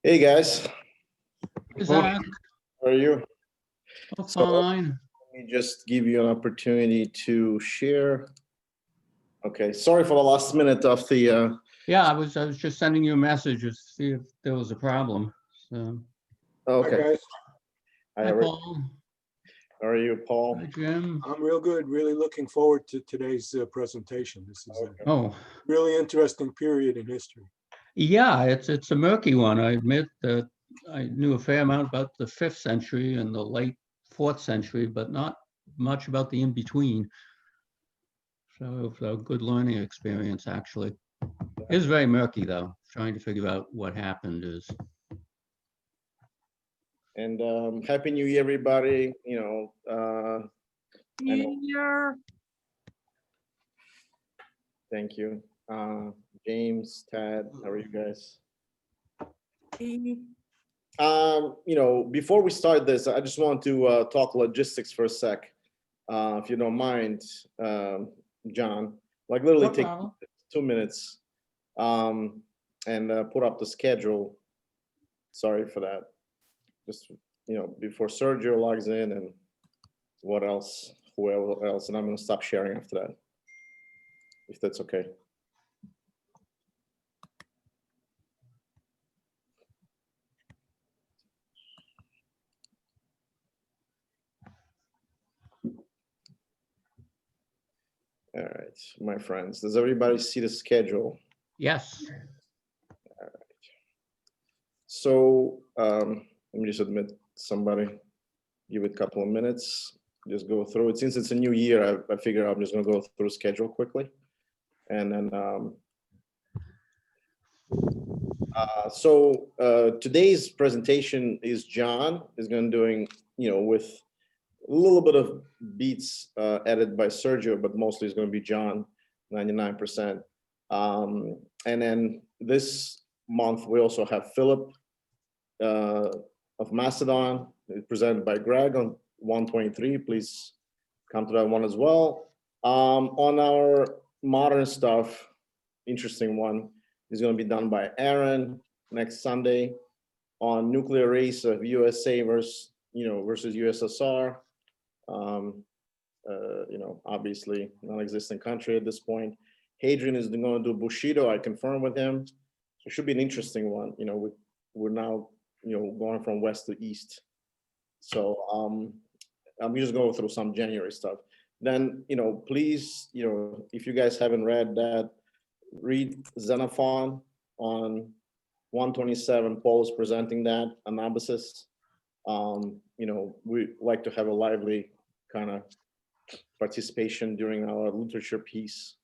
Hey guys, Zach, how are you? oh, So fine. let me just give you an opportunity to share. Okay, sorry for the last minute of the. Yeah, I was just sending you a message to see if there was a problem. So, Okay, Hi guys, hi, hi, how Paul. are you, Paul? Hi, Jim. I'm real good. Really looking forward to today's presentation. This is a Okay. Oh, really interesting period in history. yeah, it's a murky one. I admit that I knew a fair amount about the 5th century and the late 4th century, but not much about the in-between. So it was a good learning experience, actually. It is very murky, though. Trying to figure out what happened is. And Happy New Year, everybody. I know. Thank you, James, Tad. How are you guys? Before we start this, I just want to talk logistics for a sec, if you don't mind, John. Like literally No take problem. 2 minutes, and put up the schedule. Sorry for that. Just before Sergio logs in, and what else? Whoever else, and I'm gonna stop sharing after that, if that's okay. All right, my friends, does everybody see the schedule? Yes. So let me just admit somebody, give it a couple of minutes, just go through it. Since it's a new year, I figure I'm just gonna go through schedule quickly. And then, today's presentation is John is gonna doing, with a little bit of beats added by Sergio, but mostly it's gonna be John, 99%. And then this month, we also have Philip of Macedon, presented by Greg on 123. Please come to that one as well. On our modern stuff, interesting one is going to be done by Aaron next Sunday on nuclear race of USA versus USSR. Obviously non-existent country at this point. Hadrian is going to do Bushido. I confirmed with him. So it should be an interesting one. We're now going from west to east. So I'm just going through some January stuff. Then please, if you guys haven't read that, read Xenophon on 127. Paul is presenting that Anabasis. We like to have a lively kind of participation during our literature piece.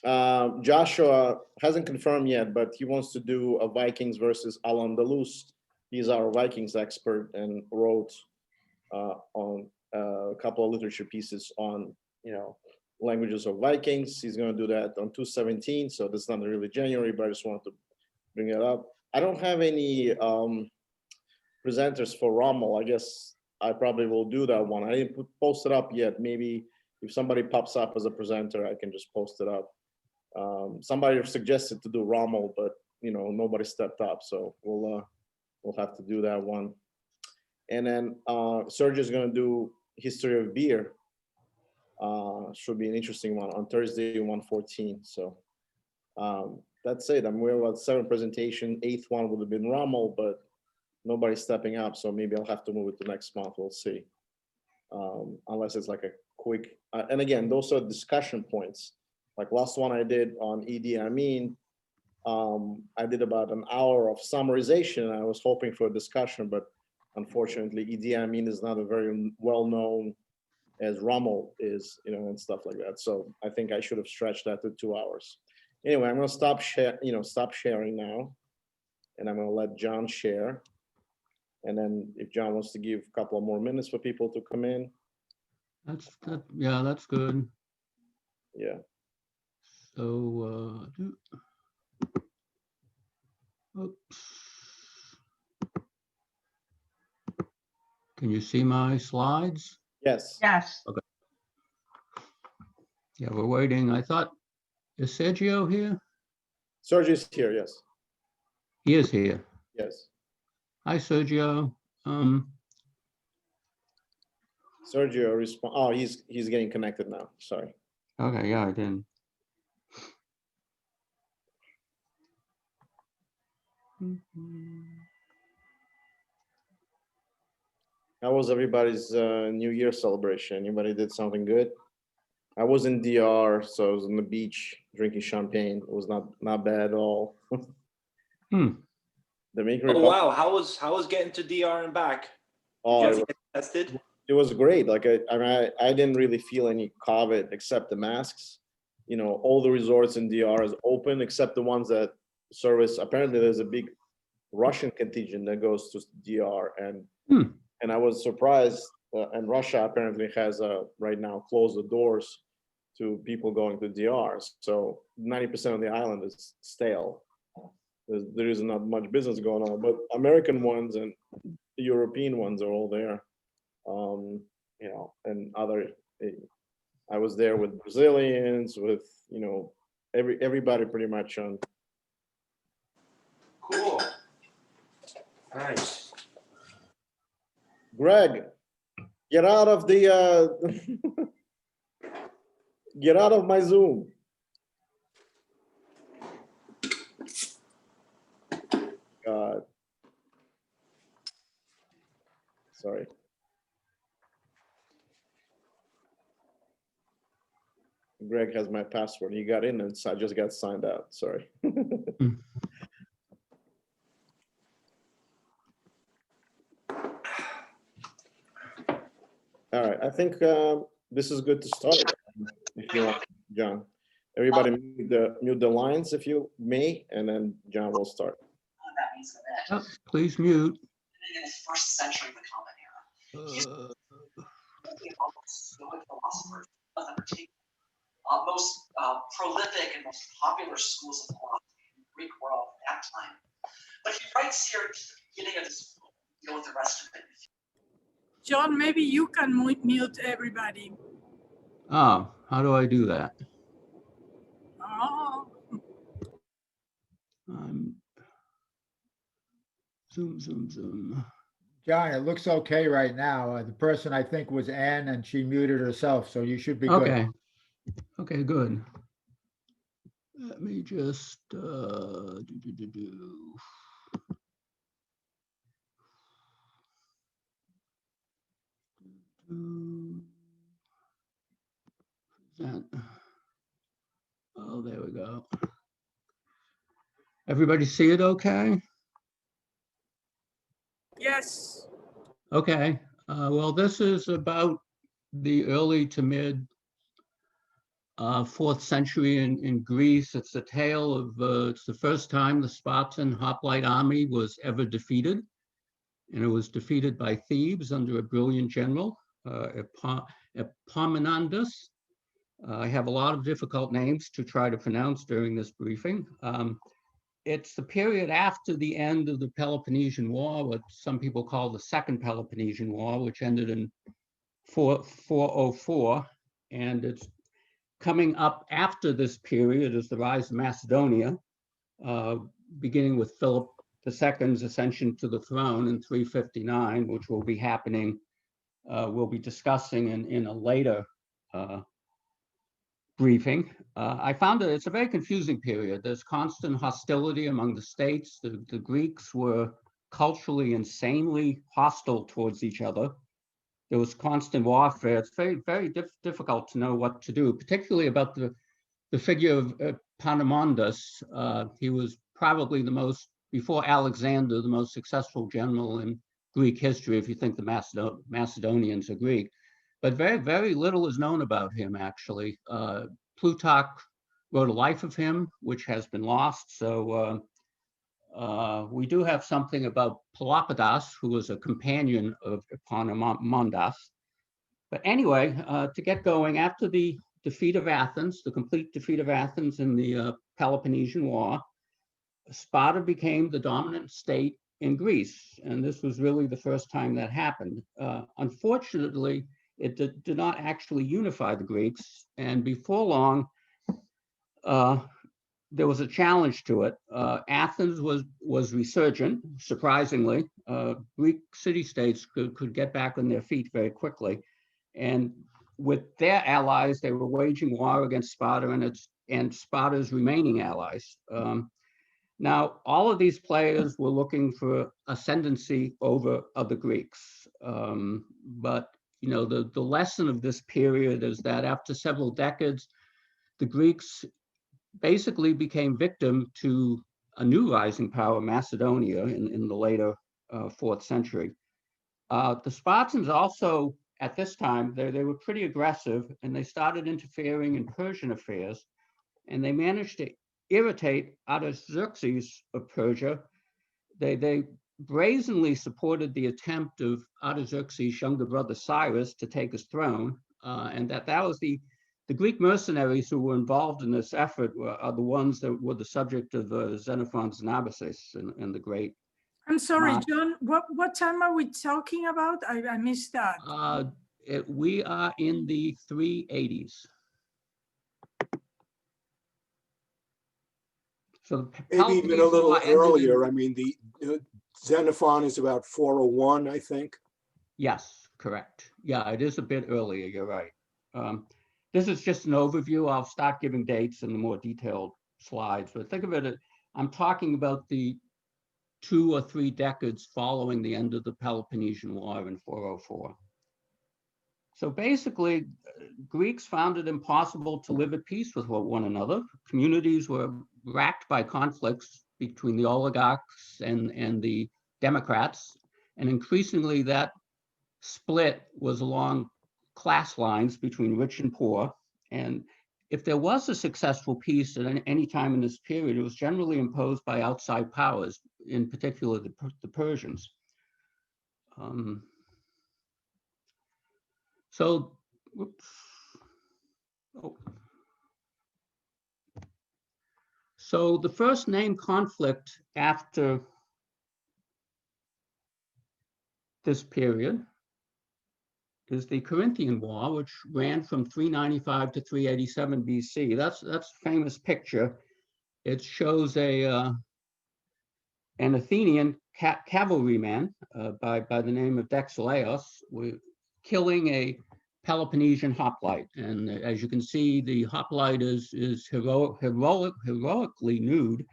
Joshua hasn't confirmed yet, but he wants to do a Vikings versus Al-Andalus. He's our Vikings expert and wrote on a couple of literature pieces on languages of Vikings. He's going to do that on 217. So that's not really January, but I just wanted to bring it up. I don't have any presenters for Rommel. I guess I probably will do that one. I didn't post it up yet. Maybe if somebody pops up as a presenter, I can just post it up. Somebody suggested to do Rommel, but nobody stepped up, so we'll have to do that one. And then Sergio is going to do history of beer. Should be an interesting one on Thursday, 114. So that's it. We're about 7 presentation. 8th one would have been Rommel, but nobody's stepping up, so maybe I'll have to move it to next month. We'll see. Unless it's like a quick. And again, those are discussion points. Like last one I did on Idi Amin, I did about an hour of summarization. I was hoping for a discussion, but unfortunately, Idi Amin is not a very well-known as Rommel is, and stuff like that. So I think I should have stretched that to 2 hours. Anyway, I'm gonna stop sharing now, and I'm gonna let John share. And then if John wants to give a couple of more minutes for people to come in. Yeah, that's good. Yeah. So, oops. Can you see my slides? Yes. Yes. Okay. Yeah, we're waiting. I thought, is Sergio here? Sergio's here, yes. He is here. Yes. Hi, Sergio. Sergio respond. Oh, he's getting connected now. Sorry. Okay, yeah, I didn't. How was everybody's New Year celebration? Anybody did something good? I was in DR, so I was on the beach drinking champagne. It was not bad at all. Dominican Oh Republic. wow, how was getting to DR and back? Did Oh, you have it to get tested? was great. Like I mean, I didn't really feel any COVID except the masks. You know, all the resorts in DR is open except the ones that service. Apparently, there's a big Russian contingent that goes to DR, and I was surprised. And Russia apparently has right now closed the doors to people going to DR. So 90% of the island is stale. There is not much business going on, but American ones and European ones are all there. You know, and other. I was there with Brazilians, with everybody pretty much on. Cool. Nice. Greg, get out of the get out of my Zoom. God. Sorry. Greg has my password. He got in and I just got signed out. Sorry. All right. I think this is good to start. If you want, John. Everybody mute the lines if you may, and then John will start. Oh, please mute. In the first century of the Common Era, Stoic philosophers of the particular most prolific and most popular schools of philosophy in the Greek world at that time. But he writes here at the beginning of this book, deal with the rest of it. John, maybe you can mute everybody. Oh, how do I do that? Oh, Zoom. John, it looks okay right now. The person I think was Ann, and she muted herself, so you should be good. Okay. Okay, good. Let me just that. Oh, there we go. Everybody see it okay? yes. Okay. Well, this is about the early to mid 4th century in Greece. It's a tale of, it's the first time the Spartan hoplite army was ever defeated. And it was defeated by Thebes under a brilliant general, Epaminondas. I have a lot of difficult names to try to pronounce during this briefing. It's the period after the end of the Peloponnesian War, what some people call the Second Peloponnesian War, which ended in 404. And it's coming up after this period is the rise of Macedonia, beginning with Philip II's ascension to the throne in 359, which will be happening, we'll be discussing in a later briefing. I found that it's a very confusing period. There's constant hostility among the states. The Greeks were culturally insanely hostile towards each other. There was constant warfare. It's very difficult to know what to do, particularly about the figure of Epaminondas. He was probably the most, before Alexander, the most successful general in Greek history, if you think the Macedonians are Greek. But very little is known about him, actually. Plutarch wrote a life of him, which has been lost. So we do have something about Palapadas, who was a companion of Epaminondas. But anyway, to get going, after the defeat of Athens, the complete defeat of Athens in the Peloponnesian War, Sparta became the dominant state in Greece. And this was really the first time that happened. Unfortunately, it did not actually unify the Greeks. And before long, there was a challenge to it. Athens was resurgent, surprisingly. Greek city-states could get back on their feet very quickly. And with their allies, they were waging war against Sparta and Sparta's remaining allies. Now, all of these players were looking for ascendancy over other Greeks. But the lesson of this period is that after several decades, the Greeks basically became victim to a new rising power, Macedonia, in the later 4th century. The Spartans also, at this time, they were pretty aggressive, and they started interfering in Persian affairs, and they managed to irritate Artaxerxes of Persia. They brazenly supported the attempt of Artaxerxes' younger brother Cyrus to take his throne, and that was the Greek mercenaries who were involved in this effort are the ones that were the subject of Xenophon's Anabasis in the great. I'm sorry, John, what time are we talking about? I missed that. We are in the 380s. So Maybe even a little earlier. I mean, the Xenophon is about 401, I think. Yes, correct. Yeah, it is a bit earlier, you're right. This is just an overview. I'll start giving dates in the more detailed slides, but think of it, I'm talking about the 2 or 3 decades following the end of the Peloponnesian War in 404. So basically, Greeks found it impossible to live at peace with one another. Communities were racked by conflicts between the oligarchs and the democrats, and increasingly that split was along class lines between rich and poor. And if there was a successful peace at any time in this period, it was generally imposed by outside powers, in particular the Persians. So the first named conflict after this period is the Corinthian War, which ran from 395 to 387 BC. That's a famous picture. It shows an Athenian cavalryman by the name of Dexelaos killing a Peloponnesian hoplite. And as you can see, the hoplite is heroically nude.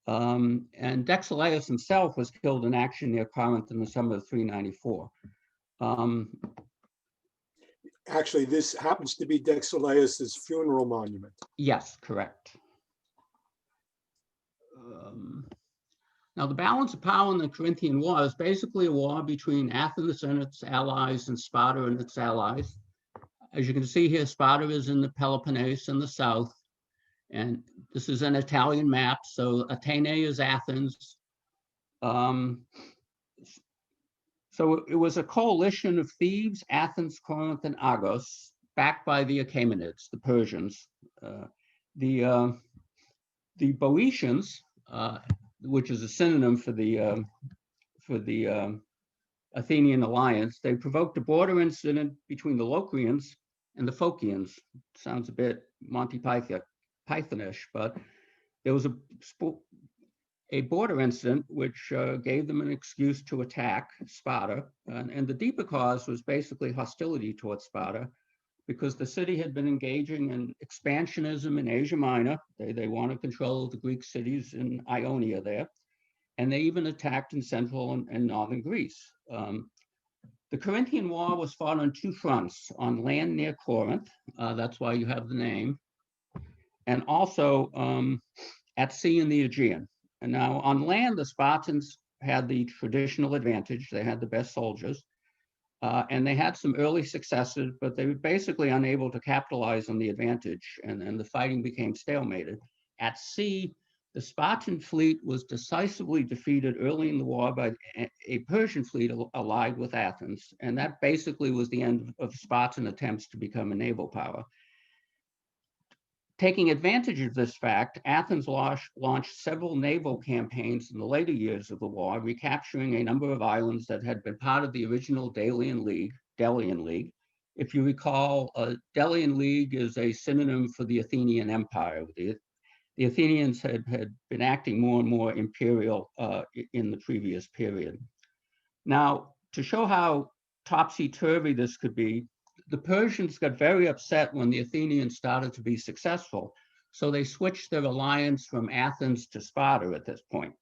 And Dexelaos himself was killed in action near Corinth in the summer of 394. Actually, this happens to be Dexelaos' funeral monument. Yes, correct. Now, the balance of power in the Corinthian War is basically a war between Athens and its allies and Sparta and its allies. As you can see here, Sparta is in the Peloponnese in the south, and this is an Italian map, so Athene is Athens. So it was a coalition of Thebes, Athens, Corinth, and Argos, backed by the Achaemenids, the Persians. The Boeotians, which is a synonym for the Athenian alliance, they provoked a border incident between the Locrians and the Phocians. Sounds a bit Monty Pythonish, but there was a border incident which gave them an excuse to attack Sparta. And the deeper cause was basically hostility towards Sparta, because the city had been engaging in expansionism in Asia Minor. They wanted control of the Greek cities in Ionia there. And they even attacked in central and northern Greece. The Corinthian War was fought on 2 fronts: on land near Corinth, that's why you have the name, and also at sea in the Aegean. And now on land, the Spartans had the traditional advantage. They had the best soldiers, and they had some early successes, but they were basically unable to capitalize on the advantage, and the fighting became stalemated. At sea, the Spartan fleet was decisively defeated early in the war by a Persian fleet allied with Athens, and that basically was the end of Spartan attempts to become a naval power. Taking advantage of this fact, Athens launched several naval campaigns in the later years of the war, recapturing a number of islands that had been part of the original Delian League. If you recall, Delian League is a synonym for the Athenian Empire. The Athenians had been acting more and more imperial in the previous period. Now, to show how topsy-turvy this could be, the Persians got very upset when the Athenians started to be successful. So they switched their alliance from Athens to Sparta at this point.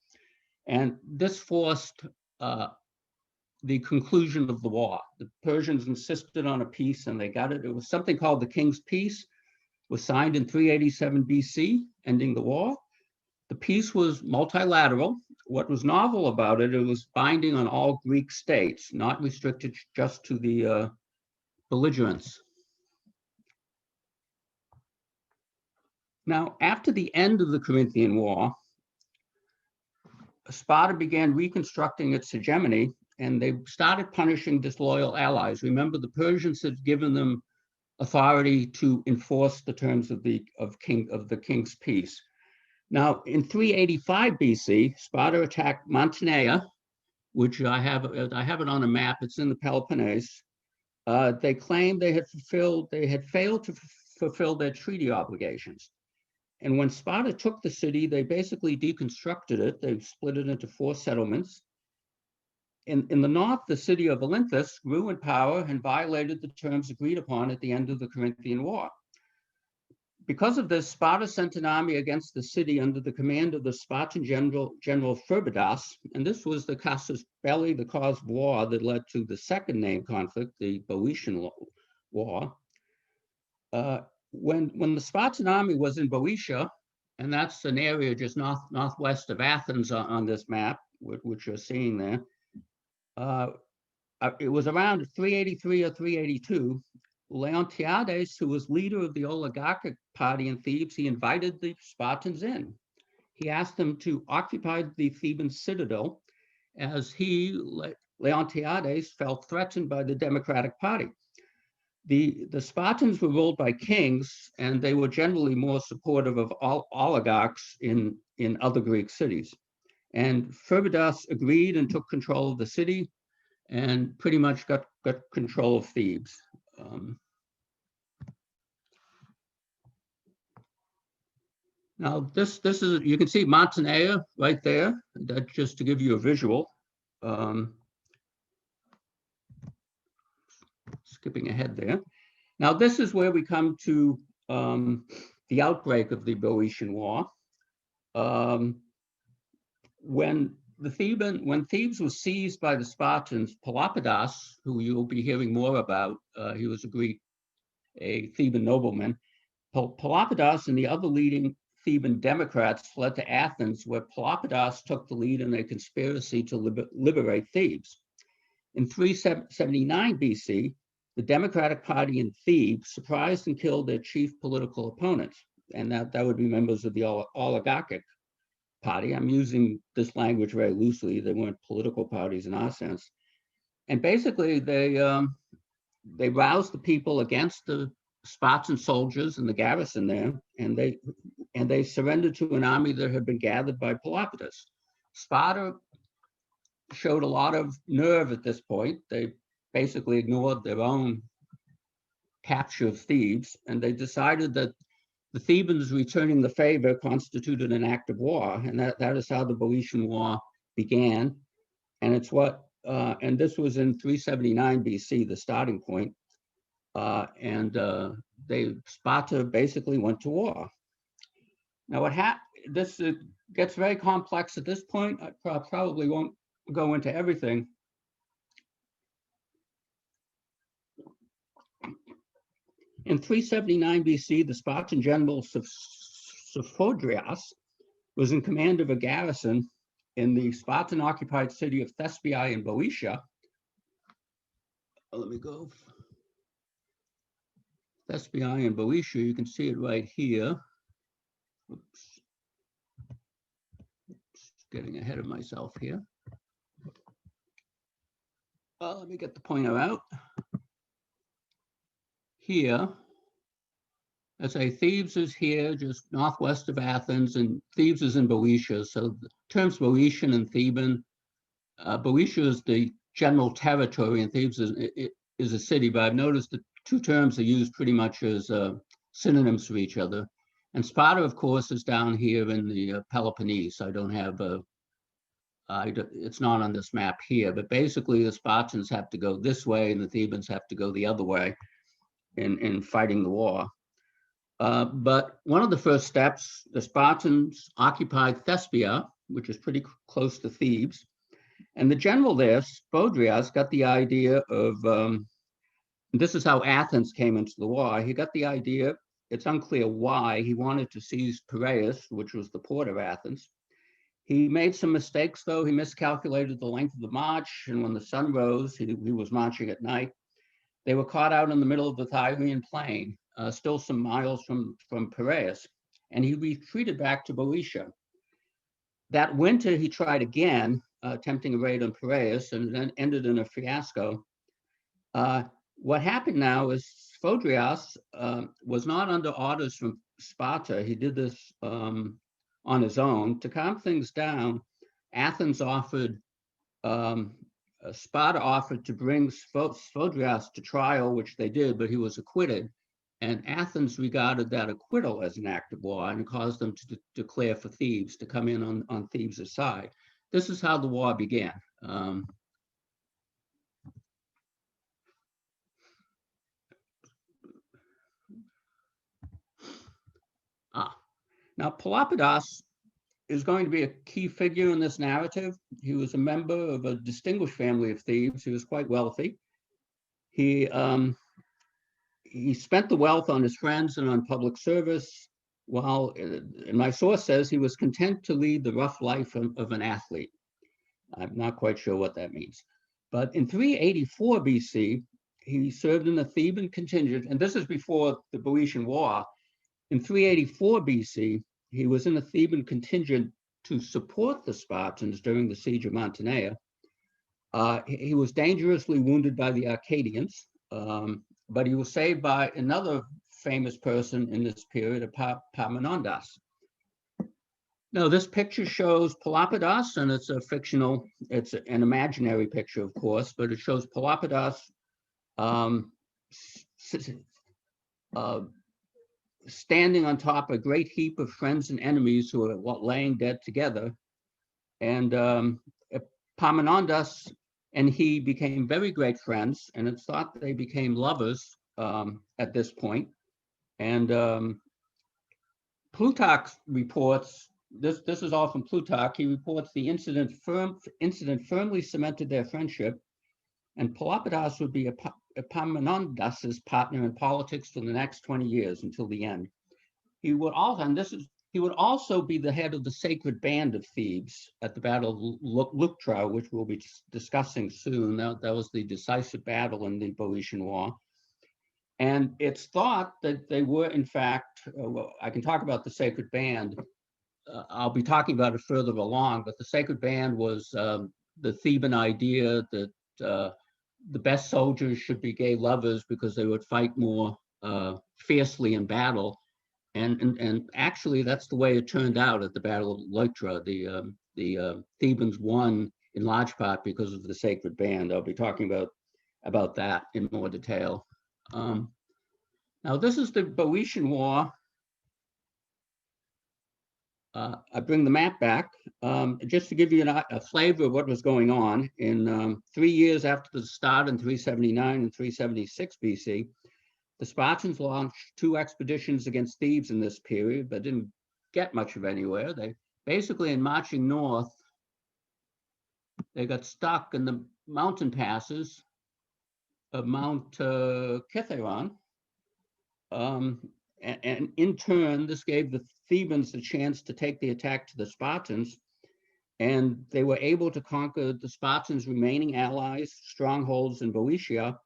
And this forced the conclusion of the war. The Persians insisted on a peace and they got it. It was something called the King's Peace. It was signed in 387 BC, ending the war. The peace was multilateral. What was novel about it, it was binding on all Greek states, not restricted just to the belligerents. Now, after the end of the Corinthian War, Sparta began reconstructing its hegemony, and they started punishing disloyal allies. Remember, the Persians had given them authority to enforce the terms of the King's Peace. Now, in 385 BC, Sparta attacked Montenegro, which I have it on a map. It's in the Peloponnese. They claimed they had failed to fulfill their treaty obligations. And when Sparta took the city, they basically deconstructed it. They split it into 4 settlements. In the north, the city of Olynthus grew in power and violated the terms agreed upon at the end of the Corinthian War. Because of this, Sparta sent an army against the city under the command of the Spartan general Phalanx, and this was the casus belli, the cause of war that led to the second named conflict, the Bowitian War. When the Spartan army was in Boeotia, and that's an area just northwest of Athens on this map, which you're seeing there, it was around 383 or 382. Leontiades, who was leader of the oligarchic party in Thebes, he invited the Spartans in. He asked them to occupy the Theban citadel as he, Leontiades, felt threatened by the Democratic Party. The Spartans were ruled by kings, and they were generally more supportive of oligarchs in other Greek cities. And Phalanx agreed and took control of the city and pretty much got control of Thebes. Now this is, you can see Montenegro right there, that just to give you a visual. Skipping ahead there. Now this is where we come to the outbreak of the Bohesian War. When Thebes was seized by the Spartans, Palapadas, who you'll be hearing more about, he was a Theban nobleman. Palapadas and the other leading Theban Democrats fled to Athens, where Palapadas took the lead in a conspiracy to liberate Thebes. In 379 BC, the Democratic Party in Thebes surprised and killed their chief political opponents, and that would be members of the oligarchic party. I'm using this language very loosely. They weren't political parties in our sense. And basically, they roused the people against the Spartan soldiers and the garrison there, and they surrendered to an army that had been gathered by Palapadas. Sparta showed a lot of nerve at this point. They basically ignored their own capture of Thebes, and they decided that the Thebans returning the favor constituted an act of war, and that is how the Bohesian War began. And it's and this was in 379 BC, the starting point. Sparta basically went to war. Now this gets very complex at this point. I probably won't go into everything. In 379 BC, the Spartan general Sophocles was in command of a garrison in the Spartan-occupied city of Thespiae in Boeotia. Let me go. Thespiae in Boeotia, you can see it right here. Oops. Getting ahead of myself here. Let me get the pointer out. Here, I say Thebes is here, just northwest of Athens, and Thebes is in Boeotia. So the terms Boeotian and Theban, Boeotia is the general territory, and Thebes is a city, but I've noticed the two terms are used pretty much as synonyms for each other. And Sparta, of course, is down here in the Peloponnese. I don't have It's not on this map here, but basically the Spartans have to go this way and the Thebans have to go the other way in fighting the war. But one of the first steps, the Spartans occupied Thespia, which is pretty close to Thebes. And the general there, Spodrias, got the idea of, this is how Athens came into the war. He got the idea, it's unclear why, he wanted to seize Piraeus, which was the port of Athens. He made some mistakes, though. He miscalculated the length of the march, and when the sun rose, he was marching at night. They were caught out in the middle of the Thyrian plain, still some miles from Piraeus, and he retreated back to Boeotia. That winter, he tried again, attempting a raid on Piraeus, and then ended in a fiasco. What happened now is Spodrias was not under orders from Sparta. He did this on his own. To calm things down, Athens offered, Sparta offered to bring Spodrias to trial, which they did, but he was acquitted. And Athens regarded that acquittal as an act of war and caused them to declare for Thebes, to come in on Thebes' side. This is how the war began. Now, Palapadas is going to be a key figure in this narrative. He was a member of a distinguished family of Thebes. He was quite wealthy. He spent the wealth on his friends and on public service, while, and my source says, he was content to lead the rough life of an athlete. I'm not quite sure what that means. But in 384 BC, he served in the Theban contingent, and this is before the Bowitian War. In 384 BC, he was in the Theban contingent to support the Spartans during the siege of Montenegro. He was dangerously wounded by the Arcadians, but he was saved by another famous person in this period, Epaminondas. Now, this picture shows Palapadas, and it's a fictional, it's an imaginary picture, of course, but it shows Palapadas standing on top of a great heap of friends and enemies who are laying dead together. And Epaminondas and he became very great friends, and it's thought they became lovers at this point. And Plutarch reports, this is all from Plutarch, he reports the incident firmly cemented their friendship, and Palapadas would be Epaminondas's partner in politics for the next 20 years until the end. He would also be the head of the sacred band of Thebes at the Battle of Leuctra, which we'll be discussing soon. That was the decisive battle in the Bohesian War. And it's thought that they were, in fact, well, I can talk about the sacred band. I'll be talking about it further along, but the sacred band was the Theban idea that the best soldiers should be gay lovers because they would fight more fiercely in battle. And actually, that's the way it turned out at the Battle of Leuctra. The Thebans won in large part because of the sacred band. I'll be talking about that in more detail. Now, this is the Boeotian War. I bring the map back just to give you a flavor of what was going on. In 3 years after the start in 379 and 376 BC, the Spartans launched 2 expeditions against Thebes in this period, but didn't get much of anywhere. They basically, in marching north, they got stuck in the mountain passes of Mount Kithaeron. And in turn, this gave the Thebans the chance to take the attack to the Spartans, and they were able to conquer the Spartans' remaining allies, strongholds in Boeotia,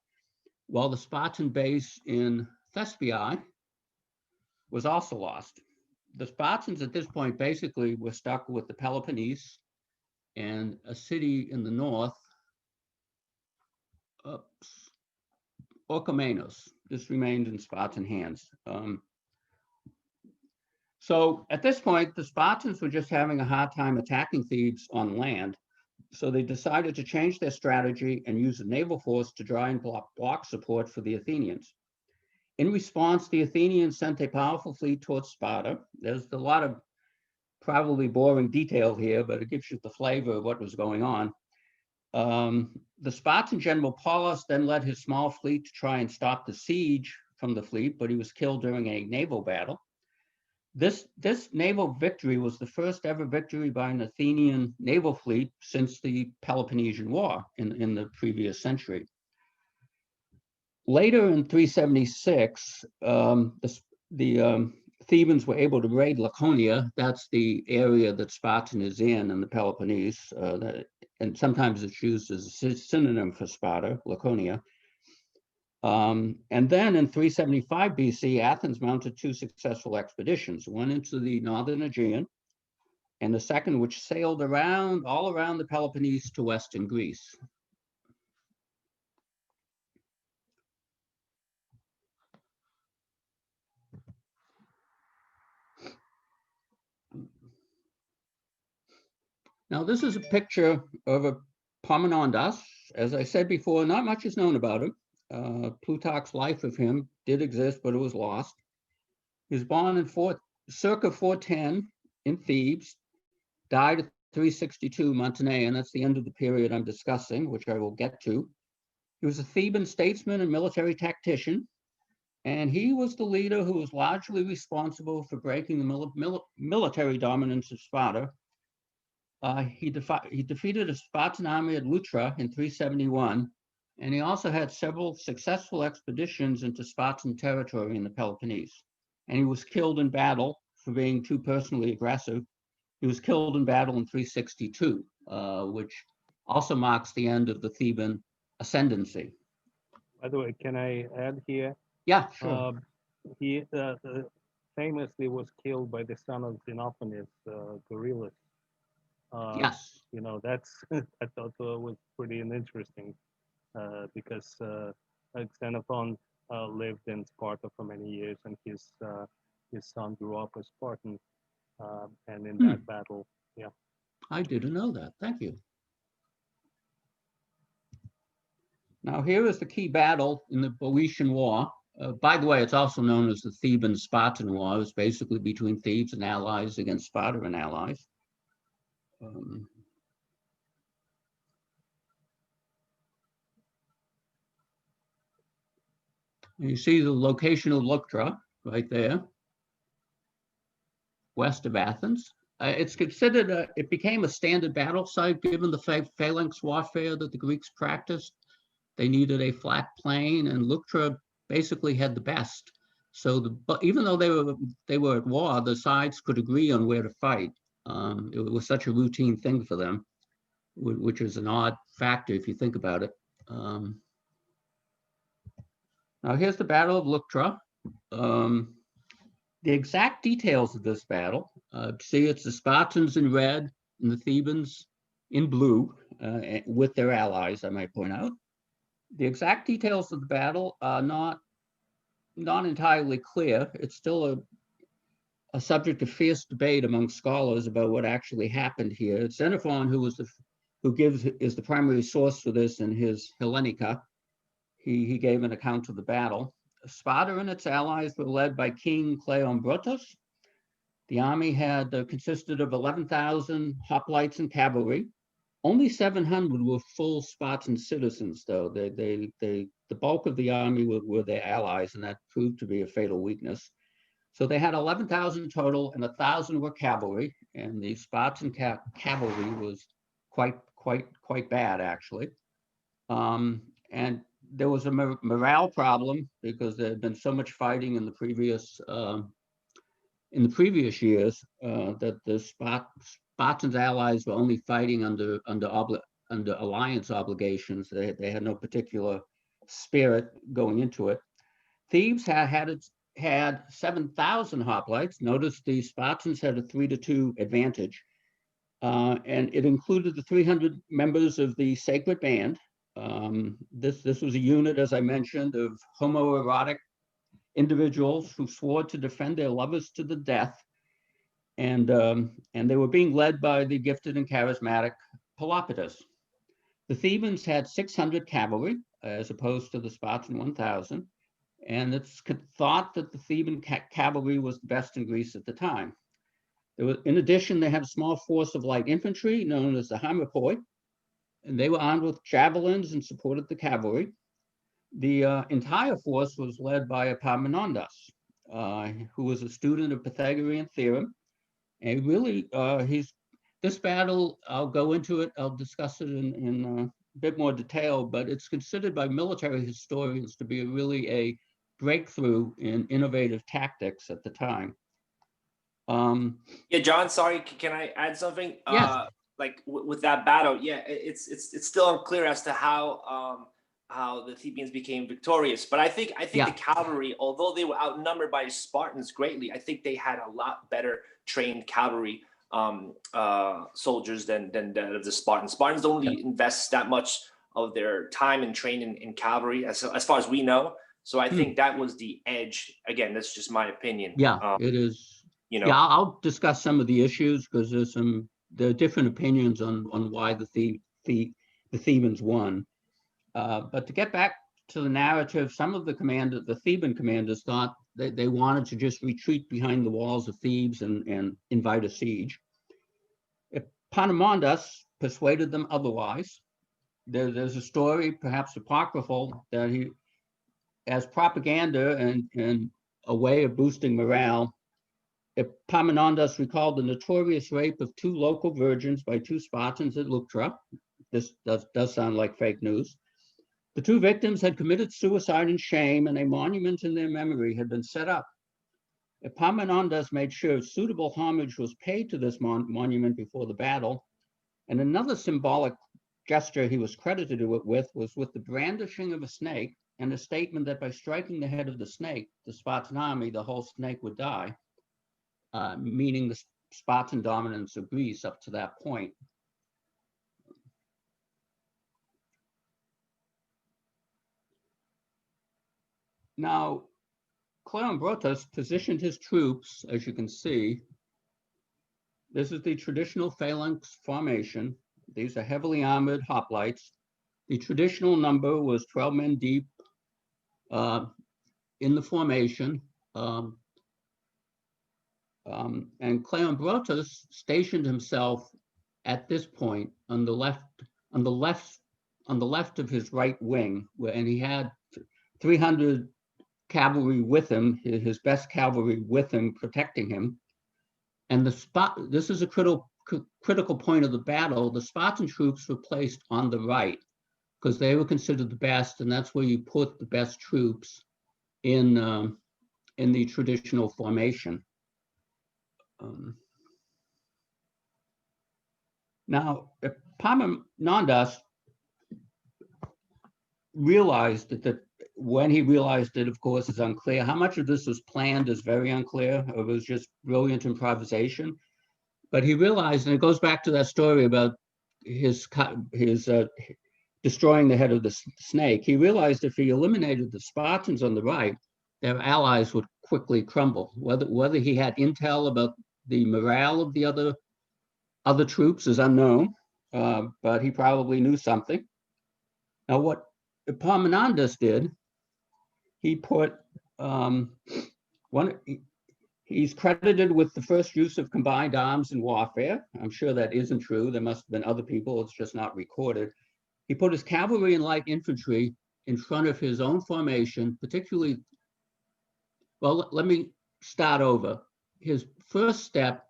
while the Spartan base in Thespia was also lost. The Spartans at this point basically were stuck with the Peloponnese and a city in the north, Orchomenos. This remained in Spartan hands. So at this point, the Spartans were just having a hard time attacking Thebes on land. So they decided to change their strategy and use a naval force to try and block support for the Athenians. In response, the Athenians sent a powerful fleet towards Sparta. There's a lot of probably boring detail here, but it gives you the flavor of what was going on. The Spartan general Paulus then led his small fleet to try and stop the siege from the fleet, but he was killed during a naval battle. This naval victory was the first ever victory by an Athenian naval fleet since the Peloponnesian War in the previous century. Later in 376, the Thebans were able to raid Laconia. That's the area that Spartan is in the Peloponnese, and sometimes it's used as a synonym for Sparta, Laconia. And then in 375 BC, Athens mounted two successful expeditions, one into the northern Aegean, and the second which sailed all around the Peloponnese to western Greece. Now, this is a picture of a Parmenondas. As I said before, not much is known about him. Plutarch's life of him did exist, but it was lost. He was born in circa 410 in Thebes, died at 362 Montenegro, and that's the end of the period I'm discussing, which I will get to. He was a Theban statesman and military tactician, and he was the leader who was largely responsible for breaking the military dominance of Sparta. He defeated a Spartan army at Leuctra in 371, and he also had several successful expeditions into Spartan territory in the Peloponnese. And he was killed in battle for being too personally aggressive. He was killed in battle in 362, which also marks the end of the Theban ascendancy. By the way, can I add here? Yeah, sure. He famously was killed by the son of Xenophanes, Gorillus. Yes. You know, that's I thought was pretty interesting because Xenophon lived in Sparta for many years, and his son grew up a Spartan, and in that battle, yeah. I didn't know that. Thank you. Now, here is the key battle in the Bowitian War. By the way, it's also known as the Theban-Spartan War. It was basically between Thebes and allies against Sparta and allies. You see the location of Leuctra right there, west of Athens. It's considered, it became a standard battle site given the phalanx warfare that the Greeks practiced. They needed a flat plain, and Leuctra basically had the best. So even though they were at war, the sides could agree on where to fight. It was such a routine thing for them, which is an odd factor if you think about it. Now here's the Battle of Leuctra. The exact details of this battle, see it's the Spartans in red and the Thebans in blue with their allies, I might point out. The exact details of the battle are not entirely clear. It's still a subject of fierce debate among scholars about what actually happened here. It's Xenophon who is the primary source for this in his Hellenica. He gave an account of the battle. Sparta and its allies were led by King Cleombrotus. The army had consisted of 11,000 hoplites and cavalry. Only 700 were full Spartan citizens, though. The bulk of the army were their allies, and that proved to be a fatal weakness. So they had 11,000 total, and 1,000 were cavalry, and the Spartan cavalry was quite bad, actually. And there was a morale problem because there had been so much fighting in the previous years that the Spartans' allies were only fighting under alliance obligations. They had no particular spirit going into it. Thebes had 7,000 hoplites. Notice the Spartans had a 3-2 advantage, and it included the 300 members of the sacred band. This was a unit, as I mentioned, of homoerotic individuals who swore to defend their lovers to the death, and they were being led by the gifted and charismatic Palapadas. The Thebans had 600 cavalry, as opposed to the Spartan 1,000, and it's thought that the Theban cavalry was the best in Greece at the time. In addition, they had a small force of light infantry known as the Hammerpoi, and they were armed with javelins and supported the cavalry. The entire force was led by Epaminondas, who was a student of Pythagorean theorem. And really, this battle, I'll go into it, I'll discuss it in a bit more detail, but it's considered by military historians to be really a breakthrough in innovative tactics at the time. Yeah, John, sorry, can I add something? Yes. Like with that battle, yeah, it's still unclear as to how the Thebans became victorious. But I think Yeah. the cavalry, although they were outnumbered by Spartans greatly, I think they had a lot better trained cavalry soldiers than the Spartans. Spartans don't really invest that much of their time and training in cavalry, as far as we know. So I think that was the edge. Again, that's just my opinion. Yeah, it is. You know. Yeah, I'll discuss some of the issues because there are different opinions on why the Thebans won. But to get back to the narrative, some of the Theban commanders thought they wanted to just retreat behind the walls of Thebes and invite a siege. Epaminondas persuaded them otherwise. There's a story, perhaps apocryphal, that he, as propaganda and a way of boosting morale, Epaminondas recalled the notorious rape of 2 local virgins by 2 Spartans at Leuctra. This does sound like fake news. The 2 victims had committed suicide in shame, and a monument in their memory had been set up. Epaminondas made sure suitable homage was paid to this monument before the battle, and another symbolic gesture he was credited with was with the brandishing of a snake and a statement that by striking the head of the snake, the Spartan army, the whole snake would die, meaning the Spartan dominance of Greece up to that point. Now, Cleombrotus positioned his troops, as you can see. This is the traditional Phalanx Formation. These are heavily armored hoplites. The traditional number was 12 men deep in the formation. And Cleombrotus stationed himself at this point on the left of his right wing, and he had 300 cavalry with him, his best cavalry with him, protecting him. And this is a critical point of the battle. The Spartan troops were placed on the right because they were considered the best, and that's where you put the best troops in the traditional formation. Now, Epaminondas realized that when he realized it, of course, is unclear. How much of this was planned is very unclear, or it was just brilliant improvisation. But he realized, and it goes back to that story about his destroying the head of the snake. He realized if he eliminated the Spartans on the right, their allies would quickly crumble. Whether he had intel about the morale of the other troops is unknown, but he probably knew something. Now, what Epaminondas did, he put he's credited with the first use of combined arms in warfare. I'm sure that isn't true. There must have been other people. It's just not recorded. He put his cavalry and light infantry in front of his own formation, particularly. Well, let me start over. His first step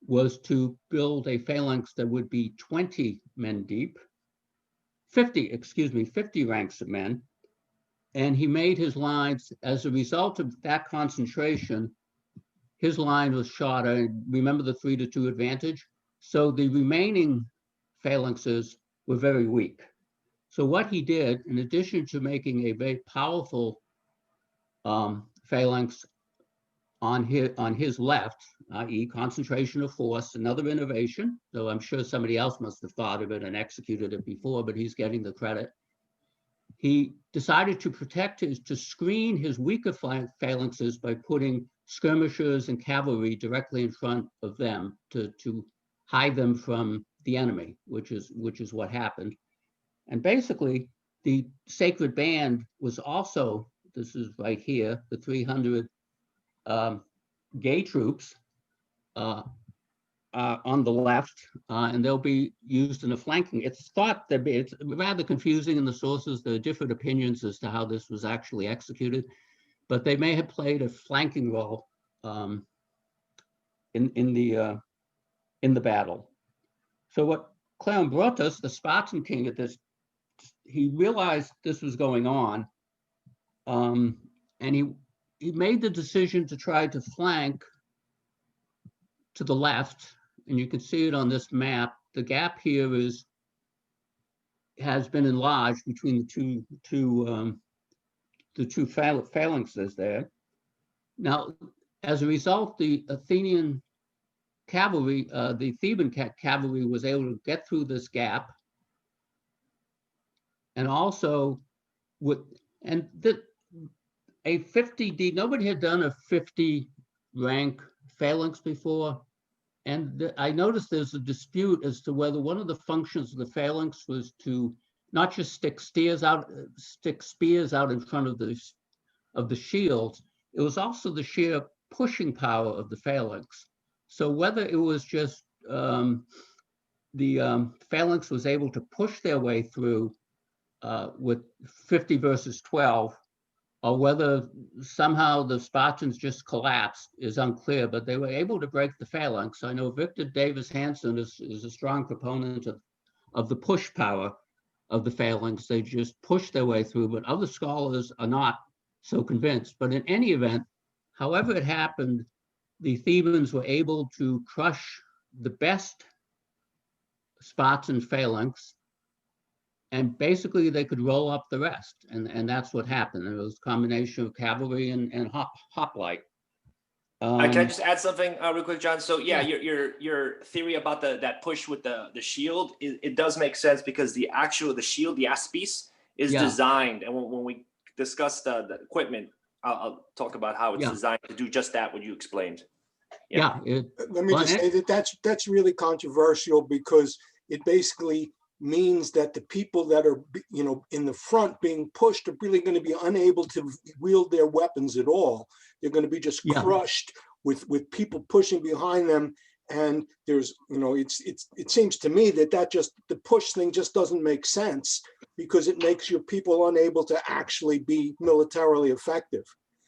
was to build a phalanx that would be 20 men deep, 50 ranks of men. And he made his lines, as a result of that concentration, his line was shorter. Remember the 3-to-2 advantage? So the remaining phalanxes were very weak. So what he did, in addition to making a very powerful phalanx on his left, i.e. concentration of force, another innovation, though I'm sure somebody else must have thought of it and executed it before, but he's getting the credit. He decided to screen his weaker phalanxes by putting skirmishers and cavalry directly in front of them to hide them from the enemy, which is what happened. And basically, the sacred band was also, this is right here, the 300 gay troops on the left, and they'll be used in a flanking. It's thought that it's rather confusing in the sources. There are different opinions as to how this was actually executed, but they may have played a flanking role in the battle. So what Cleombrotus, the Spartan king, at this, he realized this was going on, and he made the decision to try to flank to the left, and you can see it on this map. The gap here has been enlarged between the two phalanxes there. Now, as a result, the Athenian cavalry, the Theban cavalry was able to get through this gap, and also a 50D, nobody had done a 50 rank phalanx before. And I noticed there's a dispute as to whether one of the functions of the phalanx was to not just stick spears out in front of the shields. It was also the sheer pushing power of the phalanx. So whether it was just the phalanx was able to push their way through with 50 versus 12, or whether somehow the Spartans just collapsed is unclear, but they were able to break the phalanx. I know Victor Davis Hanson is a strong proponent of the push power of the phalanx. They just pushed their way through, but other scholars are not so convinced. But in any event, however it happened, the Thebans were able to crush the best Spartan phalanx, and basically they could roll up the rest, and that's what happened. It was a combination of cavalry and hoplite. Can I just add something real quick, John? So yeah, your theory about that push with the shield, it does make sense, because the shield, the aspice, is designed, and when we discuss the equipment, I'll talk about how it's designed to do just that, what you explained. Let me just say that's really controversial, because it basically means that the people that are, in the front being pushed are really going to be unable to wield their weapons at all. They're going to be just crushed with people pushing behind them. And there's, it seems to me that the push thing just doesn't make sense, because it makes your people unable to actually be militarily effective.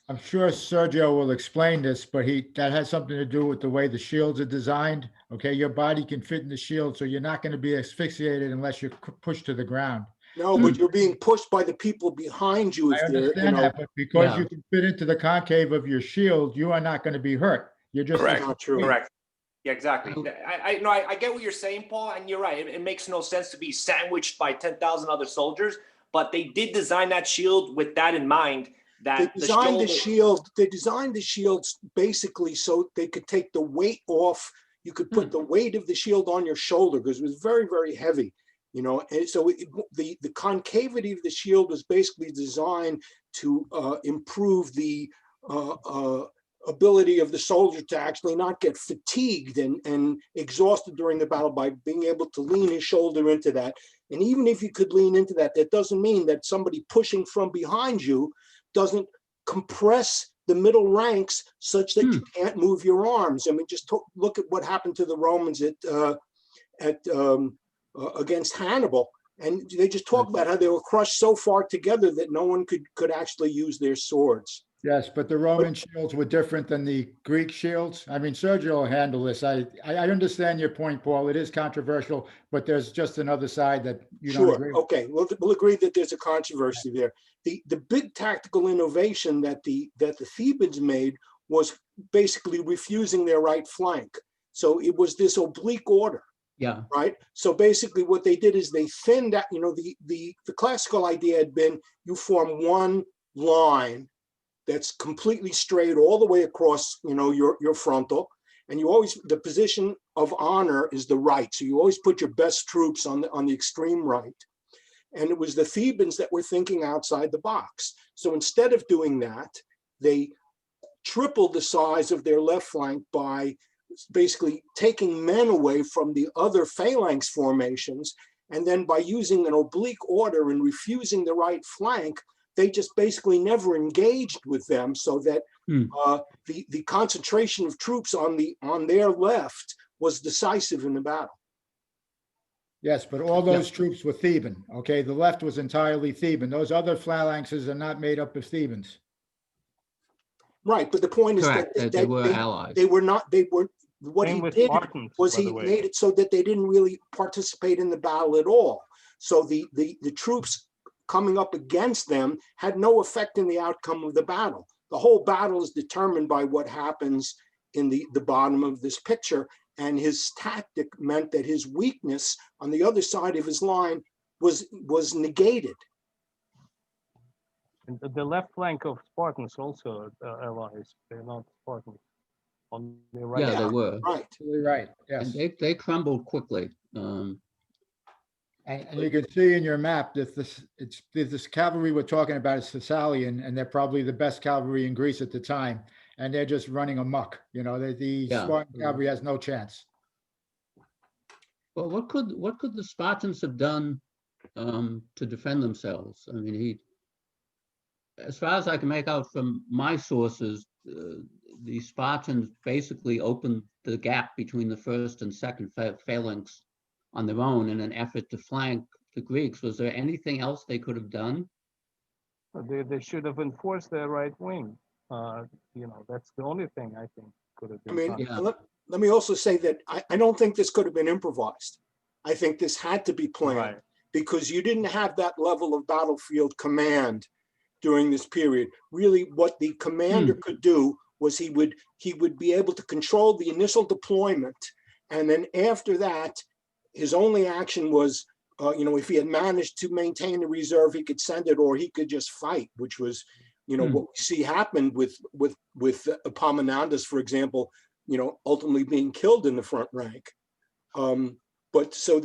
I'm sure Sergio will explain this, but that has something to do with the way the shields are designed. Okay, your body can fit in the shield, so you're not going to be asphyxiated unless you're pushed to the ground. No, but you're being pushed by the people behind you. I understand that, but because you can fit into the concave of your shield, you are not going to be hurt. You're just not true. Correct. Yeah, exactly. I get what you're saying, Paul, and you're right. It makes no sense to be sandwiched by 10,000 other soldiers, but they did design that shield with that in mind. They designed the shields basically so they could take the weight off. You could put the weight of the shield on your shoulder, because it was very, very heavy, and so the concavity of the shield was basically designed to improve the ability of the soldier to actually not get fatigued and exhausted during the battle by being able to lean his shoulder into that. And even if you could lean into that, that doesn't mean that somebody pushing from behind you doesn't compress the middle ranks such that you can't move your arms. I mean, just look at what happened to the Romans against Hannibal, and they just talk about how they were crushed so far together that no one could actually use their swords. Yes, but the Roman shields were different than the Greek shields. I mean, Sergio will handle this. I understand your point, Paul. It is controversial, but there's just another side that you don't agree with. Okay, we'll agree that there's a controversy there. The big tactical innovation that the Thebans made was basically refusing their right flank. So it was this oblique order. Yeah. Right. So basically what they did is they thinned out, the classical idea had been you form one line that's completely straight all the way across, your frontal, and you always, the position of honor is the right. So you always put your best troops on the extreme right. And it was the Thebans that were thinking outside the box. So instead of doing that, they tripled the size of their left flank by basically taking men away from the other phalanx formations. And then by using an oblique order and refusing the right flank, they just basically never engaged with them, so that the concentration of troops on their left was decisive in the battle. Yes, but all those troops were Theban, okay? The left was entirely Theban. Those other phalanxes are not made up of Thebans. Right, but the point is Correct, that they were allies. they were not, they were, what Same he with did Spartans, was by he the way. made it so that they didn't really participate in the battle at all. So the troops coming up against them had no effect in the outcome of the battle. The whole battle is determined by what happens in the bottom of this picture. And his tactic meant that his weakness on the other side of his line was negated. And the left flank of Spartans also allies. They're not Spartans. On the right. Yeah, they were. Right. Absolutely right, And yes. they crumbled quickly. And you can see in your map that this cavalry we're talking about is Thessalian, and they're probably the best cavalry in Greece at the time. And they're just running amok. You know, the Spartan cavalry has no chance. Well, what could the Spartans have done to defend themselves? I mean, as far as I can make out from my sources, the Spartans basically opened the gap between the first and second phalanx on their own in an effort to flank the Greeks. Was there anything else they could have done? They should have enforced their right wing. You know, that's the only thing I think could have I been mean, done. let me also say that I don't think this could have been improvised. I think this had to be planned, Right. because you didn't have that level of battlefield command during this period. Really, what the commander could do was he would be able to control the initial deployment, and then after that, his only action was, you know, if he had managed to maintain the reserve, he could send it, or he could just fight, which was, you know, what we see happened with Epaminondas, for example, you know, ultimately being killed in the front rank. But so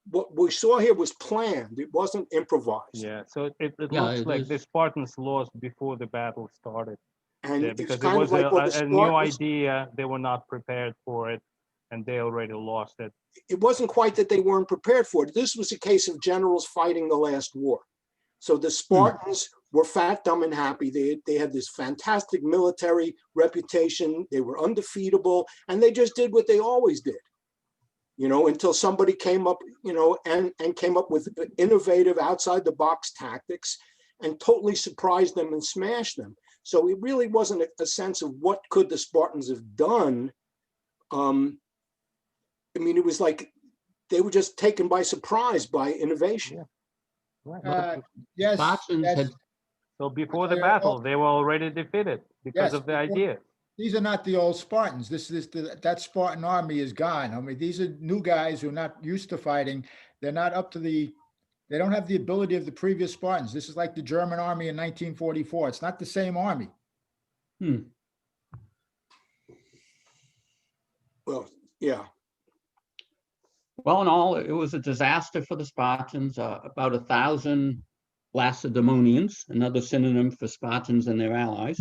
what we saw here was planned. It wasn't improvised. Yeah, so it Yeah, looks it like is. the Spartans lost before the battle started. And Yeah, it's because it kind was of like what the a new Spartans, idea. They were not prepared for it, and they already lost it. it wasn't quite that they weren't prepared for it. This was a case of generals fighting the last war. So the Spartans were fat, dumb, and happy. They had this fantastic military reputation. They were undefeatable, and they just did what they always did, you know, until somebody came up, you know, and came up with innovative outside the box tactics and totally surprised them and smashed them. So it really wasn't a sense of what could the Spartans have done. I mean, it was like they were just taken by surprise by innovation. Yeah. Right. Yes, Spartans yes. had So before the battle, they were already defeated because Yes, of the before- idea. These are not the old Spartans. That Spartan army is gone. I mean, these are new guys who are not used to fighting. They're not up to they don't have the ability of the previous Spartans. This is like the German army in 1944. It's not the same army. Well, yeah. Well, in all, it was a disaster for the Spartans. About 1,000 Lacedaemonians, another synonym for Spartans and their allies.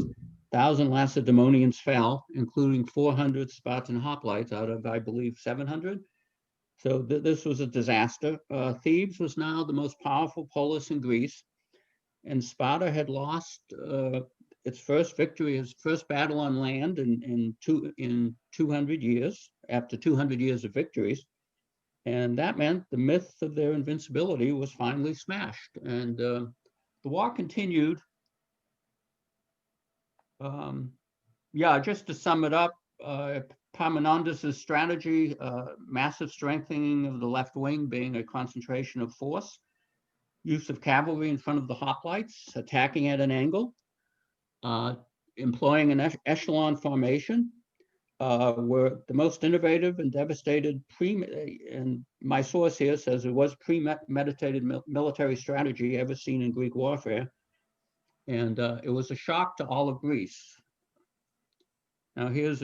1,000 Lacedaemonians fell, including 400 Spartan hoplites out of, I believe, 700. So this was a disaster. Thebes was now the most powerful polis in Greece, and Sparta had lost its first victory, its first battle on land in 200 years, after 200 years of victories. And that meant the myth of their invincibility was finally smashed. And the war continued. Yeah, just to sum it up, Epaminondas' strategy, massive strengthening of the left wing being a concentration of force, use of cavalry in front of the hoplites, attacking at an angle, employing an echelon formation, were the most innovative and devastated and my source here says it was premeditated military strategy ever seen in Greek warfare. And it was a shock to all of Greece. Now here's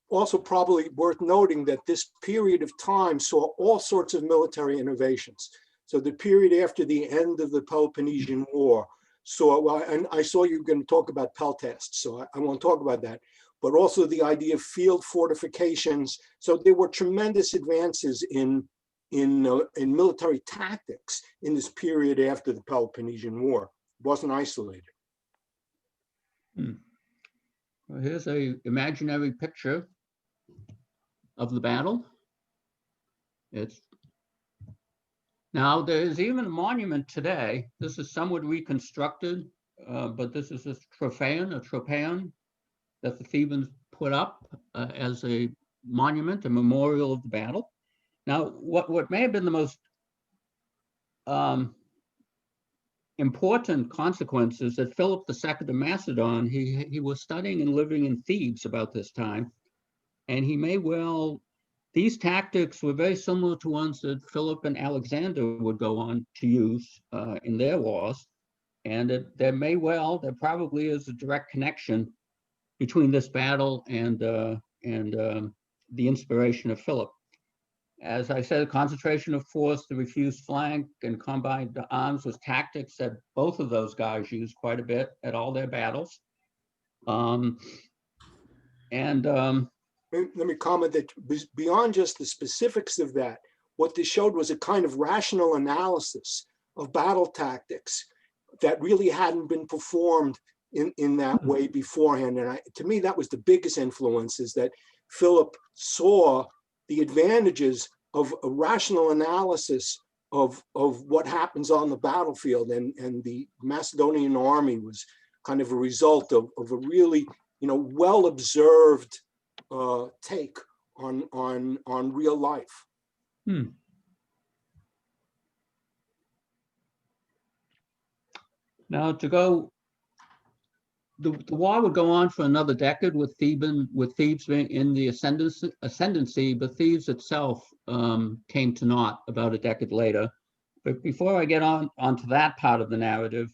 Also probably worth noting that this period of time saw all sorts of military innovations. So the period after the end of the Peloponnesian War saw, well, and I saw you going to talk about Peltes, so I won't talk about that, but also the idea of field fortifications. So there were tremendous advances in military tactics in this period after the Peloponnesian War. It wasn't isolated. Well, here's a imaginary picture of the battle. It's now there's even a monument today. This is somewhat reconstructed, but this is a tropaeon that the Thebans put up as a monument, a memorial of the battle. Now, what may have been the most important consequence is that Philip II of Macedon, he was studying and living in Thebes about this time, and he may well, these tactics were very similar to ones that Philip and Alexander would go on to use in their wars, and there probably is a direct connection between this battle and the inspiration of Philip. As I said, concentration of force, the refused flank, and combined arms was tactics that both of those guys used quite a bit at all their battles. Let me comment that beyond just the specifics of that, what this showed was a kind of rational analysis of battle tactics that really hadn't been performed in that way beforehand. And to me, that was the biggest influence, is that Philip saw the advantages of a rational analysis of what happens on the battlefield. And the Macedonian army was kind of a result of a really, well-observed take on real life. Now the war would go on for another decade with Thebes being in the ascendancy, but Thebes itself came to naught about a decade later. But before I get onto that part of the narrative,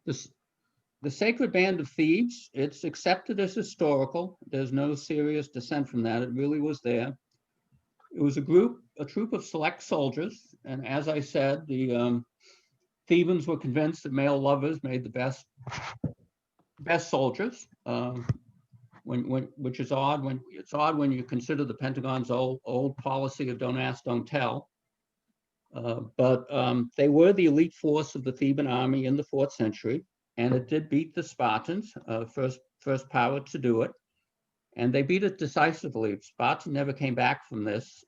the Sacred Band of Thebes, it's accepted as historical. There's no serious dissent from that. It really was there. It was a troop of select soldiers, and as I said, the Thebans were convinced that male lovers made the best soldiers, which is odd when you consider the Pentagon's old policy of don't ask, don't tell. But they were the elite force of the Theban army in the 4th century, and it did beat the Spartans, first power to do it, and they beat it decisively. Sparta never came back from this,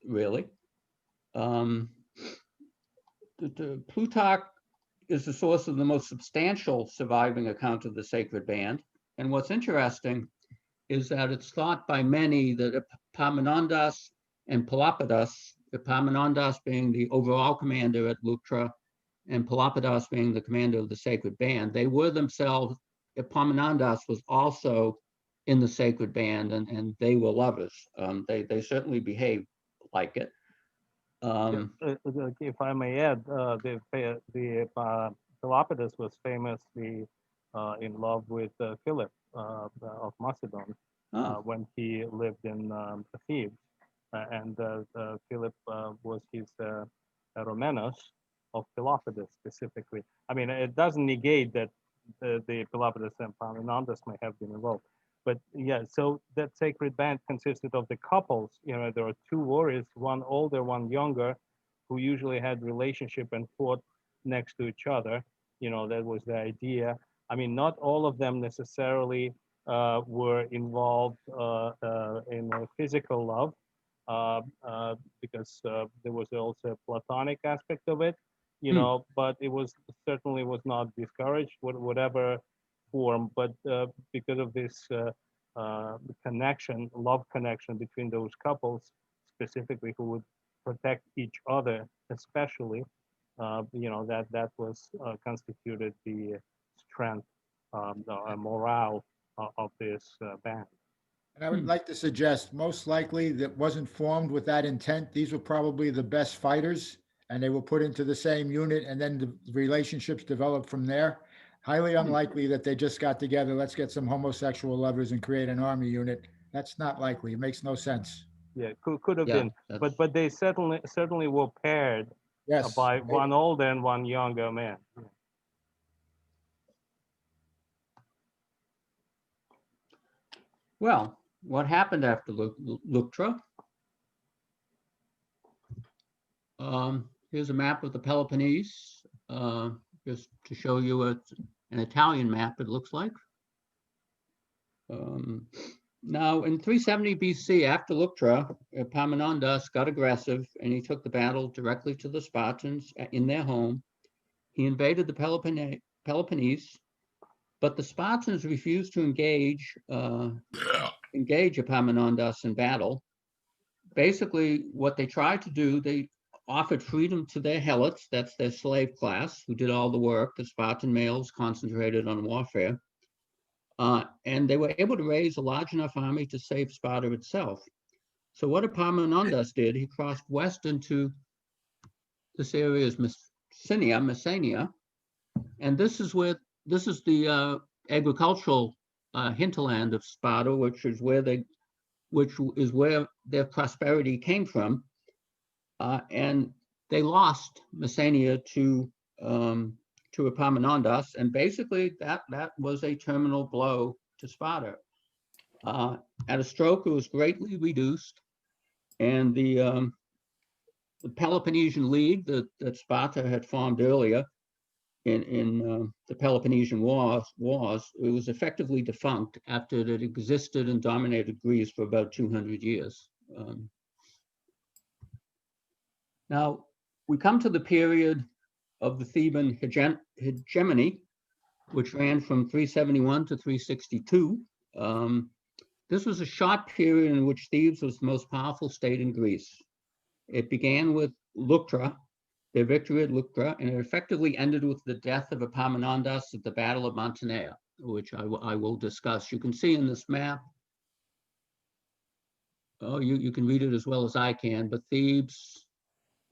really. Plutarch is the source of the most substantial surviving account of the Sacred Band. And what's interesting is that it's thought by many that Epaminondas and Palapadas, Epaminondas being the overall commander at Leuctra and Palapadas being the commander of the Sacred Band, they were themselves, Epaminondas was also in the Sacred Band, and they were lovers. They certainly behaved like it. If I may add, the Palapadas was famously in love with Philip of Macedon when he lived in Thebes, and Philip was his Romenos of Palapadas specifically. I mean, it doesn't negate that the Palapadas and Epaminondas may have been involved. But yeah, so that Sacred Band consisted of the couples. There were 2 warriors, one older, one younger, who usually had relationship and fought next to each other. That was the idea. I mean, not all of them necessarily were involved in a physical love, because there was also a platonic aspect of it, but it certainly was not discouraged, whatever form, but because of this love connection between those couples, specifically, who would protect each other, especially, that was constituted the strength, the morale of this band. And I would like to suggest, most likely, that wasn't formed with that intent. These were probably the best fighters, and they were put into the same unit, and then the relationships developed from there. Highly unlikely that they just got together, let's get some homosexual lovers and create an army unit. That's not likely. It makes no sense. Yeah, could have been, but they certainly were paired, yes, by one older and one younger man. Well, what happened after Leuctra? Here's a map of the Peloponnese. just to show you an Italian map, it looks like. Now, in 370 BC, after Leuctra, Epaminondas got aggressive and he took the battle directly to the Spartans in their home. He invaded the Peloponnese, but the Spartans refused to engage Epaminondas in battle. Basically, what they tried to do, they offered freedom to their helots, that's their slave class, who did all the work. The Spartan males concentrated on warfare. And they were able to raise a large enough army to save Sparta itself. So what Epaminondas did, he crossed west into this area is Messenia, and this is the agricultural hinterland of Sparta, which is where their prosperity came from, and they lost Messenia to Epaminondas, and basically that was a terminal blow to Sparta. At a stroke, it was greatly reduced, and the Peloponnesian League that Sparta had formed earlier in the Peloponnesian Wars, it was effectively defunct after it had existed and dominated Greece for about 200 years. Now, we come to the period of the Theban hegemony, which ran from 371 to 362. This was a short period in which Thebes was the most powerful state in Greece. It began with Leuctra, their victory at Leuctra, and it effectively ended with the death of Epaminondas at the Battle of Montenegro, which I will discuss. You can see in this map, you can read it as well as I can, but Thebes,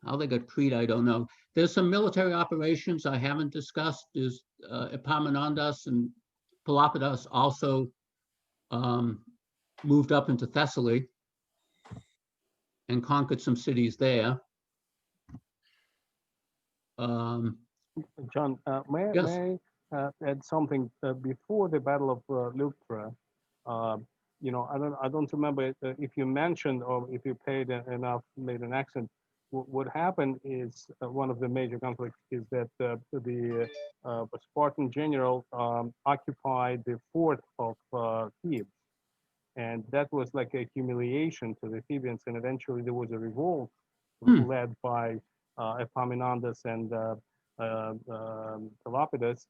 how they got Crete, I don't know. There's some military operations I haven't discussed. Is Epaminondas and Palapadas also moved up into Thessaly and conquered some cities there. John, may Yes. I add something before the Battle of Leuctra? I don't remember if you mentioned or if you made an accent. What happened is one of the major conflicts is that the Spartan general occupied the fort of Thebes, and that was like a humiliation to the Thebans. And eventually there was a revolt led by Epaminondas and Palapadas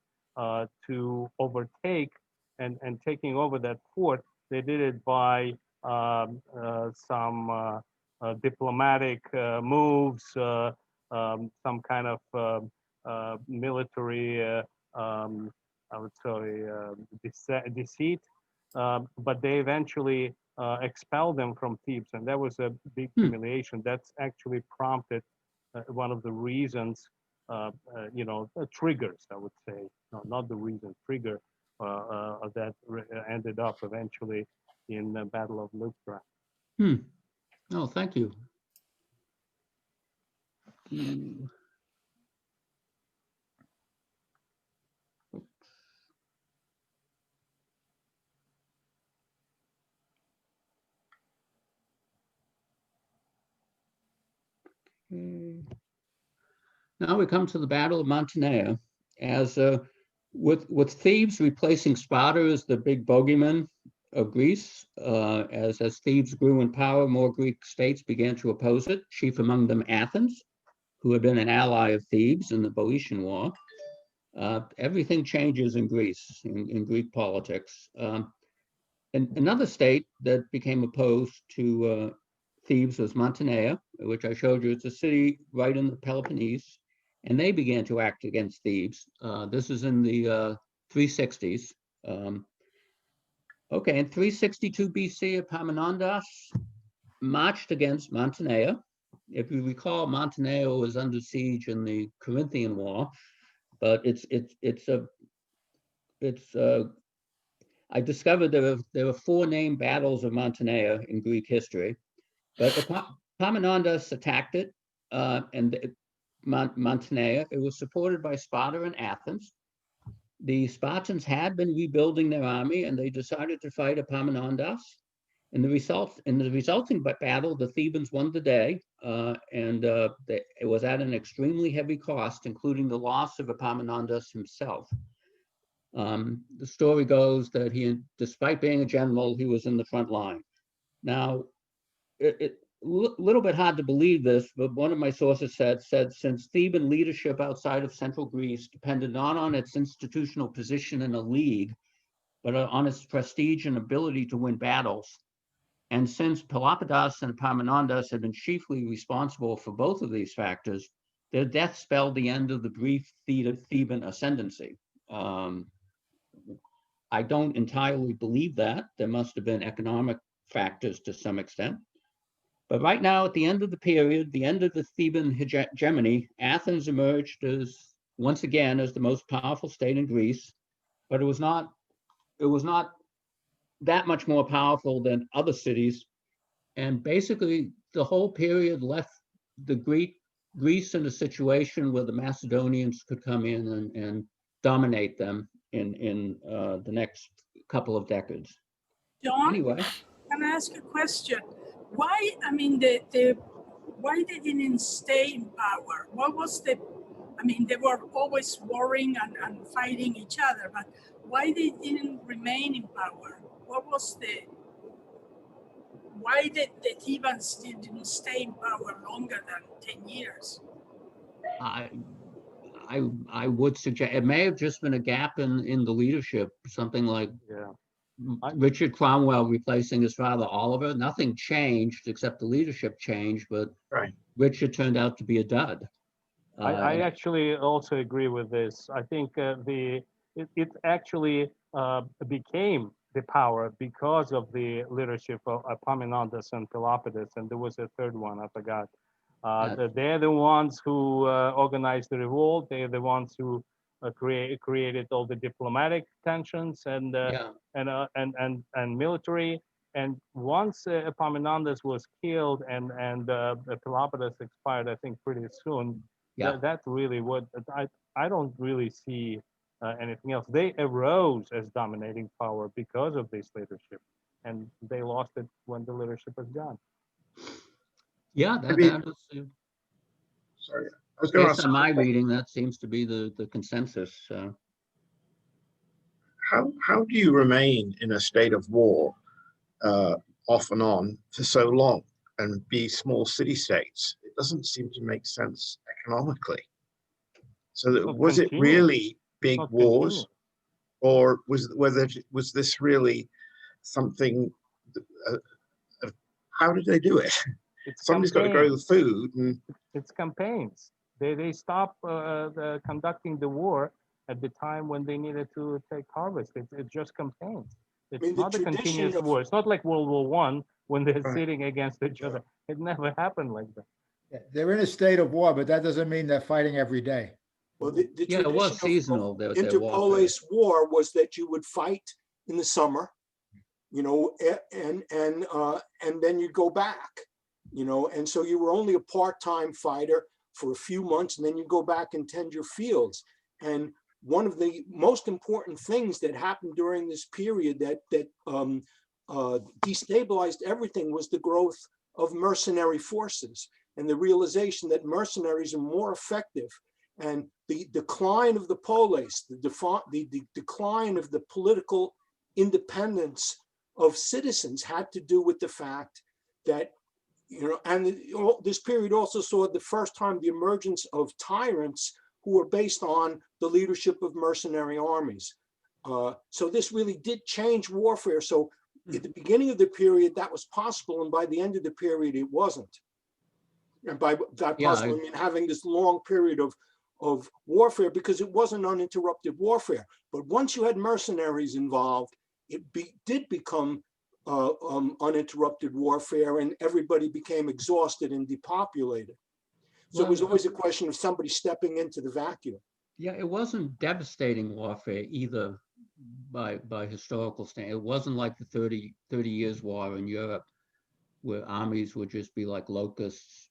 to overtake and taking over that fort. They did it by some diplomatic moves, some kind of military, I would say, deceit. But they eventually expelled them from Thebes, and that was a big humiliation. That's actually prompted one of the reasons, triggers, I would say, no, not the reason, trigger that ended up eventually in the Battle of Leuctra. Oh, thank you. Now we come to the Battle of Montenegro. As with Thebes replacing Sparta as the big bogeyman of Greece, as Thebes grew in power, more Greek states began to oppose it, chief among them Athens, who had been an ally of Thebes in the Bowitian War. Everything changes in Greece, in Greek politics. And another state that became opposed to Thebes was Montenegro, which I showed you. It's a city right in the Peloponnese, and they began to act against Thebes. This is in the 360s. Okay, in 362 BC, Epaminondas marched against Montenegro. If you recall, Montenegro was under siege in the Corinthian War, but I discovered there were 4 named battles of Montenegro in Greek history, but Epaminondas attacked it, and Montenegro. It was supported by Sparta and Athens. The Spartans had been rebuilding their army, and they decided to fight Epaminondas. In the resulting battle, the Thebans won the day, it was at an extremely heavy cost, including the loss of Epaminondas himself. The story goes that despite being a general, he was in the front line. Now, it's a little bit hard to believe this, but one of my sources said since Theban leadership outside of central Greece depended not on its institutional position in a league, but on its prestige and ability to win battles, and since Palapadas and Epaminondas had been chiefly responsible for both of these factors, their death spelled the end of the brief Theban ascendancy. I don't entirely believe that. There must have been economic factors to some extent. But right now, at the end of the period, the end of the Theban hegemony, Athens emerged once again as the most powerful state in Greece, but it was not that much more powerful than other cities. And basically, the whole period left Greece in a situation where the Macedonians could come in and dominate them in the next couple of decades. John, Anyway, can I ask a question? Why, why they didn't stay in power? What was they were always warring and fighting each other, but why they didn't remain in power? Why did the Thebans didn't stay in power longer than 10 years? I would suggest it may have just been a gap in the leadership, something like Richard Cromwell replacing his father Oliver. Nothing changed except the leadership changed, but Richard turned out to be a dud. I actually also agree with this. I think it actually became the power because of the leadership of Epaminondas and Palapadas, and there was a third one, I forgot. They're the ones who organized the revolt. They're the ones who created all the diplomatic tensions and military. And once Epaminondas was killed and Palapadas expired, I think pretty soon. That really would. I don't really see anything else. They arose as dominating power because of this leadership, and they lost it when the leadership was gone. Yeah, that is. Sorry, I was going to ask. Based on my reading, that seems to be the consensus. How do you remain in a state of war off and on for so long and be small city states? It doesn't seem to make sense economically. So was it really big wars, or was this really something? How did they do it? Somebody's got to grow the food, and it's campaigns. They stopped conducting the war at the time when they needed to take harvest. It's just campaigns. It's not a continuous war. It's not like World War I when they're sitting against each other. It never happened like that. Yeah, they're in a state of war, but that doesn't mean they're fighting every day. Well, the it was seasonal. Interpolis war was that you would fight in the summer, and then you go back, and so you were only a part-time fighter for a few months, and then you go back and tend your fields. And one of the most important things that happened during this period that destabilized everything was the growth of mercenary forces and the realization that mercenaries are more effective. And the decline of the polis, the decline of the political independence of citizens had to do with the fact that, this period also saw the first time the emergence of tyrants who were based on the leadership of mercenary armies. So this really did change warfare. So at the beginning of the period, that was possible. And by the end of the period, it wasn't. And by that possible, I mean having this long period of warfare, because it wasn't uninterrupted warfare. But once you had mercenaries involved, it did become uninterrupted warfare, and everybody became exhausted and depopulated. So it was always a question of somebody stepping into the vacuum. Yeah, it wasn't devastating warfare either by historical standards. It wasn't like the 30 years war in Europe, where armies would just be like locusts,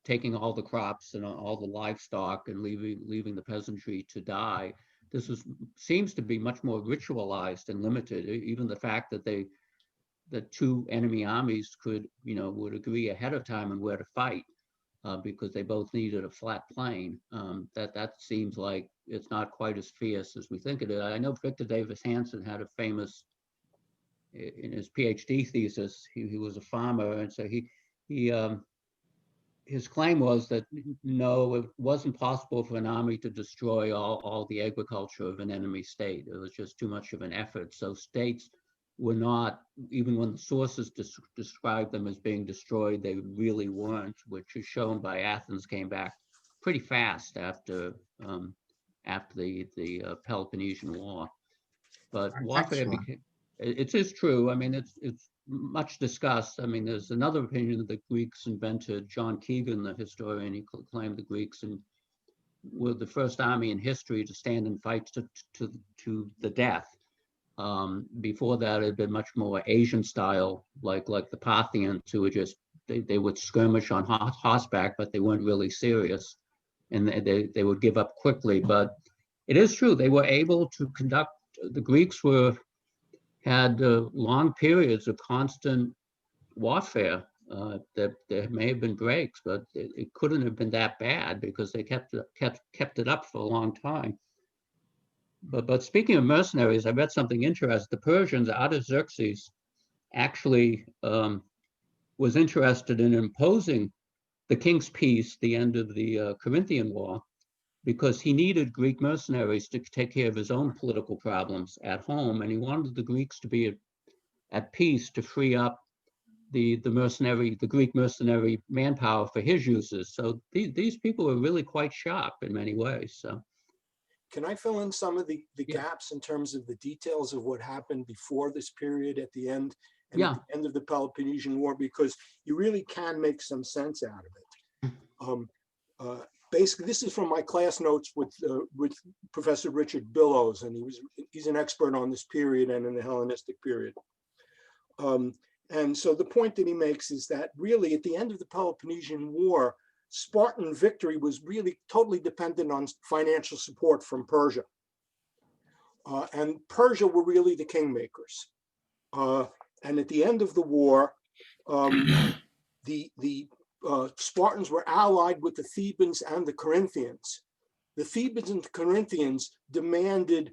taking all the crops and all the livestock and leaving the peasantry to die. This seems to be much more ritualized and limited. Even the fact that they the two enemy armies could, would agree ahead of time on where to fight, because they both needed a flat plain. That seems like it's not quite as fierce as we think it is. I know Victor Davis Hanson had a famous, in his PhD thesis, he was a farmer, and so his claim was that no, it wasn't possible for an army to destroy all the agriculture of an enemy state. It was just too much of an effort. So states were not, even when the sources described them as being destroyed, they really weren't, which is shown by Athens came back pretty fast after the Peloponnesian War. But warfare became, it is true. I mean, it's much discussed. I mean, there's another opinion that the Greeks invented. John Keegan, the historian, he claimed the Greeks were the first army in history to stand and fight to the death. Before that, it had been much more Asian style, like the Parthians, who were just, they would skirmish on horseback, but they weren't really serious, and they would give up quickly. But it is true, they were able to conduct, the Greeks had long periods of constant warfare. There may have been breaks, but it couldn't have been that bad because they kept it up for a long time. But speaking of mercenaries, I read something interesting. The Persians, Artaxerxes, actually was interested in imposing the king's peace, the end of the Corinthian War, because he needed Greek mercenaries to take care of his own political problems at home, and he wanted the Greeks to be at peace to free up the Greek mercenary manpower for his uses. So these people were really quite sharp in many ways. So, can I fill in some of the gaps in terms of the details of what happened before this period at the end and at the end of the Peloponnesian War, because you really can make some sense out of it. Basically, this is from my class notes with Professor Richard Billows, and he's an expert on this period and in the Hellenistic period. And so the point that he makes is that really at the end of the Peloponnesian War, Spartan victory was really totally dependent on financial support from Persia. And Persia were really the kingmakers. And at the end of the war, the Spartans were allied with the Thebans and the Corinthians. The Thebans and the Corinthians demanded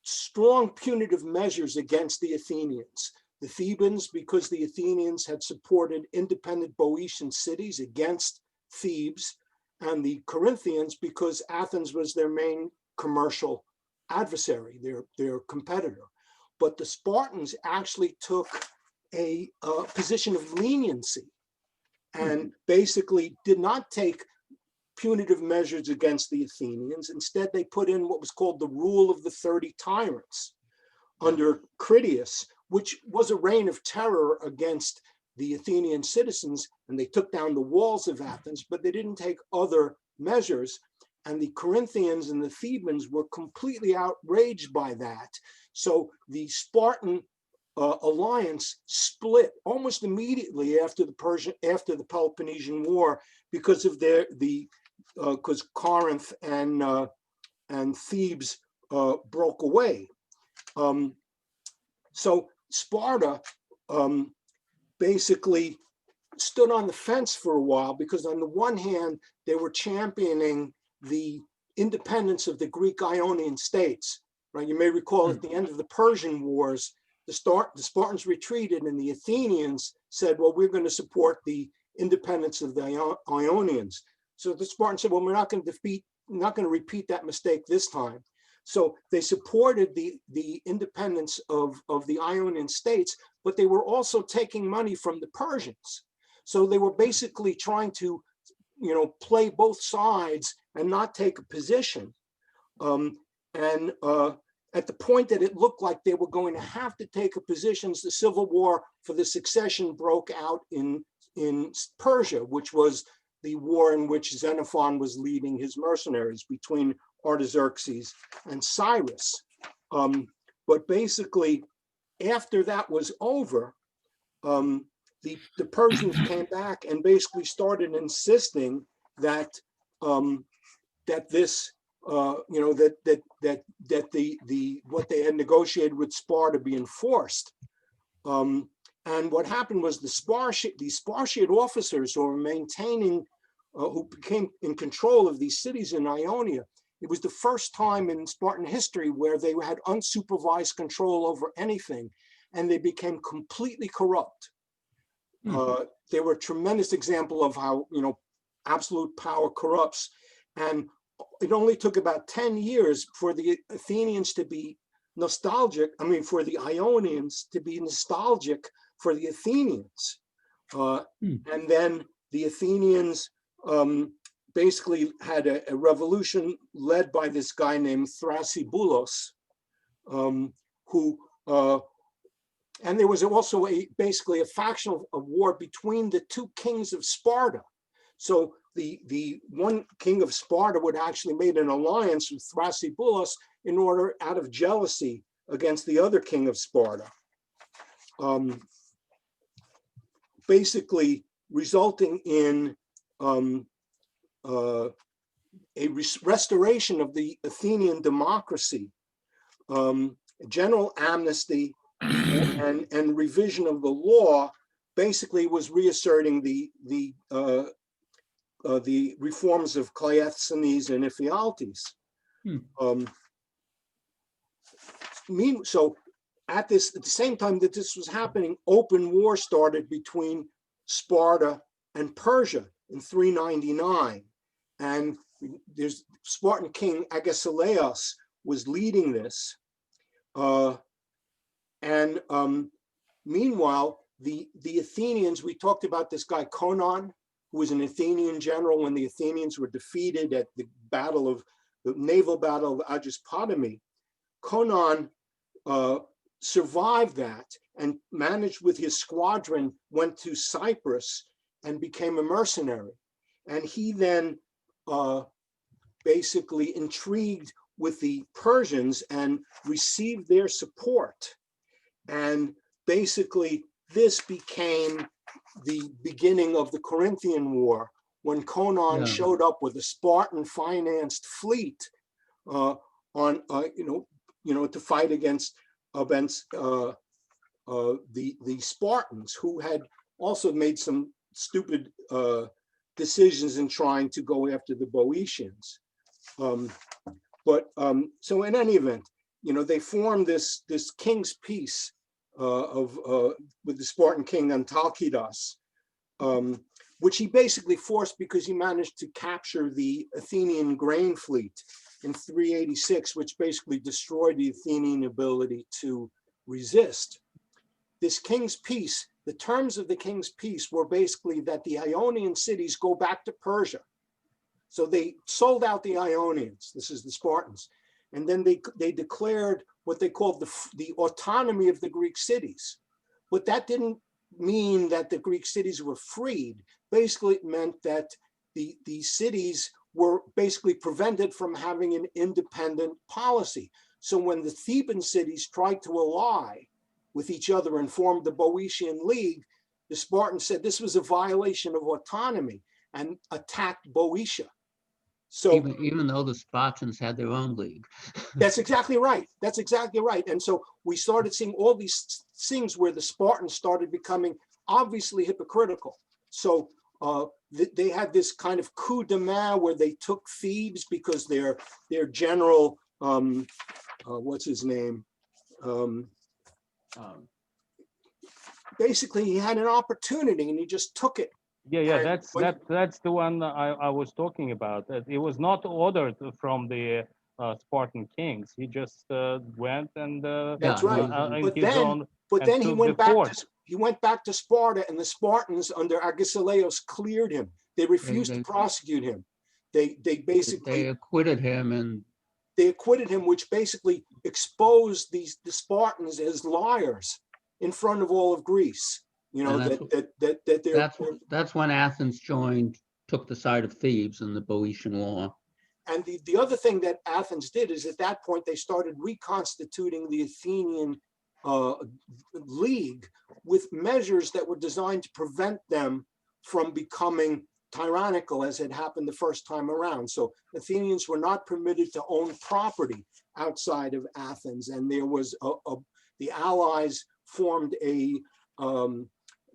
strong punitive measures against the Athenians. The Thebans, because the Athenians had supported independent Boeotian cities against Thebes, and the Corinthians, because Athens was their main commercial adversary, their competitor. But the Spartans actually took a position of leniency and basically did not take punitive measures against the Athenians. Instead, they put in what was called the rule of the 30 tyrants under Critias, which was a reign of terror against the Athenian citizens, and they took down the walls of Athens, but they didn't take other measures. And the Corinthians and the Thebans were completely outraged by that. So the Spartan alliance split almost immediately after the Peloponnesian War because of because Corinth and Thebes broke away. So Sparta basically stood on the fence for a while, because on the one hand, they were championing the independence of the Greek Ionian states, right? You may recall at the end of the Persian Wars, the Spartans retreated and the Athenians said, well, we're going to support the independence of the Ionians. So the Spartans said, well, we're not going to repeat that mistake this time. So they supported the independence of the Ionian states, but they were also taking money from the Persians. So they were basically trying to, play both sides and not take a position. At the point that it looked like they were going to have to take a position, the civil war for the succession broke out in Persia, which was the war in which Xenophon was leading his mercenaries between Artaxerxes and Cyrus. But basically, after that was over, the Persians came back and basically started insisting that this that what they had negotiated with Sparta be enforced. And what happened was the Spartiate officers who were maintaining, who became in control of these cities in Ionia, it was the first time in Spartan history where they had unsupervised control over anything, and they became completely corrupt. They were a tremendous example of how, absolute power corrupts. And it only took about 10 years for the Athenians to be nostalgic, for the Ionians to be nostalgic for the Athenians. And then the Athenians basically had a revolution led by this guy named Thrasybulus, and there was also basically a factional war between the two kings of Sparta. So the one king of Sparta would actually made an alliance with Thrasybulus in order, out of jealousy against the other king of Sparta. Basically resulting in a restoration of the Athenian democracy, general amnesty, and revision of the law. Basically was reasserting the reforms of Cleisthenes and Ephialtes. So at the same time that this was happening, open war started between Sparta and Persia in 399. And there's Spartan king Agesilaus was leading this. Meanwhile, the Athenians, we talked about this guy Conon, who was an Athenian general when the Athenians were defeated at the naval battle of Agispotami. Conon survived that and managed with his squadron, went to Cyprus and became a mercenary. And he then basically intrigued with the Persians and received their support. And basically this became the beginning of the Corinthian War, when Conon showed up with a Spartan financed fleet to fight against the Spartans, who had also made some stupid decisions in trying to go after the Boeotians. So in any event, they formed this king's peace with the Spartan king Antalcidas, which he basically forced because he managed to capture the Athenian grain fleet in 386, which basically destroyed the Athenian ability to resist. This king's peace, the terms of the king's peace were basically that the Ionian cities go back to Persia. So they sold out the Ionians, this is the Spartans, and then they declared what they called the autonomy of the Greek cities. But that didn't mean that the Greek cities were freed. Basically, it meant that the cities were basically prevented from having an independent policy. So when the Theban cities tried to ally with each other and formed the Bowitian League, the Spartans said this was a violation of autonomy and attacked Boeotia. So even though the Spartans had their own league. That's exactly right. That's exactly right. And so we started seeing all these things where the Spartans started becoming obviously hypocritical. So they had this kind of coup de main where they took Thebes because their general, what's his name? Basically, he had an opportunity and he just took it. Yeah, that's the one I was talking about. It was not ordered from the Spartan kings. He just went and that's right. But then he went back to Sparta, and the Spartans under Agesilaus cleared him. They refused to prosecute him. They basically acquitted him, which basically exposed the Spartans as liars in front of all of Greece. That's when Athens took the side of Thebes in the Boeotian War. And the other thing that Athens did is at that point they started reconstituting the Athenian League with measures that were designed to prevent them from becoming tyrannical as had happened the first time around. So Athenians were not permitted to own property outside of Athens, and there was the allies formed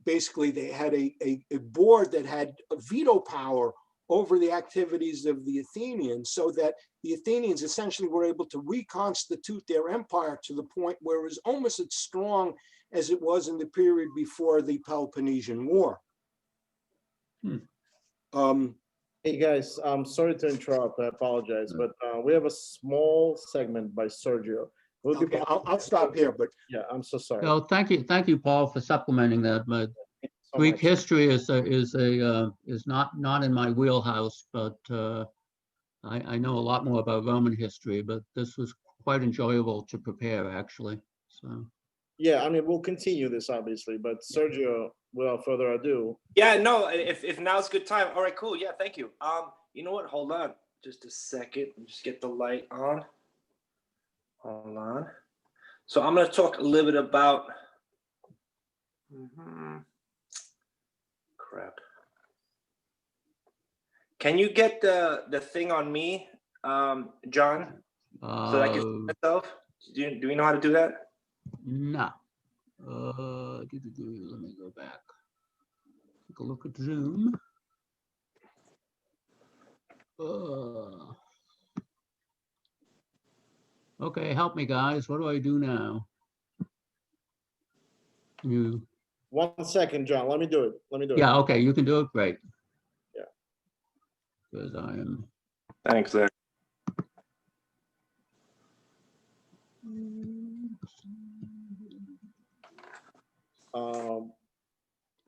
basically they had a board that had a veto power over the activities of the Athenians, so that the Athenians essentially were able to reconstitute their empire to the point where it was almost as strong as it was in the period before the Peloponnesian War. Hey guys, I'm sorry to interrupt. I apologize, but we have a small segment by Sergio. We'll be Okay, back. I'll stop here, but Yeah, I'm so sorry. Well, thank you, Paul, for supplementing that. But So Greek much. history is not in my wheelhouse, but I know a lot more about Roman history. But this was quite enjoyable to prepare, actually. So Yeah, I mean, we'll continue this obviously, but Sergio, without further ado. Yeah, no, if now's a good time. All right, cool. Yeah, thank you. You know what? Hold on just a second. Just get the light on. Hold on. So I'm going to talk a little bit about crap. Can you get the thing on me, John? So that I can see myself? Do we know how to do that? no. Let me go back. Take a look at Zoom. Okay, help me, guys. What do I do now? You. 1 second, John. Let me do it. Let me do it. Yeah. Okay, you can do it. Great. Yeah. Because I am. Thanks, there.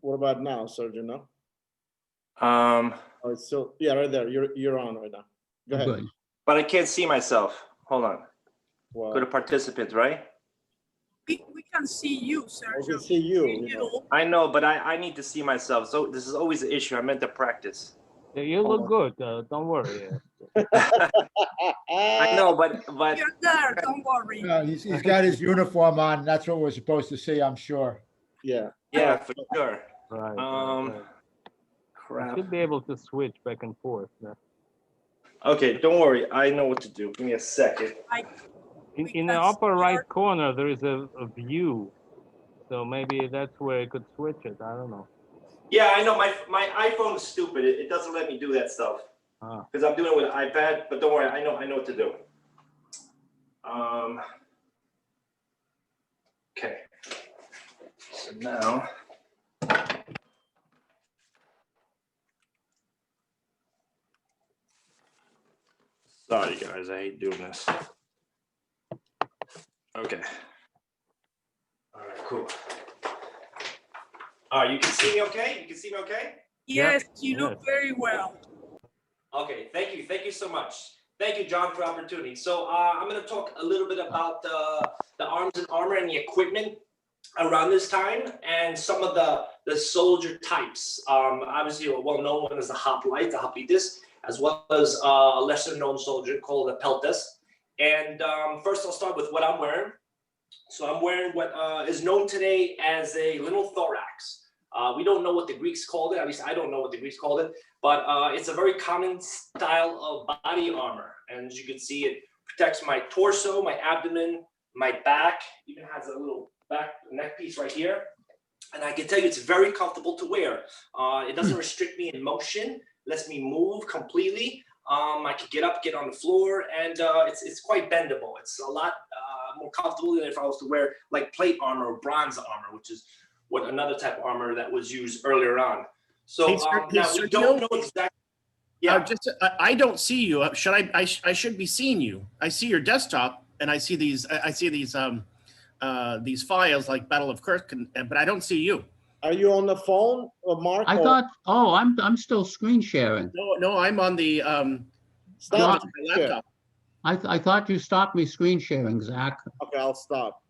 What about now, Sergio? No? Oh, it's still, yeah, right there. You're on right now. Go ahead. Good. but I can't see myself. Hold on. Well, Go to participants, right? We can see you, I Sergio. can see you. I know, but I need to see myself. So this is always an issue. I meant to practice. Yeah, you look good. Don't worry. I know, but You're there, don't worry. He's got his uniform on. That's what we're supposed to see, I'm sure. Yeah. yeah, for sure. Right. You Crap. should be able to switch back and forth. Okay, don't worry. I know what to do. Give me a second. In the upper right corner, there is a view. So maybe that's where you could switch it. I don't know. Yeah, I know. My iPhone is stupid. It doesn't let me do that stuff because I'm doing it with an iPad. But don't worry. I know what to do. Okay. So now. Sorry, guys. I hate doing this. Okay. All right, cool. All right, you can see me okay? You can see me okay? Yes, you look very well. Okay, thank you. Thank you so much. Thank you, John, for the opportunity. So I'm going to talk a little bit about the arms and armor and the equipment around this time and some of the soldier types. Obviously, a well-known one is the hoplites, as well as a lesser-known soldier called the Peltes. And first, I'll start with what I'm wearing. So I'm wearing what is known today as a linen thorax. We don't know what the Greeks called it. At least I don't know what the Greeks called it. But it's a very common style of body armor. And as you can see, it protects my torso, my abdomen, my back. Even has a little back neck piece right here. And I can tell you it's very comfortable to wear. It doesn't restrict me in motion. Lets me move completely. I could get up, get on the floor, and it's quite bendable. It's a lot more comfortable than if I was to wear like plate armor or bronze armor, which is what another type of armor that was used earlier on. So now we don't know exactly. Yeah, I don't see you. I should be seeing you. I see your desktop, and I see these files like Battle of Kirk, but I don't see you. Are you on the phone, Mark? I thought. Oh, I'm still screen sharing. No, I'm on the Stop. laptop. I thought you stopped me screen sharing, Zach. Okay, I'll stop.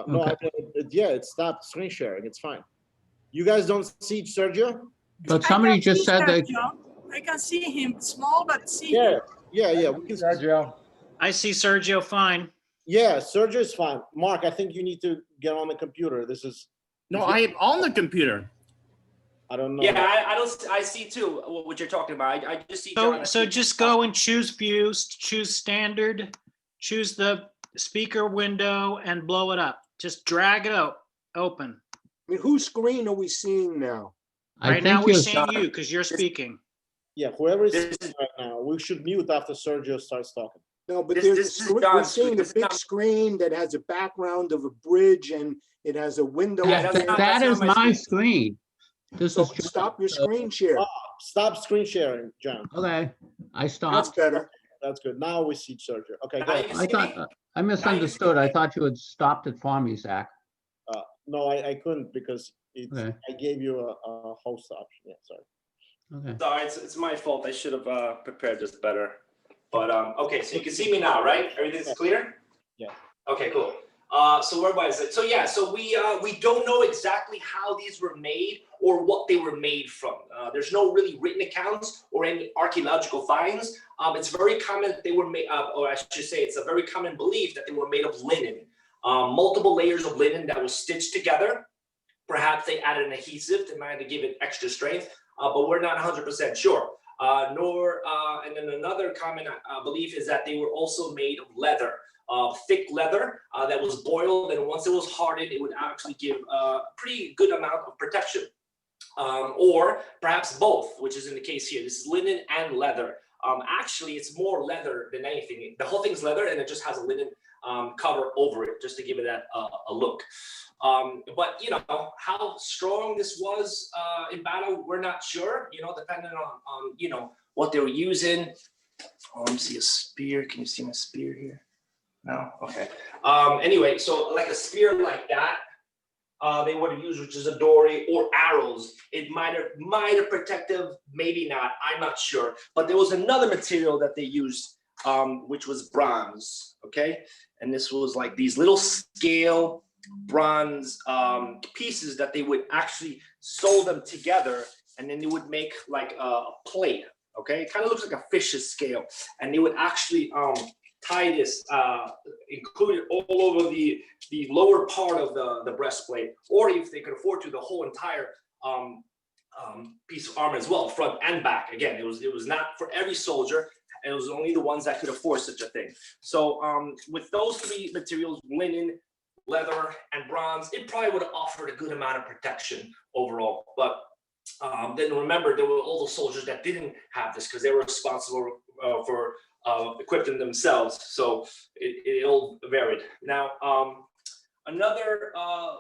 No, Okay. it stopped screen sharing. It's fine. You guys don't see Sergio? But somebody just said that. I can see him small, but see. Yeah. We can see Sergio. I see Sergio fine. Yeah, Sergio's fine. Mark, I think you need to get on the computer. This is. No, I am on the computer. I don't know. Yeah, I don't. I see too what you're talking about. I just see. John, So just go and choose views, choose standard, choose the speaker window, and blow it up. Just drag it out. open. I mean, whose screen are we seeing now? I Right now, think we're you're, seeing you because you're speaking. Yeah, whoever is This speaking right now, we should mute after Sergio starts talking. No, but This- there's, this is we're John's seeing screen. a This is big not- screen that has a background of a bridge and it has a window. Yeah, yeah, that's there. not- that is my my screen. screen. This So is, John. stop your screen share. Stop screen sharing, John. Okay, I That's stopped. better. That's good. Now we see Sergio. Okay, Now go you ahead. can I see thought, me? I misunderstood. I thought you had stopped it for me, Zach. No, I couldn't because Okay. I gave you a host option. Yeah, sorry. Okay. Sorry, it's my fault. I should have prepared this better. But okay, so you can see me now, right? Everything's clear? Yeah. Okay, cool. So where was it? So yeah, so we don't know exactly how these were made or what they were made from. There's no really written accounts or any archaeological finds. It's very common that they were made, or I should say, it's a very common belief that they were made of linen. Multiple layers of linen that was stitched together. Perhaps they added an adhesive to might to give it extra strength, but we're not 100% sure. And then another common belief is that they were also made of leather. Thick leather that was boiled, and once it was hardened, it would actually give a pretty good amount of protection. Or perhaps both, which is in the case here. This is linen and leather. Actually, it's more leather than anything. The whole thing's leather, and it just has a linen cover over it, just to give it that a look. But you know how strong this was in battle, we're not sure. You know, depending on you know what they were using. Oh, let me see a spear. Can you see my spear here? No. Okay. Anyway, so like a spear like that, they would have used, which is a dory, or arrows. It might have protective, maybe not. I'm not sure. But there was another material that they used, which was bronze. Okay, and this was like these little scale bronze pieces that they would actually sew them together, and then they would make like a plate. Okay, it kind of looks like a fish's scale, and they would actually tie this, include it all over the lower part of the breastplate, or if they could afford to, the whole entire piece of armor as well, front and back. Again, it was not for every soldier. It was only the ones that could afford such a thing. So with those three materials, linen, leather, and bronze, it probably would have offered a good amount of protection overall. But then remember, there were all those soldiers that didn't have this because they were responsible for equipping themselves. So it all varied. Now, another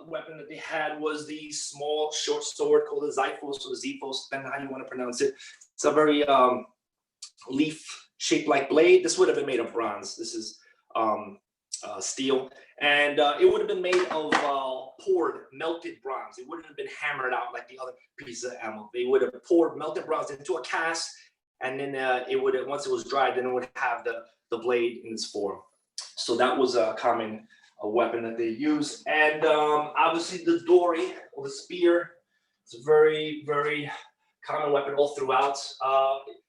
weapon that they had was the small short sword called the Zyphos or Zyphos, depending on how you want to pronounce it. It's a very leaf-shaped like blade. This would have been made of bronze. This is steel, and it would have been made of poured melted bronze. It wouldn't have been hammered out like the other pieces of ammo. They would have poured melted bronze into a cast, and then it would have, once it was dried, then it would have the blade in its form. So that was a common weapon that they used. And obviously the dory or the spear is a very, very common weapon all throughout.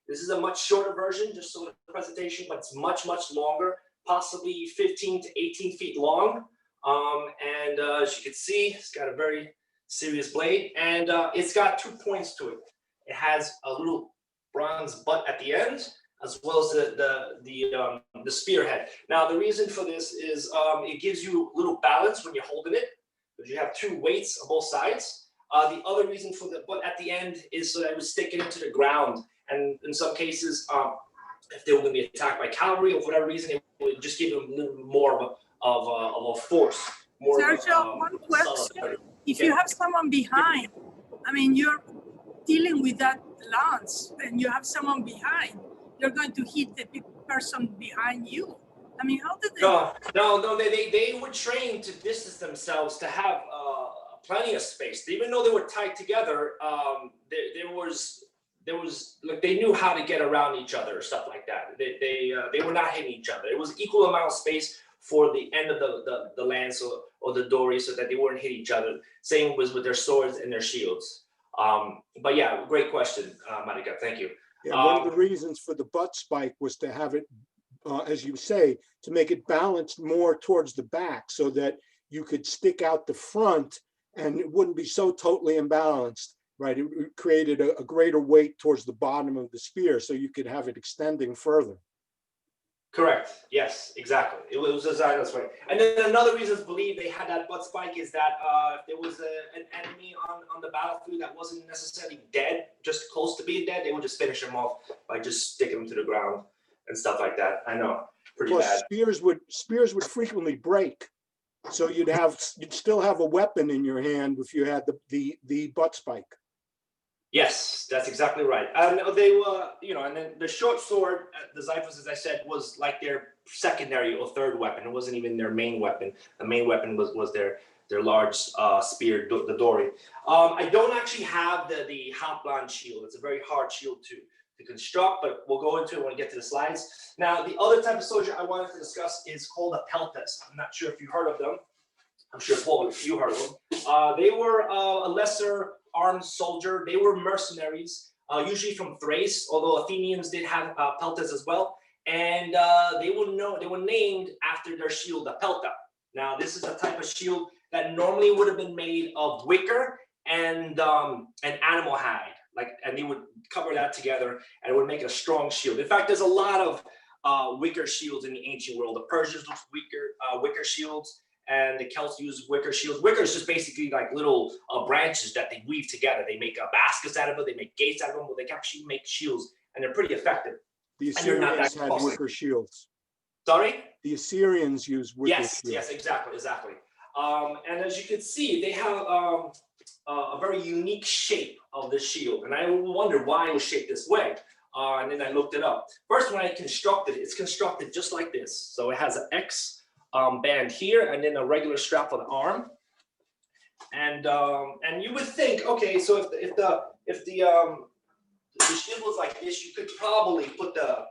This is a much shorter version, just so the presentation, but it's much, much longer, possibly 15 to 18 feet long. And as you can see, it's got a very serious blade, and it's got 2 points to it. It has a little bronze butt at the end, as well as the spearhead. Now, the reason for this is it gives you a little balance when you're holding it, because you have 2 weights on both sides. The other reason for the butt at the end is so that it would stick it into the ground, and in some cases, if they were going to be attacked by cavalry or for whatever reason, it would just give them a little more of a force. More Sergio, one question. If you have someone behind, I mean, you're dealing with that lance and you have someone behind, you're going to hit the person behind you. I mean, how did they? No, they were trained to distance themselves to have plenty of space. Even though they were tied together, there was like they knew how to get around each other or stuff like that. They were not hitting each other. It was equal amount of space for the end of the lance or the dory, so that they wouldn't hit each other. Same was with their swords and their shields. But yeah, great question, Marika. Thank you. Yeah, one of the reasons for the butt spike was to have it, as you say, to make it balanced more towards the back, so that you could stick out the front and it wouldn't be so totally imbalanced, right? It created a greater weight towards the bottom of the spear, so you could have it extending further. Correct. Yes, exactly. It was designed this way. And then another reason to believe they had that butt spike is that if there was an enemy on the battlefield that wasn't necessarily dead, just close to being dead, they would just finish him off by just sticking him to the ground and stuff like that. I know, pretty Plus, bad. spears would frequently break, so you'd still have a weapon in your hand if you had the butt spike. Yes, that's exactly right. And they were, and then the short sword, the Zyphos, as I said, was like their secondary or third weapon. It wasn't even their main weapon. The main weapon was their large spear, the dory. I don't actually have the Hamplan shield. It's a very hard shield to construct, but we'll go into it when we get to the slides. Now, the other type of soldier I wanted to discuss is called a Peltes. I'm not sure if you've heard of them. I'm sure, Paul, if you heard of them. They were a lesser armed soldier. They were mercenaries, usually from Thrace, although Athenians did have Peltes as well. And they were named after their shield, the Pelta. Now, this is a type of shield that normally would have been made of wicker and animal hide. And they would cover that together, and it would make it a strong shield. In fact, there's a lot of wicker shields in the ancient world. The Persians used wicker shields, and the Celts use wicker shields. Wicker is just basically like little branches that they weave together. They make baskets out of it. They make gates out of them. But they can actually make shields, and they're pretty effective. The Assyrians had wicker shields. Sorry? The Assyrians used wicker shields. Yes, exactly. And as you can see, they have a very unique shape of the shield. And I wonder why it was shaped this way. And then I looked it up. First, when I constructed it, it's constructed just like this. So it has an X band here, and then a regular strap on the arm. And you would think, okay, so if the shield was like this, you could probably put the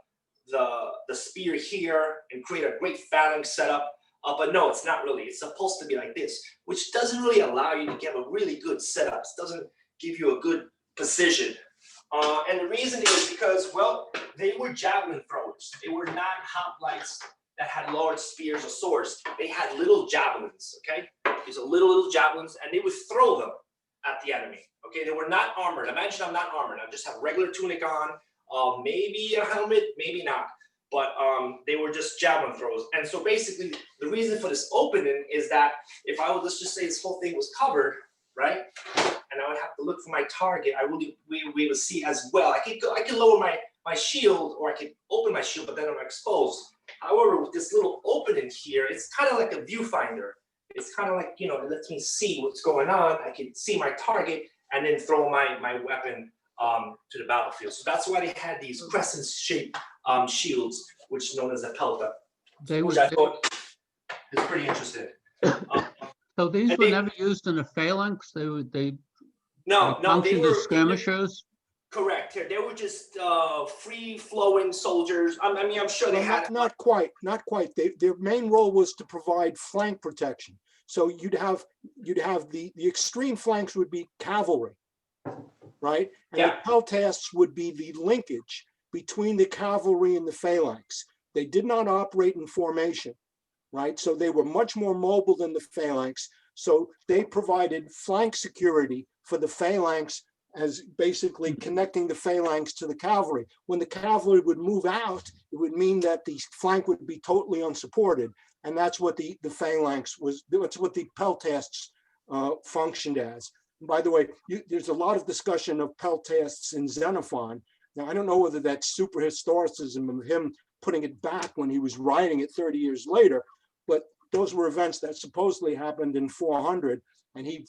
spear here and create a great phalanx setup. But no, it's not really. It's supposed to be like this, which doesn't really allow you to get a really good setup. It doesn't give you a good precision. And the reason is because, well, they were javelin throwers. They were not hoplites that had large spears or swords. They had little javelins, okay? These are little javelins, and they would throw them at the enemy, okay? They were not armored. Imagine I'm not armored. I just have a regular tunic on, maybe a helmet, maybe not. But they were just javelin throws. And so basically, the reason for this opening is that if I would, let's just say this whole thing was covered, right? And I would have to look for my target, we would see as well. I could lower my shield, or I could open my shield, but then I'm exposed. However, with this little opening here, it's kind of like a viewfinder. It's kind of like, it lets me see what's going on. I can see my target and then throw my weapon to the battlefield. So that's why they had these crescent-shaped shields, which is known as a pelta, which I thought is pretty interesting. So these were never used in a phalanx? They functioned as skirmishers? Correct. They were just free-flowing soldiers. I mean, I'm sure they had... Not quite. Their main role was to provide flank protection. So you'd have the extreme flanks would be cavalry, right? And the peltasts would be the linkage between the cavalry and the phalanx. They did not operate in formation, right? So they were much more mobile than the phalanx. So they provided flank security for the phalanx, as basically connecting the phalanx to the cavalry. When the cavalry would move out, it would mean that the flank would be totally unsupported. And that's what the phalanx was, that's what the peltasts functioned as. And by the way, there's a lot of discussion of peltasts in Xenophon. Now, I don't know whether that's super historicism of him putting it back when he was writing it 30 years later, but those were events that supposedly happened in 400. And he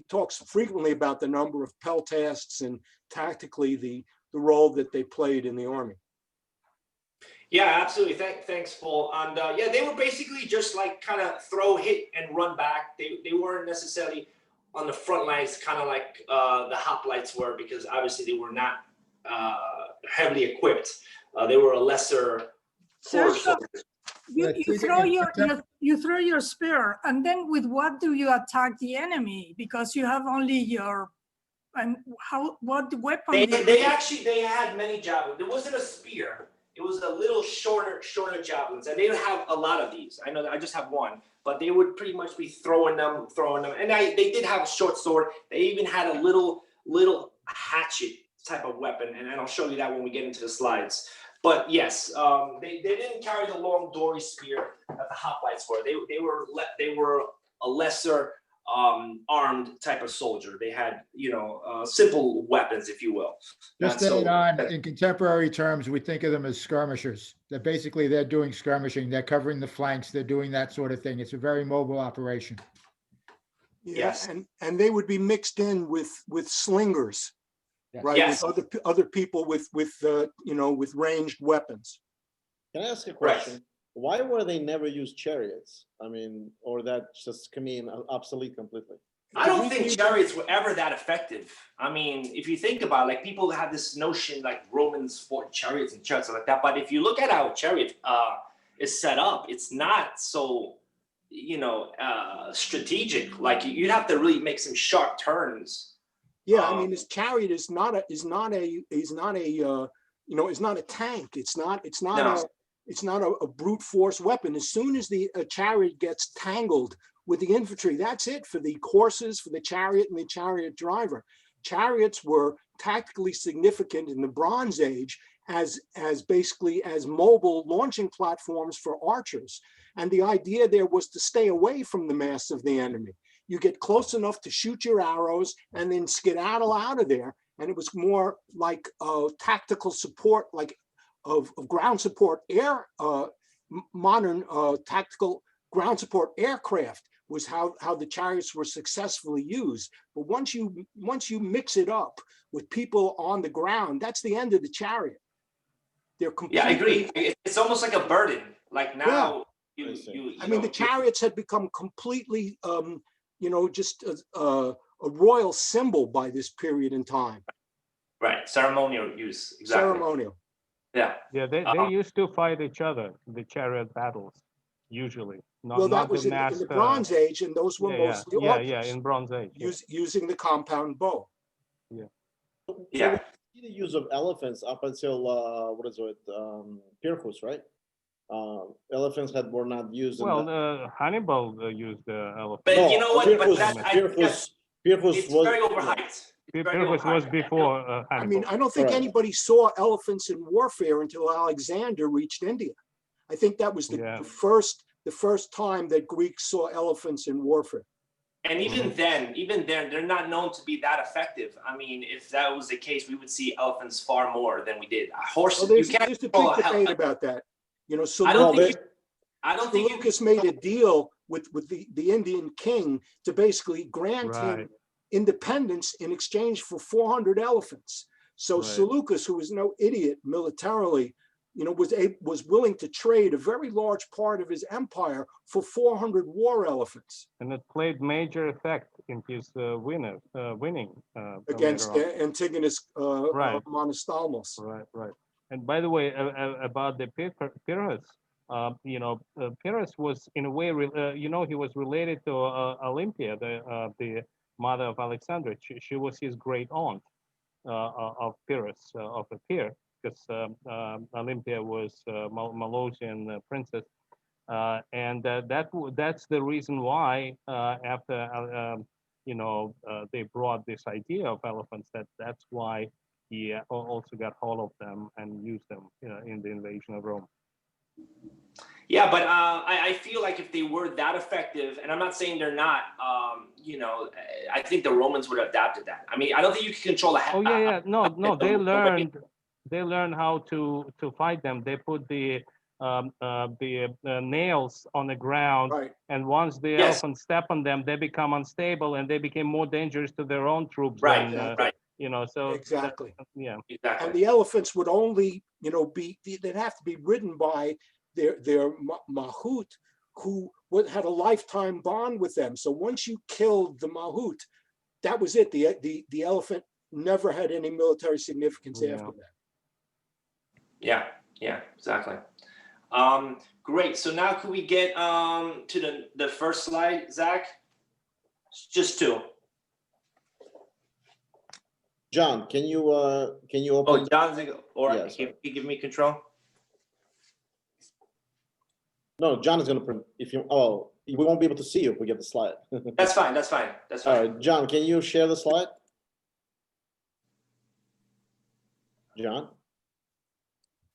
talks frequently about the number of peltasts and tactically the role that they played in the army. Yeah, absolutely. Thanks, Paul. And they were basically just like kind of throw, hit, and run back. They weren't necessarily on the front lines, kind of like the hoplites were, because obviously they were not heavily equipped. They were a lesser force. You throw your spear, and then with what do you attack the enemy? Because you have only your, and what weapon? They had many javelins. There wasn't a spear. It was a little shorter javelins, and they would have a lot of these. I know I just have one, but they would pretty much be throwing them. And they did have a short sword. They even had a little hatchet type of weapon, and I'll show you that when we get into the slides. But yes, they didn't carry the long dory spear that the hoplites were. They were a lesser armed type of soldier. They had, simple weapons, if you will. Just Not so- on, in contemporary terms, we think of them as skirmishers. That basically they're doing skirmishing, they're covering the flanks, they're doing that sort of thing. It's a very mobile operation. Yeah, Yes. and they would be mixed in with slingers, Yes. right? Yes. With other people with ranged weapons. Can I ask a Right. question? Why were they never used chariots? I mean, or that just come in obsolete completely? I don't think chariots were ever that effective. I mean, if you think about it, like people have this notion like Romans fought chariots and chariots like that. But if you look at how a chariot is set up, it's not so, strategic. Like you'd have to really make some sharp turns. Yeah, I mean, this chariot is not a tank. It's not a brute force weapon. As soon as the chariot gets tangled with the infantry, that's it for the horses, for the chariot and the chariot driver. Chariots were tactically significant in the Bronze Age as basically as mobile launching platforms for archers. And the idea there was to stay away from the mass of the enemy. You get close enough to shoot your arrows and then skedaddle out of there. And it was more like tactical support, like of ground support air, modern tactical ground support aircraft was how the chariots were successfully used. But once you mix it up with people on the ground, that's the end of the chariot. They're completely. Yeah, I agree. It's almost like a burden. Like now, I mean, the chariots had become completely, just a royal symbol by this period in time. Right, ceremonial use. Exactly. Ceremonial. Yeah. Yeah, they used to fight each other, the chariot battles, usually. Well, that was in the Bronze Age, and those were mostly archers, in Bronze Age. using the compound bow. Yeah. The use of elephants up until Pyrrhus, right? Elephants were not used. Hannibal used the elephant. But you know what? Pyrrhus, Pyrrhus it's was very overhyped. Pyrrhus was before Hannibal. I mean, I don't think anybody saw elephants in warfare until Alexander reached India. I think that was the first time that Greeks saw elephants in warfare. And even then, they're not known to be that effective. I mean, if that was the case, we would see elephants far more than we did. Horses, Well, you can't there's a big control debate about that. I don't think Seleucus made a deal with the Indian king to basically grant him independence in exchange for 400 elephants. So Seleucus, who was no idiot militarily, was willing to trade a very large part of his empire for 400 war elephants. And it played major effect in his winning against Antigonus Monostalmos. Right. And by the way, about the Pyrrhus, Pyrrhus was in a way, he was related to Olympia, the mother of Alexander. She was his great aunt of Pyrrhus, of a peer, because Olympia was Molossian princess. And that's the reason why after, they brought this idea of elephants, that's why he also got hold of them and used them in the invasion of Rome. Yeah, but I feel like if they were that effective, and I'm not saying they're not, I think the Romans would have adapted that. I mean, I don't think you can control a No, they learned how to fight them. They put the nails on the ground, and once the elephants step on them, they become unstable and they became more dangerous to their own troops. So exactly. Exactly. And the elephants would only, they'd have to be ridden by their mahout, who had a lifetime bond with them. So once you killed the mahout, that was it. The elephant never had any military significance after that. Yeah, exactly. Great. So now could we get to the first slide, Zach? Just two. John, can you open? Oh, John's or Yes. can you give me control? No, John is going to print. We won't be able to see you if we get the slide. That's fine. All right, John, can you share the slide? John?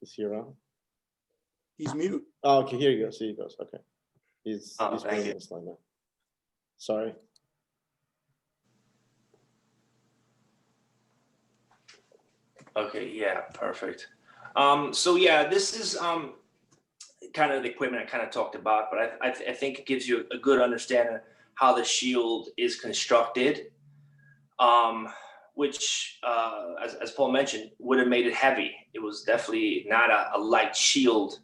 Is he around? He's mute. Oh, okay, here he goes. Here he goes. Okay. He's thank bringing you. the slide now. Sorry. Okay, yeah, perfect. So yeah, this is kind of the equipment I kind of talked about, but I think it gives you a good understanding of how the shield is constructed, which, as Paul mentioned, would have made it heavy. It was definitely not a light shield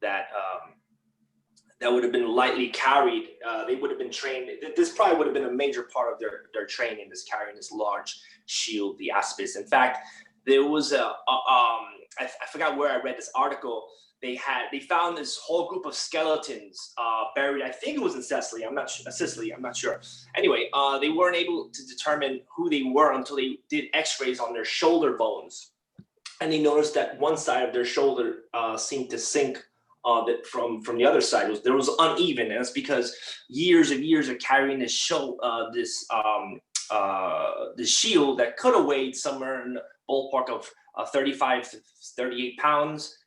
that would have been lightly carried. They would have been trained. This probably would have been a major part of their training, is carrying this large shield, the Aspis. In fact, there was I forgot where I read this article. They found this whole group of skeletons buried. I think it was in Sicily. I'm not sure. Anyway, they weren't able to determine who they were until they did X-rays on their shoulder bones, and they noticed that one side of their shoulder seemed to sink. That from the other side there was uneven, and it's because years of carrying this this shield that could have weighed somewhere in the ballpark of 35 to 38 pounds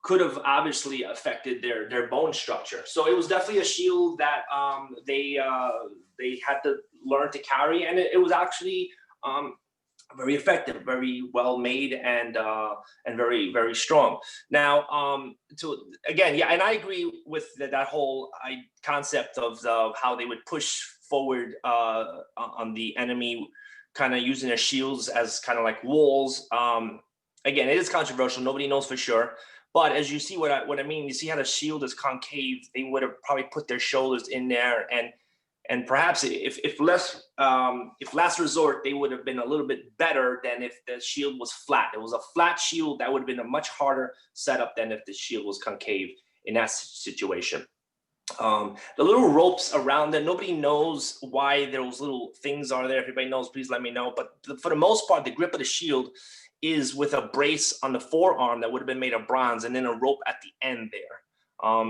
could have obviously affected their bone structure. So it was definitely a shield that they had to learn to carry, and it was actually very effective, very well made, and very, very strong. Now, and I agree with that whole concept of how they would push forward on the enemy, kind of using their shields as kind of like walls. Again, it is controversial. Nobody knows for sure. But as you see what I mean, you see how the shield is concave. They would have probably put their shoulders in there, and perhaps if last resort, they would have been a little bit better than if the shield was flat. It was a flat shield, that would have been a much harder setup than if the shield was concave in that situation. The little ropes around it, nobody knows why those little things are there. If anybody knows, please let me know. But for the most part, the grip of the shield is with a brace on the forearm that would have been made of bronze, and then a rope at the end there.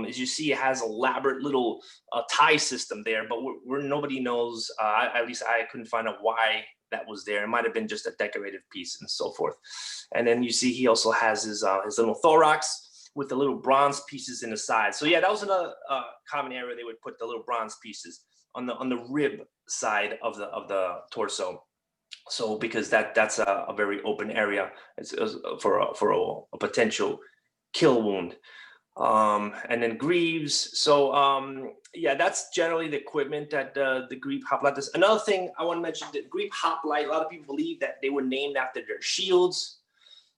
As you see, it has elaborate little tie system there, but nobody knows, at least I couldn't find out why that was there. It might have been just a decorative piece and so forth. And then you see he also has his little thorax with the little bronze pieces in the side. So yeah, that was another common area. They would put the little bronze pieces on the rib side of the torso. So because that's a very open area, it's for a potential kill wound. And then greaves. So yeah, that's generally the equipment that the greave hoplites. Another thing I want to mention, the greave hoplite, a lot of people believe that they were named after their shields,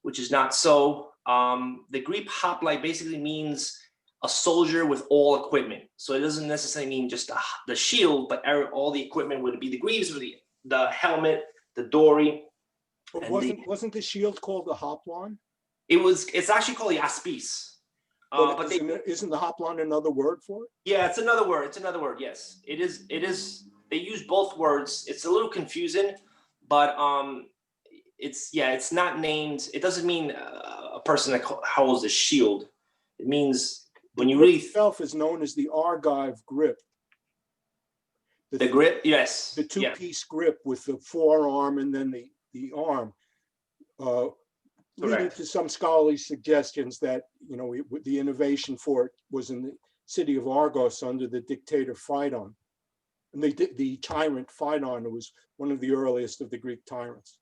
which is not so. The greave hoplite basically means a soldier with all equipment. So it doesn't necessarily mean just the shield, but all the equipment would be the greaves, the helmet, the dory. But wasn't the shield called the hoplon? It's actually called the aspis. But isn't the hoplon another word for it? Yeah, it's another word. It's another word. Yes, it is. It is. They use both words. It's a little confusing, but it's not named. It doesn't mean a person that holds a shield. It means when you really itself is known as the Argive grip. The grip, yes. The two-piece grip with the forearm and then the arm. Leading to some scholarly suggestions that, the innovation for it was in the city of Argos under the dictator Phaedon. And the tyrant Phaedon, who was one of the earliest of the Greek tyrants.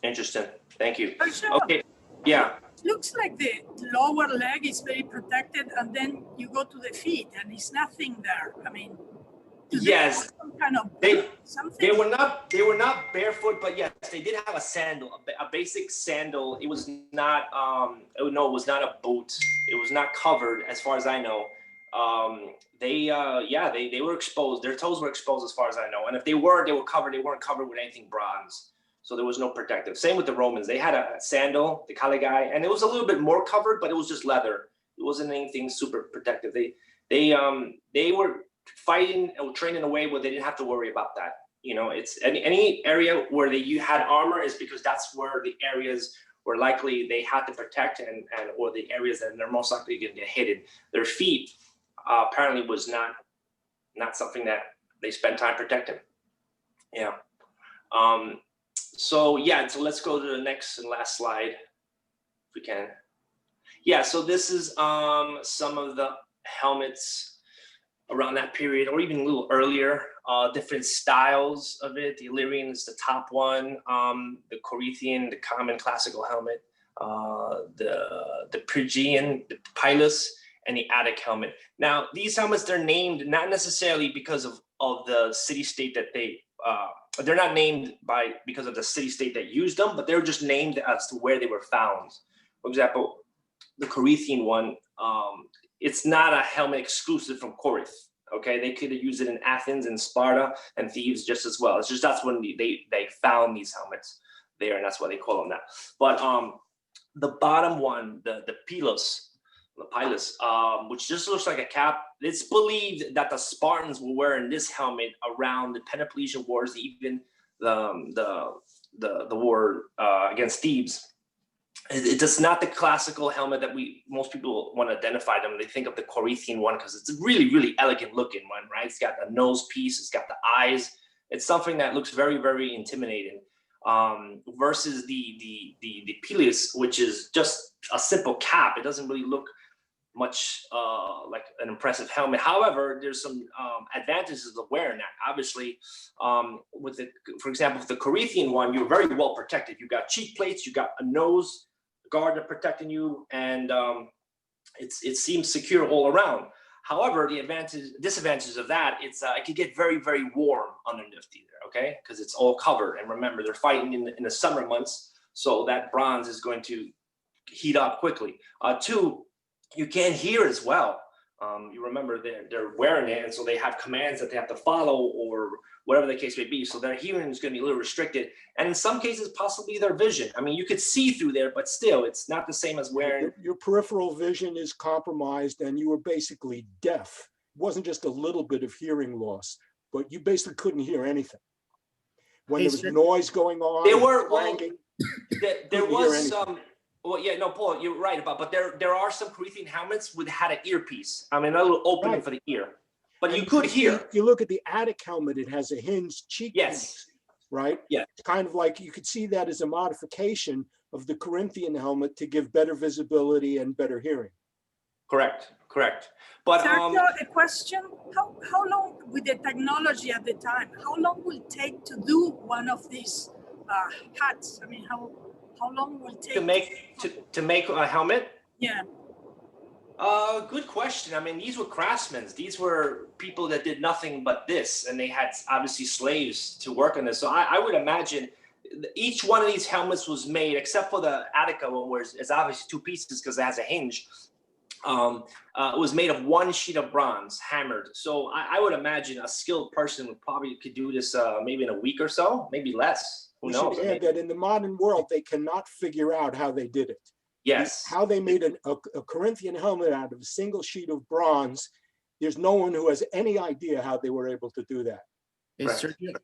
Interesting. Thank you. Sure. Okay. Yeah. Looks like the lower leg is very protected, and then you go to the feet, and it's nothing there. I mean, yes, some kind of something. They were not barefoot, but yes, they did have a sandal, a basic sandal. It was not it was not a boot. It was not covered, as far as I know. They were exposed. Their toes were exposed, as far as I know. And if they were covered. They weren't covered with anything bronze, so there was no protective. Same with the Romans. They had a sandal, the caligae, and it was a little bit more covered, but it was just leather. It wasn't anything super protective. They were fighting or trained in a way where they didn't have to worry about that. It's any area where you had armor is because that's where the areas where likely they had to protect and or the areas that they're most likely going to get hidden. Their feet apparently was not something that they spent time protecting. Yeah. So let's go to the next and last slide. can. Yeah, so this is some of the helmets around that period, or even a little earlier. Different styles of it. The Illyrian is the top one. The Corinthian, the common classical helmet. The Phrygian, the Pilus, and the Attic helmet. Now, these helmets, they're named not necessarily because of the city-state that they're not named because of the city-state that used them, but they were just named as to where they were found. For example, the Corinthian one, it's not a helmet exclusive from Corinth. Okay, they could have used it in Athens and Sparta and Thebes just as well. It's just that's when they found these helmets there, and that's why they call them that. But the bottom one, the Pilus, which just looks like a cap, it's believed that the Spartans were wearing this helmet around the Peloponnesian Wars, even the war against Thebes. It's just not the classical helmet that most people want to identify them. They think of the Corinthian one because it's a really, really elegant looking one, right? It's got the nose piece, it's got the eyes. It's something that looks very, very intimidating. Versus the Peltis, which is just a simple cap. It doesn't really look much like an impressive helmet. However, there's some advantages of wearing that. Obviously, for example, with the Corinthian one, you're very well protected. You got cheek plates, you got a nose guard that protecting you, and it seems secure all around. However, the disadvantages of that, it could get very, very warm underneath there, okay? Because it's all covered. And remember, they're fighting in the summer months, so that bronze is going to heat up quickly. Two, you can't hear as well. You remember they're wearing it, and so they have commands that they have to follow or whatever the case may be. So their hearing is going to be a little restricted. And in some cases, possibly their vision. I mean, you could see through there, but still, it's not the same as wearing. Your peripheral vision is compromised and you were basically deaf. It wasn't just a little bit of hearing loss, but you basically couldn't hear anything. When there was noise going on, there were, clanging, there was some. Well, yeah, no, Paul, you're right but there are some Corinthian helmets with had an earpiece. I mean, a little opening for the ear, but and you could hear. If you look at the Attic helmet, it has a hinged cheek. Yes. Right. Yeah. It's kind of like you could see that as a modification of the Corinthian helmet to give better visibility and better hearing. Correct. But Sergio, a question: How long, with the technology at the time, how long will it take to do one of these hats? I mean, how long will it take to make a helmet? Yeah. Good question. I mean, these were craftsmen. These were people that did nothing but this, and they had obviously slaves to work on this. So I would imagine each one of these helmets was made, except for the Attica one, where it's obviously two pieces because it has a hinge. It was made of one sheet of bronze, hammered. So I would imagine a skilled person could do this maybe in a week or so, maybe less. Who knows? We should add that in the modern world, they cannot figure out how they did it. Yes. How they made a Corinthian helmet out of a single sheet of bronze. There's no one who has any idea how they were able to do that. Hey, Sergio?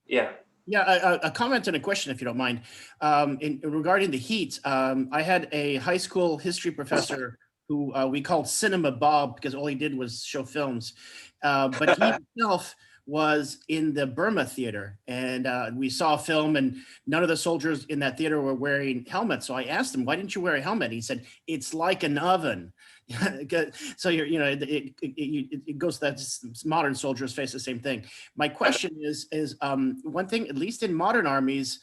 Yeah. Yeah, a comment and a question, if you don't mind. Regarding the heat, I had a high school history professor who we called Cinema Bob because all he did was show films. But he himself was in the Burma theater, and we saw a film, and none of the soldiers in that theater were wearing helmets. So I asked him, "Why didn't you wear a helmet?" He said, "It's like an oven." So it goes that modern soldiers face the same thing. My question is one thing, at least in modern armies,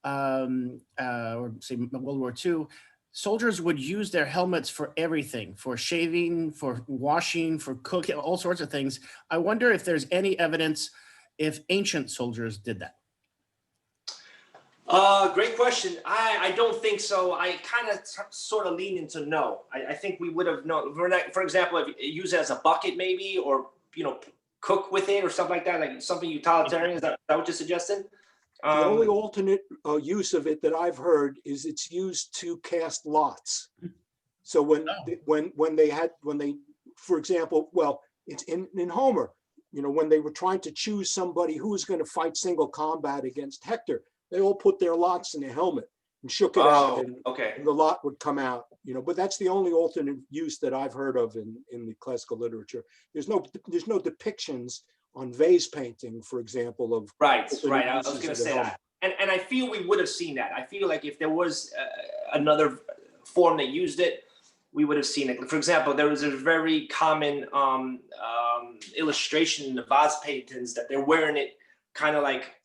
or say World War II, soldiers would use their helmets for everything, for shaving, for washing, for cooking, all sorts of things. I wonder if there's any evidence if ancient soldiers did that. Great question. I don't think so. I kind of sort of lean into no. I think we would have known. For example, if you use it as a bucket maybe, or cook with it or something like that, like something utilitarian. Is that what you're suggesting? The only alternate use of it that I've heard is it's used to cast lots. So when they, for example, well, it's in Homer, when they were trying to choose somebody who was going to fight single combat against Hector, they all put their lots in a helmet and shook it out, and the lot would come out. But that's the only alternate use that I've heard of in the classical literature. There's no depictions on vase painting, for example, of right. I was going to say that. and I feel we would have seen that. I feel like if there was another form that used it, we would have seen it. For example, there was a very common illustration in the vase paintings that they're wearing it kind of like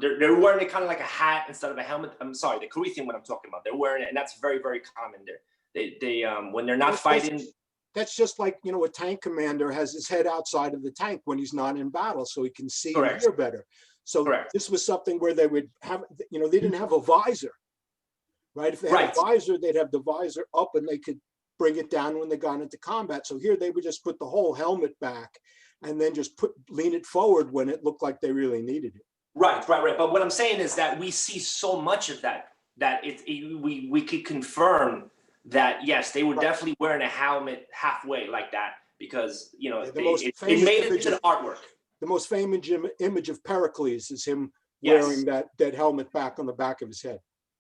they're wearing it kind of like a hat instead of a helmet. I'm sorry, the Corinthian one I'm talking about. They're wearing it, and that's very, very common there. They when they're not fighting. That's just like, you know, a tank commander has his head outside of the tank when he's not in battle, so he can see and hear better. So this was something where they would have, you know, they didn't have a visor, right? If they had a visor, they'd have the visor up and they could bring it down when they got into combat. So here they would just put the whole helmet back and then just lean it forward when it looked like they really needed it. Right. But what I'm saying is that we see so much of that we could confirm that yes, they were definitely wearing a helmet halfway like that, because you know it made it into the artwork. The most famous image of Pericles is him wearing that helmet back on the back of his head.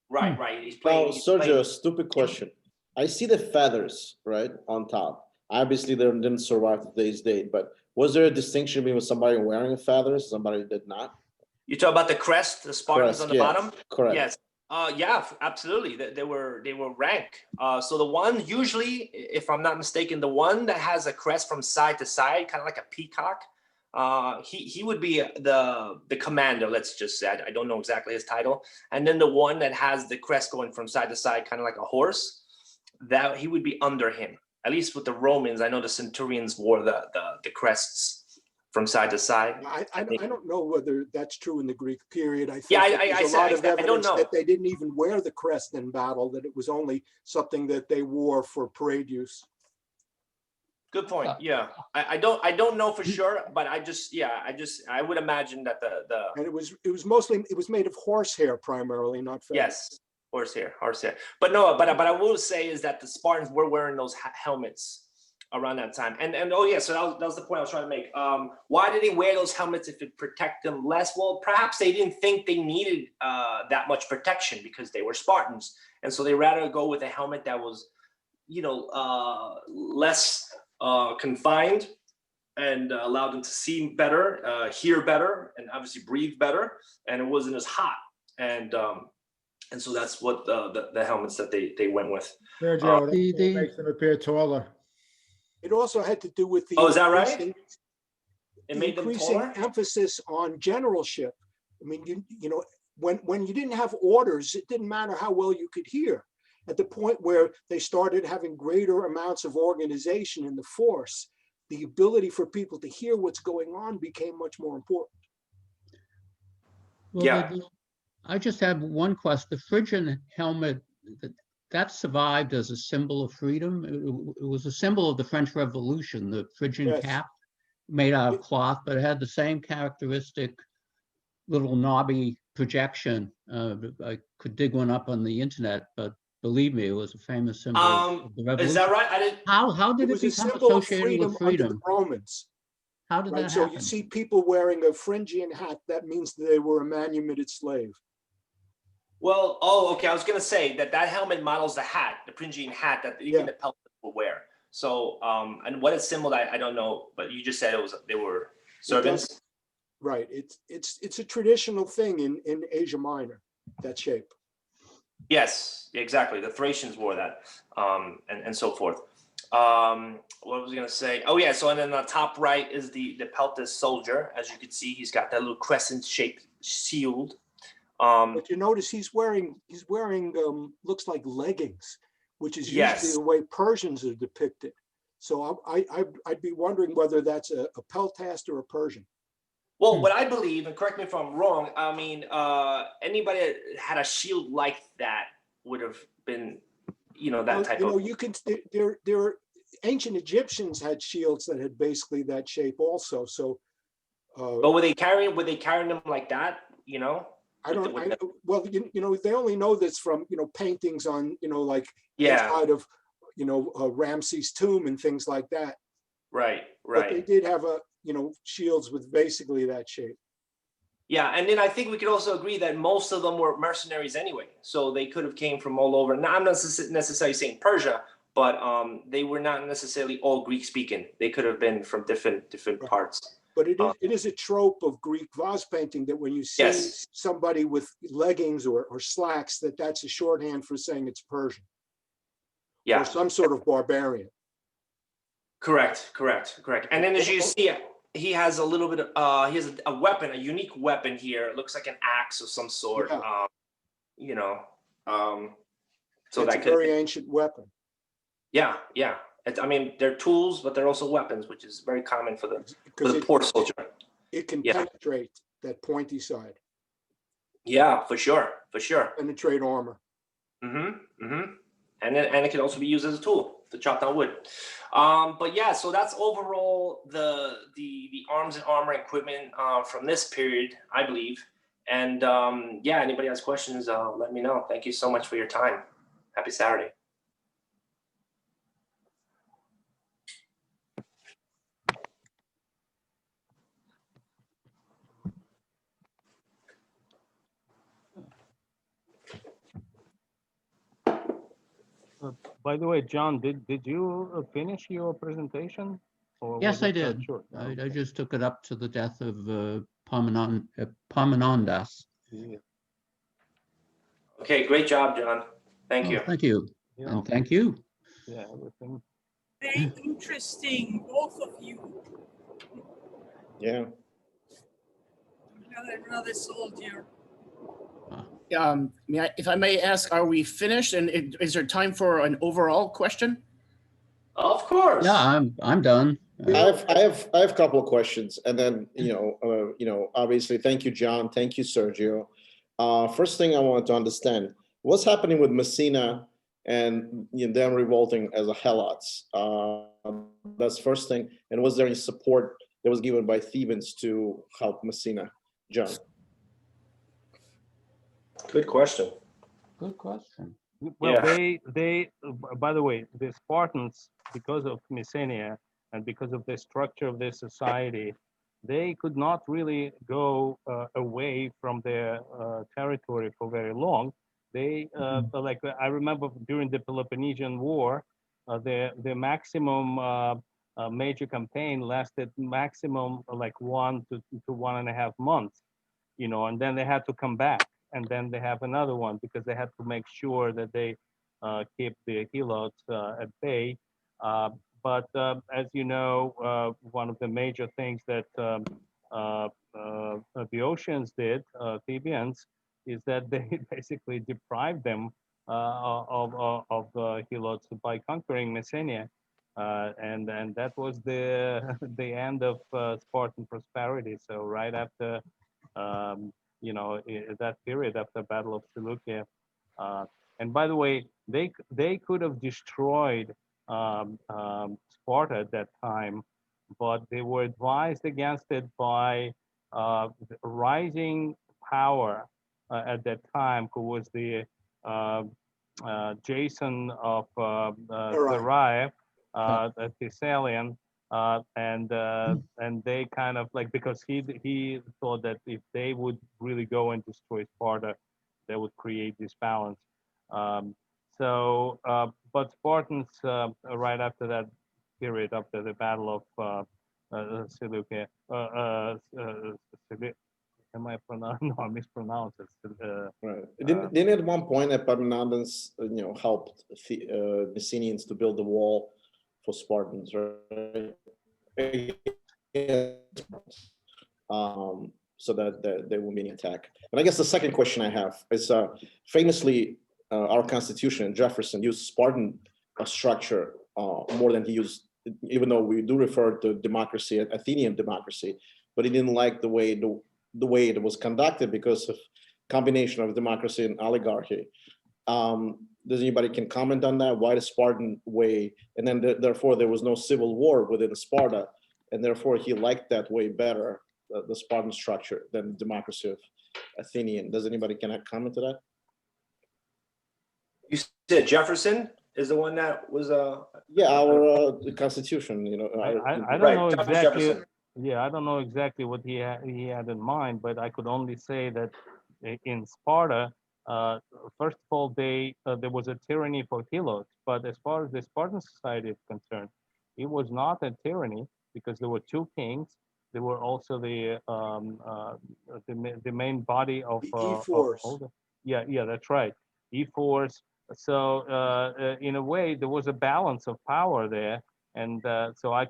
Right. He's playing. Now, Sergio, a stupid question. I see the feathers right on top. Obviously, they didn't survive today's date, but was there a distinction between somebody wearing a feather and somebody did not? You talk about the crest, the Spartans on the bottom. Correct. Yes. Yeah, absolutely. They were rank. So the one usually, if I'm not mistaken, the one that has a crest from side to side, kind of like a peacock, he would be the commander. Let's just say I don't know exactly his title. And then the one that has the crest going from side to side, kind of like a horse, that he would be under him. At least with the Romans, I know the centurions wore the crests from side to side. I don't know whether that's true in the Greek period. I think there's a lot of evidence that they didn't even wear the crest in battle, that it was only something that they wore for parade use. Good point. Yeah, I don't know for sure, but I would imagine that and it was made of horsehair primarily, not feathers. Yes, horsehair. But I will say is that the Spartans were wearing those helmets around that time. And oh yeah, so that was the point I was trying to make. Why did they wear those helmets if it protect them less? Well, perhaps they didn't think they needed that much protection because they were Spartans. And so they rather go with a helmet that was, less confined and allowed them to see better, hear better, and obviously breathe better. And it wasn't as hot. And so that's what the helmets that they went with. Sergio, that makes them appear taller. It also had to do with the is that right? It made them increasing taller? emphasis on generalship. I mean, when you didn't have orders, it didn't matter how well you could hear. At the point where they started having greater amounts of organization in the force, the ability for people to hear what's going on became much more important. Well, I just have one question. The Phrygian helmet, that survived as a symbol of freedom. It was a symbol of the French Revolution, the Phrygian cap made out of cloth, but it had the same characteristic little knobby projection. I could dig one up on the internet, but believe me, it was a famous symbol of the revolution. Is that right? How did it become associated with freedom? Under the Romans. How did that happen? So you see people wearing a Phrygian hat, that means they were a manumitted slave. Well, okay. I was going to say that helmet models the hat, the Phrygian hat that even the Peltes will wear. So, and what it's symbol, I don't know, but you just said they were servants. Right. It's a traditional thing in Asia Minor, that shape. Yes, exactly. The Thracians wore that, and so forth. What was I going to say? Oh yeah. So and then the top right is the Peltis Soldier. As you can see, he's got that little crescent-shaped shield. But you notice he's wearing looks like leggings, which is usually the way Persians are depicted. So I'd be wondering whether that's a Peltas or a Persian. Well, what I believe, and correct me if I'm wrong, I mean, anybody that had a shield like that would have been, that type of. You can. There ancient Egyptians had shields that had basically that shape also. So. But were they carrying them like that? Well, they only know this from, paintings on, inside of, Ramses' tomb and things like that. Right. But they did have shields with basically that shape. Yeah, and then I think we could also agree that most of them were mercenaries anyway. So they could have came from all over. Now, I'm not necessarily saying Persia, but they were not necessarily all Greek speaking. They could have been from different parts. But it is a trope of Greek vase painting that when you see Yes. somebody with leggings or slacks, that's a shorthand for saying it's Persian Yeah. or some sort of barbarian. Correct. And then as you see, he has a little bit of he has a weapon, a unique weapon here. It looks like an axe of some sort. Yeah. You know, so It's that a could, very ancient weapon. yeah. I mean, they're tools, but they're also weapons, which is very common for the poor soldier. It can Yeah. penetrate that pointy side, Yeah, for sure. penetrate armor. And it can also be used as a tool to chop down wood. But yeah, so that's overall the arms and armor equipment from this period, I believe. And yeah, anybody has questions, let me know. Thank you so much for your time. Happy Saturday. By the way, John, did you finish your presentation? Or Yes, was I it did. short? I just took it up to the death of Parmenondas. Yeah. Okay, great job, John. Thank Oh, you. thank you. Yeah. And thank you. Yeah, everything. Very interesting, both of you. Yeah. Another soldier. If I may ask, are we finished? And is there time for an overall question? Of course. Yeah, I'm done. I have a couple of questions, and then obviously, thank you, John. Thank you, Sergio. First thing I wanted to understand: what's happening with Messina and them revolting as a helots? That's the first thing. And was there any support that was given by Thebans to help Messina, John? Good question. Good question. Well, Yeah. they by the way, the Spartans, because of Messenia and because of the structure of their society, they could not really go away from their territory for very long. They like I remember during the Peloponnesian War, the maximum major campaign lasted maximum like 1 to 1.5 months, and then they had to come back, and then they have another one because they had to make sure that they keep the helots at bay. But as you know, one of the major things that the Boeotians did, Thebans, is that they basically deprived them of helots by conquering Messenia. And that was the the end of Spartan prosperity. So right after that period after Battle of Seleucia. And by the way, they could have destroyed Sparta at that time, but they were advised against it by the rising power at that time, who was the Jason of Therae, a Thessalian. And they kind of like, because he thought that if they would really go and destroy Sparta, they would create this balance. But Spartans right after that period, after the Battle of Seleucia, am I pronouncing? No, I mispronounced it. Right. Didn't at one point Epaminondas, helped the Messenians to build the wall for Spartans, right? So that they won't be any attack. And I guess the second question I have is famously our Constitution and Jefferson used Spartan structure more than he used, even though we do refer to democracy, Athenian democracy, but he didn't like the way it was conducted because of combination of democracy and oligarchy. Does anybody can comment on that? Why the Spartan way? And then therefore there was no civil war within Sparta, and therefore he liked that way better, the Spartan structure, than democracy of Athenian. Does anybody can comment to that? You said Jefferson is the one that was yeah, our Constitution. I don't know exactly. Jefferson. Yeah, I don't know exactly what he had in mind, but I could only say that in Sparta, first of all, there was a tyranny for helots, but as far as the Spartan society is concerned, it was not a tyranny because there were two kings, they were also the main body of The E-force. all the, yeah, that's right, E-force. So in a way, there was a balance of power there, and so I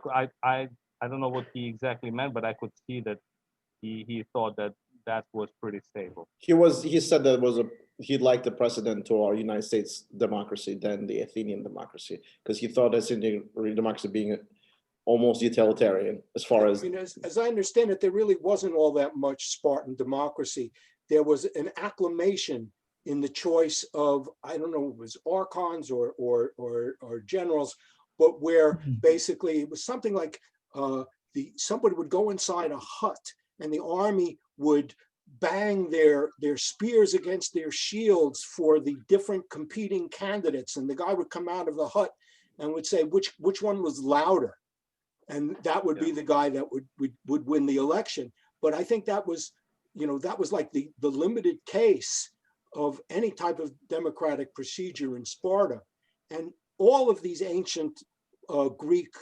don't know what he exactly meant, but I could see that he thought that that was pretty stable. He said that he liked the precedent to our United States democracy than the Athenian democracy, because he thought Athenian democracy being almost utilitarian as far as. I mean, as I understand it, there really wasn't all that much Spartan democracy. There was an acclamation in the choice of, I don't know, it was archons or generals, but where basically it was something like somebody would go inside a hut and the army would bang their spears against their shields for the different competing candidates, and the guy would come out of the hut and would say which one was louder, and that would be the guy that would win the election. But I think that was, that was like the limited case of any type of democratic procedure in Sparta. And all of these ancient Greek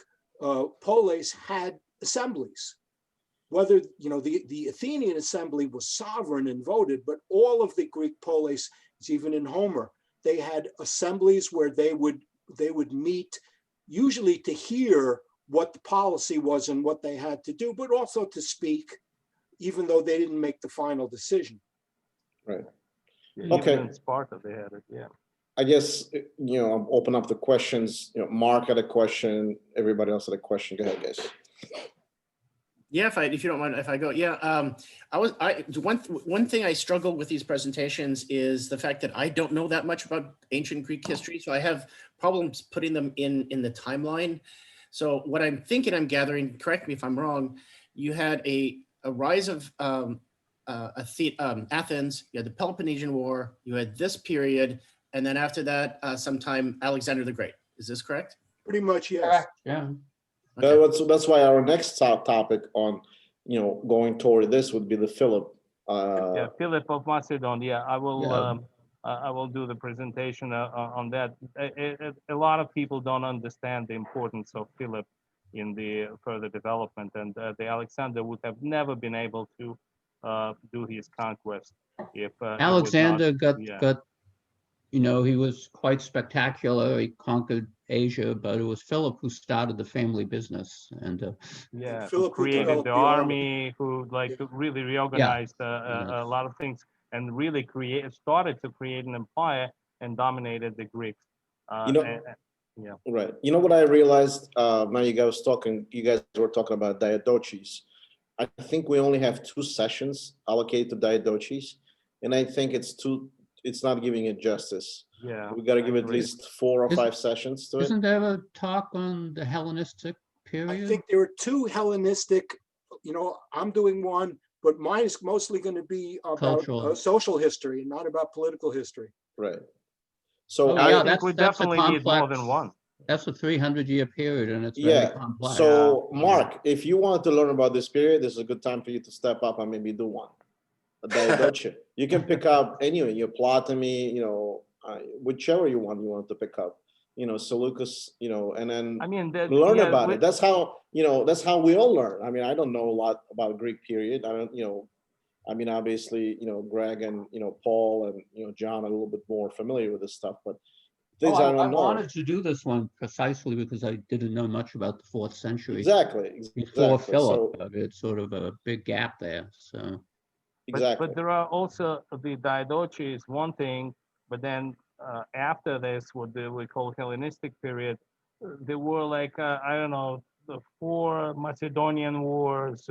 polis had assemblies. Whether, the Athenian assembly was sovereign and voted, but all of the Greek polis, even in Homer, they had assemblies where they would meet, usually to hear what the policy was and what they had to do, but also to speak, even though they didn't make the final decision. Right. Yeah, Okay. Even in Sparta, they had it. Yeah. I guess, I'll open up the questions. Mark had a question. Everybody else had a question. Go ahead, guys. Yeah, if you don't mind, if I go, one thing I struggle with these presentations is the fact that I don't know that much about ancient Greek history, so I have problems putting them in the timeline. So what I'm thinking, I'm gathering, correct me if I'm wrong, you had a rise of Athens, you had the Peloponnesian War, you had this period, and then after that, sometime Alexander the Great. Is this correct? Pretty much, yes. Yeah. Okay. That's why our next topic on, going toward this would be the Philip. Philip of Macedon. Yeah, I will. Yeah. I will do the presentation on that. A lot of people don't understand the importance of Philip in the further development, and the Alexander would have never been able to do his conquest if Alexander got he was quite spectacular. He conquered Asia, but it was Philip who started the family business. And who Philip created developed the the army, who really reorganized Yes. a lot of things, and really started to create an empire and dominated the Greeks. Yeah. Right. You know what I realized? Now you guys were talking about Diadoches. I think we only have 2 sessions allocated to Diadoches, and I think it's not giving it justice. Yeah. We got to give at agree. least 4 or 5 sessions to it. isn't there a talk on the Hellenistic period? I think there are 2 Hellenistic, I'm doing one, but mine is mostly going to be about social history, not about political history. Right. So I think we definitely need more than one. That's a 300-year period, and it's very complex. So Mark, if you want to learn about this period, this is a good time for you to step up and maybe do one. You can pick up anyway, your Ptolemy, whichever you want to pick up, Seleucus, and then learn about it. That's how we all learn. I mean, I don't know a lot about Greek period. I don't, obviously, Greg and, Paul and, John are a little bit more familiar with this stuff, but things I don't know. I wanted to do this one precisely because I didn't know much about the 4th century. Exactly. Before Philip, it's sort of a big gap there, so. Exactly. But there are also the Diadoches, one thing, but then after this, what we call Hellenistic period, there were the 4 Macedonian wars,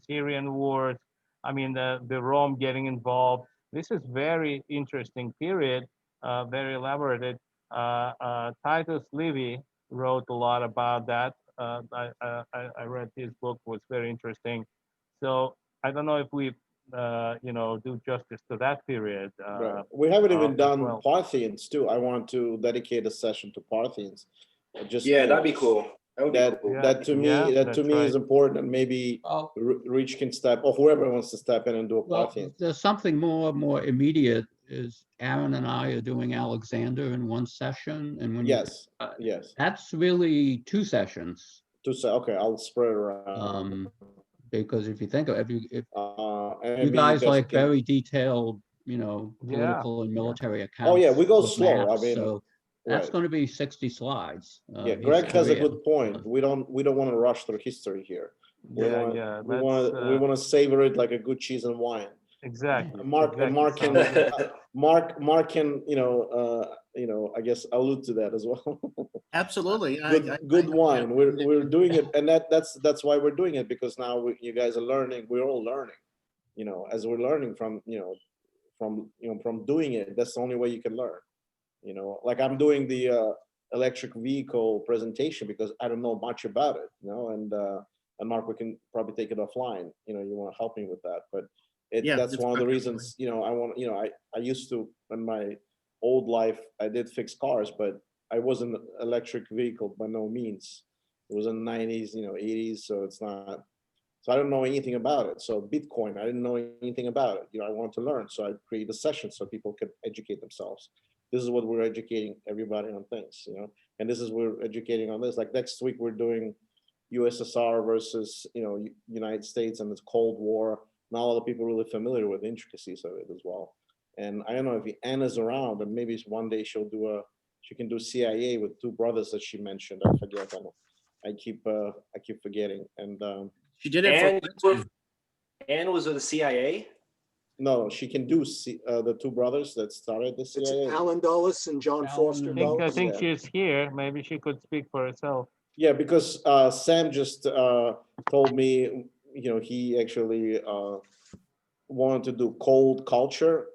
Syrian wars. I mean, the Rome getting involved. This is very interesting period, very elaborated. Titus Livy wrote a lot about that. I read his book, was very interesting. So I don't know if we do justice to that period. Right. We haven't even done well. Parthians too. I want to dedicate a session to Parthians. That'd be cool. That to me is important, and maybe Rich can step, or whoever wants to step in and do a Parthian. There's something more immediate. Is Aaron and I are doing Alexander in one session, and when yes, that's really 2 sessions. Okay, I'll spread it around. because if you think of if and you maybe guys like can- very detailed, you know, Yeah, political and yeah. military accounts. Oh yeah, we go with slow. maps, I mean, so that's right. going to be 60 slides. Yeah, his Greg has a career. good point. We don't want to rush through history here. We Yeah, want yeah. we That's want to savor it like a good cheese and wine. exactly. Mark and Mark can Sounds good. Mark can I guess allude to that as well. Absolutely. Good wine. We're doing it, and that's why we're doing it, because now you guys are learning. We're all learning, as we're learning from from doing it. That's the only way you can learn. Like I'm doing the electric vehicle presentation because I don't know much about it, and Mark, we can probably take it offline. You want to help me with that, but that's one of the reasons. I want. I used to, in my old life, I did fix cars, but I wasn't electric vehicle by no means. It was in the 90s, 80s, so it's not. So I don't know anything about it. So Bitcoin, I didn't know anything about it. I wanted to learn, so I created a session so people could educate themselves. This is what we're educating everybody on things, and this is we're educating on this. Like next week, we're doing USSR versus United States and this Cold War. Not a lot of people are really familiar with the intricacies of it as well. And I don't know if Anna's around, and maybe one day she can do CIA with two brothers that she mentioned. I forget. I keep forgetting. And she did it for Anne was with the CIA. no, she can do the two brothers that started the CIA. It's Alan Dulles and John Foster I Dulles. think Yeah. she's here. Maybe she could speak for herself. Yeah, because Sam just told me, he actually wanted to do cold culture,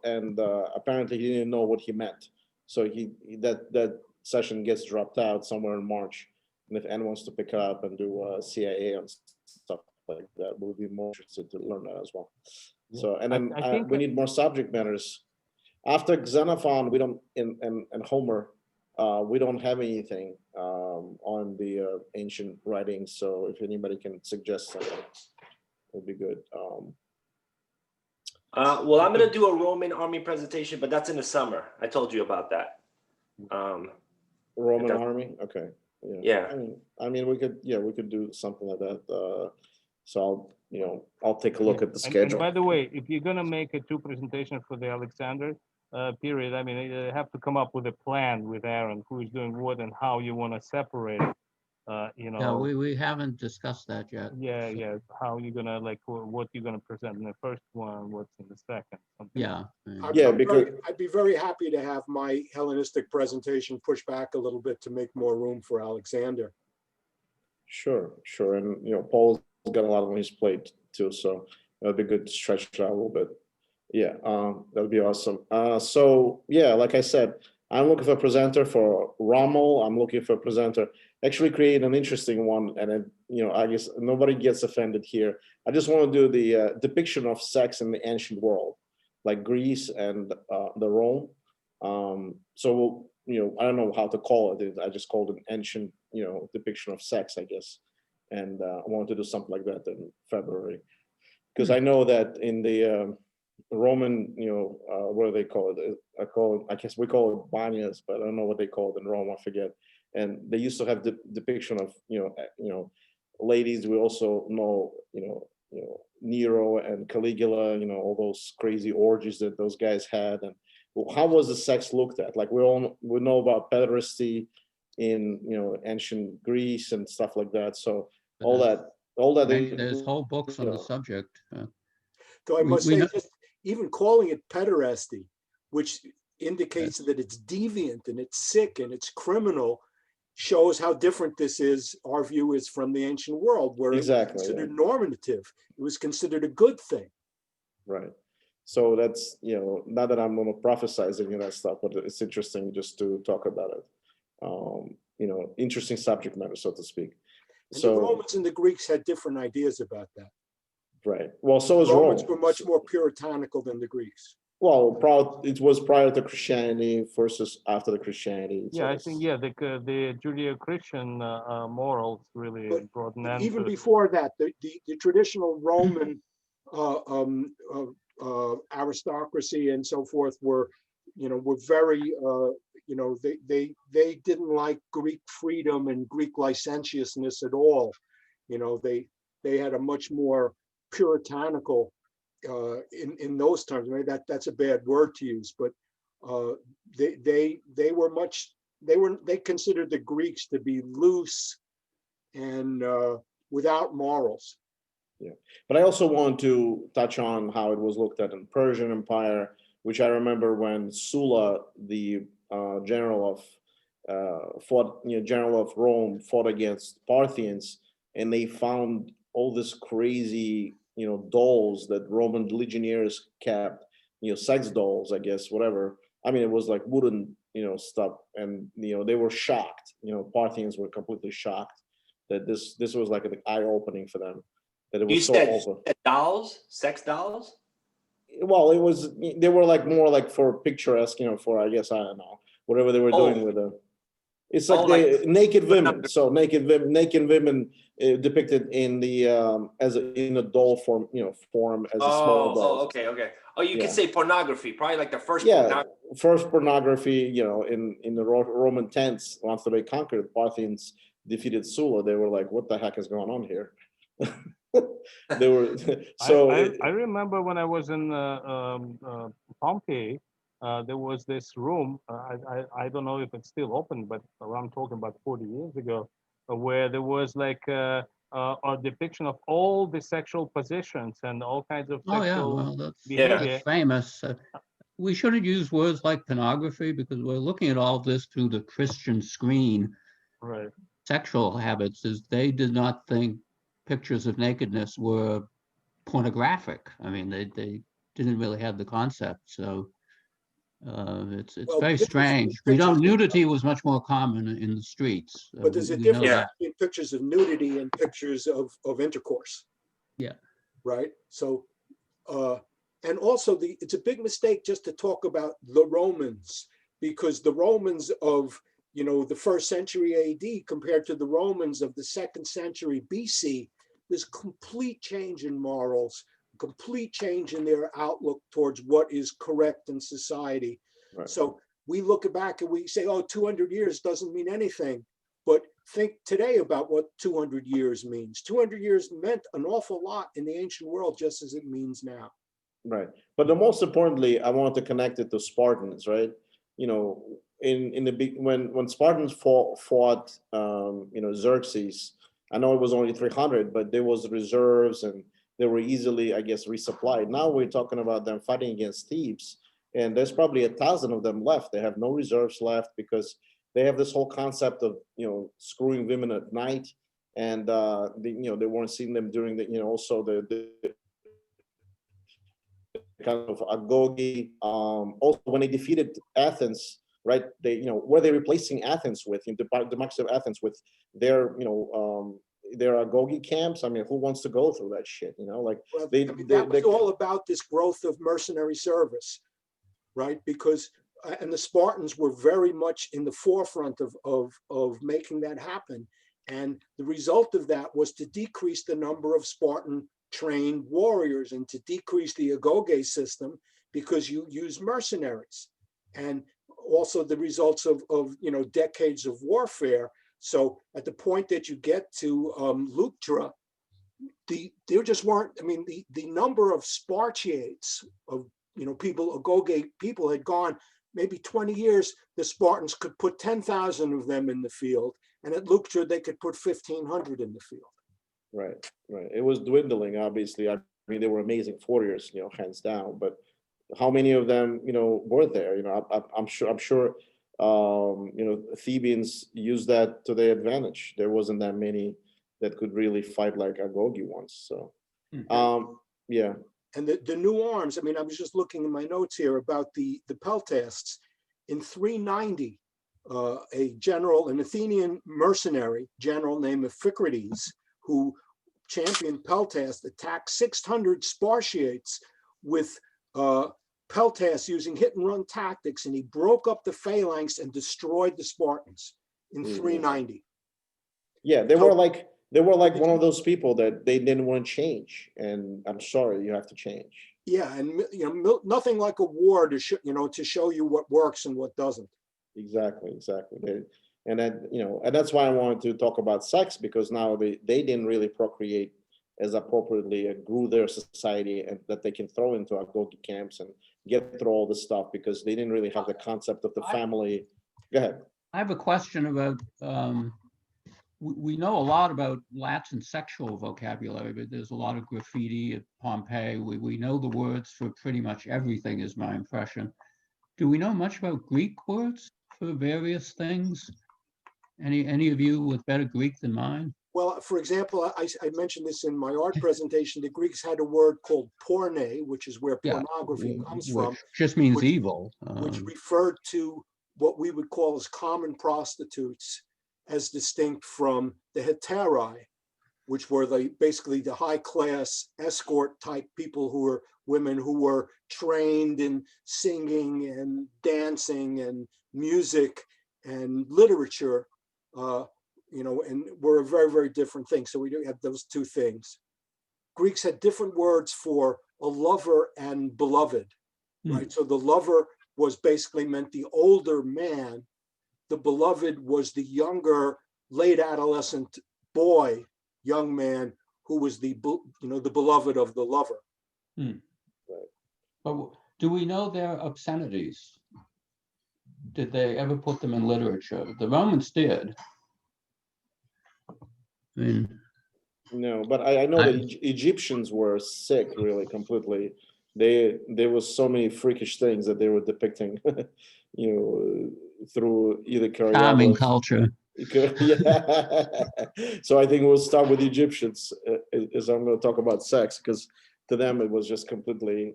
and apparently he didn't know what he meant. So that session gets dropped out somewhere in March. And if anyone wants to pick it up and do CIA and stuff like that, we'll be more interested to learn that as well. So, and then I think we need more subject matters. After Xenophon, we don't, and Homer, we don't have anything on the ancient writings. So if anybody can suggest something, it would be good. Well, I'm going to do a Roman army presentation, but that's in the summer. I told you about that. Roman army, okay. Yeah. I mean, we could do something like that. So I'll take a look at the schedule. And by the way, if you're gonna make a two presentation for the Alexander period, I mean, you have to come up with a plan with Aaron, who is doing what and how you want to separate it. Yeah, we haven't discussed that yet. Yeah. How you're gonna what you're gonna present in the first one, what's in the second. Yeah. I'd be very happy to have my Hellenistic presentation pushed back a little bit to make more room for Alexander. Sure. And Paul's got a lot on his plate too, so that'd be good to stretch it out a little bit. Yeah, that'd be awesome. So yeah, like I said, I'm looking for a presenter for Rommel. I'm looking for a presenter. Actually, create an interesting one, and then I guess nobody gets offended here. I just want to do the depiction of sex in the ancient world, like Greece and the Rome. So I don't know how to call it. I just called it an ancient depiction of sex, I guess. And I wanted to do something like that in February, because I know that in the Roman, what do they call it? I guess we call it banyas, but I don't know what they call it in Rome. I forget. And they used to have the depiction of ladies. We also know Nero and Caligula. All those crazy orgies that those guys had. And how was the sex looked at? Like we know about pederasty in ancient Greece and stuff like that. So all that there's whole books on the subject. Though I must say, just even calling it pederasty, which indicates that it's deviant and it's sick and it's criminal, shows how different this is. Our view is from the ancient world, where it was considered normative. It was considered a good thing. Right. So that's not that I'm prophesizing that stuff, but it's interesting just to talk about it. Interesting subject matter, so to speak. And the Romans and the Greeks had different ideas about that. Right. Well, so is Rome. Rome. Romans were much more puritanical than the Greeks. Well, it was prior to Christianity versus after the Christianity. Yeah, I think the Judeo-Christian morals really brought an end. Even before that, the traditional Roman aristocracy and so forth were very they didn't like Greek freedom and Greek licentiousness at all. They they had a much more puritanical, in those terms. Maybe that's a bad word to use, but they were much, they considered the Greeks to be loose and without morals. Yeah, but I also want to touch on how it was looked at in Persian Empire, which I remember when Sulla, the general of Rome, fought against Parthians, and they found all this crazy, dolls that Roman legionnaires kept, sex dolls, I guess, whatever. I mean, it was like wooden, stuff, and they were shocked. Parthians were completely shocked that this was like an eye opening for them. That it was You so said open. dolls, sex dolls? Well, they were like more like for picturesque, for, I guess, I don't know, whatever they were doing with them. It's like naked women. So naked women depicted in the in a doll form, form as a small doll. Oh, okay. Oh, you could say pornography, probably like the first. First pornography, in the Roman tents after they conquered the Parthians, defeated Sulla. They were like, what the heck is going on here? They were so. I remember when I was in Pompeii, there was this room. I don't know if it's still open, but I'm talking about 40 years ago, where there was like a depiction of all the sexual positions and all kinds of sexual behavior. That's famous. We shouldn't use words like pornography because we're looking at all this through the Christian screen. Right. Sexual habits is they did not think pictures of nakedness were pornographic. I mean, they didn't really have the concept. So it's very strange. Nudity was much more common in the streets. But there's a difference between pictures of nudity and pictures of intercourse. Yeah. Right. So, and also it's a big mistake just to talk about the Romans, because the Romans of the 1st century AD compared to the Romans of the 2nd century BC, there's complete change in morals, complete change in their outlook towards what is correct in society. Right. So we look back and we say, oh, 200 years doesn't mean anything. But think today about what 200 years means. 200 years meant an awful lot in the ancient world, just as it means now. Right. But the most importantly, I wanted to connect it to Spartans, right? In the big, when Spartans fought Xerxes, I know it was only 300, but there was reserves and they were easily, I guess, resupplied. Now we're talking about them fighting against Thebes, and there's probably 1,000 of them left. They have no reserves left because they have this whole concept of screwing women at night, and they weren't seeing them during the also the kind of agoge. Also, when they defeated Athens, right? They were they replacing Athens with the democracy of Athens with their their agoge camps. I mean, who wants to go through that shit? Like that was all about this growth of mercenary service, right? Because and the Spartans were very much in the forefront of making that happen. And the result of that was to decrease the number of Spartan trained warriors and to decrease the agoge system, because you use mercenaries. And also the results of decades of warfare. So at the point that you get to Leuctra, there just weren't, I mean, the number of Spartiates, of agoge people had gone maybe 20 years. The Spartans could put 10,000 of them in the field, and at Leuctra they could put 1,500 in the field. Right. It was dwindling, obviously. I mean, they were amazing warriors, hands down. But how many of them, were there? I'm sure, Thebans used that to their advantage. There wasn't that many that could really fight like agoge ones. So, yeah. And the new arms. I mean, I was just looking in my notes here about the Peltes. In 390, an Athenian mercenary general named Iphicrates, who championed Peltes, attacked 600 Spartiates with Peltes using hit and run tactics, and he broke up the phalanx and destroyed the Spartans in 390. Yeah, they were like one of those people that they didn't want to change, and I'm sorry, you have to change. Yeah, and nothing like a war to show you what works and what doesn't. Exactly. And then and that's why I wanted to talk about sex, because now they didn't really procreate as appropriately and grew their society, and that they can throw into agoge camps and get through all this stuff, because they didn't really have the concept of the family. Go ahead. I have a question about, we know a lot about Latin sexual vocabulary, but there's a lot of graffiti at Pompeii. We know the words for pretty much everything, is my impression. Do we know much about Greek words for various things? Any of you with better Greek than mine? Well, for example, I mentioned this in my art presentation. The Greeks had a word called porne, which is where Yeah, pornography comes which from, just means which- evil. which referred to what we would call as common prostitutes, as distinct from the heterae, which were basically the high class escort type people, who were women who were trained in singing and dancing and music and literature, and were a very, very different thing. So we do have those two things. Greeks had different words for a lover and beloved, right? So the lover was basically meant the older man. The beloved was the younger, late adolescent boy, young man, who was the beloved of the lover. But do we know their obscenities? Did they ever put them in literature? The Romans did. I mean, No, but I know that Egyptians were sick, really, completely. There was so many freakish things that they were depicting, through either charming choreography. culture. Yeah. So I think we'll start with the Egyptians, as I'm going to talk about sex, because to them it was just completely,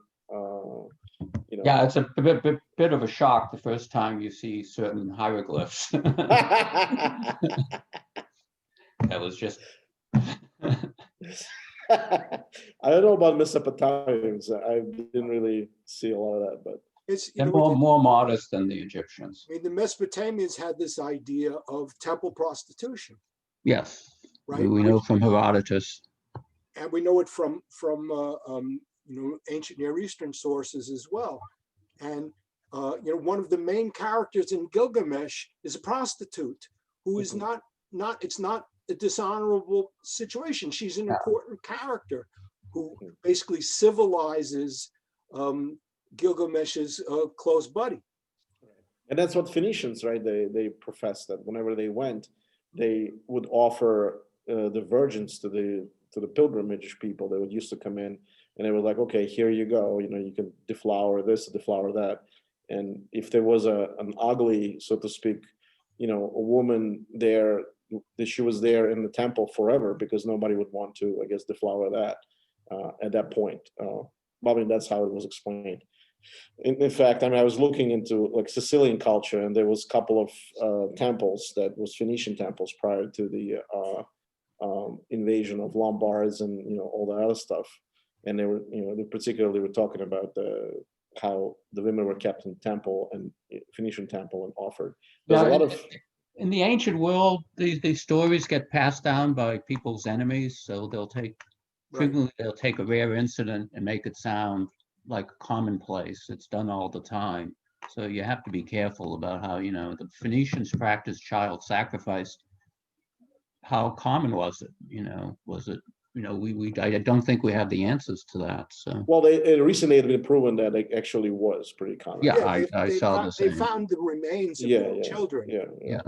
Yeah, it's a bit of a shock the first time you see certain hieroglyphs. That was just. I don't know about Mesopotamians. I didn't really see a lot of that, but It's They're more modest than the Egyptians. I mean, the Mesopotamians had this idea of temple prostitution, Yes, right? we know from Herodotus. And we know it from ancient Near Eastern sources as well. And one of the main characters in Gilgamesh is a prostitute who is it's not a dishonorable situation. She's an important character who basically civilizes Gilgamesh's close buddy. And that's what Phoenicians, right? They professed that whenever they went, they would offer the virgins to the pilgrimage people. They would used to come in, and they were like, okay, here you go. You can deflower this, deflower that. And if there was an ugly, so to speak, a woman there, she was there in the temple forever, because nobody would want to, I guess, deflower that at that point. I mean, that's how it was explained. In fact, I was looking into like Sicilian culture, and there was a couple of temples that was Phoenician temples prior to the invasion of Lombards and all that other stuff. And they were, they particularly were talking about how the women were kept in temple and Phoenician temple and offered. There's a lot of. In the ancient world, these stories get passed down by people's enemies, so frequently they'll take a rare incident and make it sound like commonplace. It's done all the time. So you have to be careful about how, the Phoenicians practiced child sacrifice. How common was it? Was it, I don't think we have the answers to that. So. Well, they recently had been proven that it actually was pretty common. Yeah, I saw this. They found the remains of children. Yeah.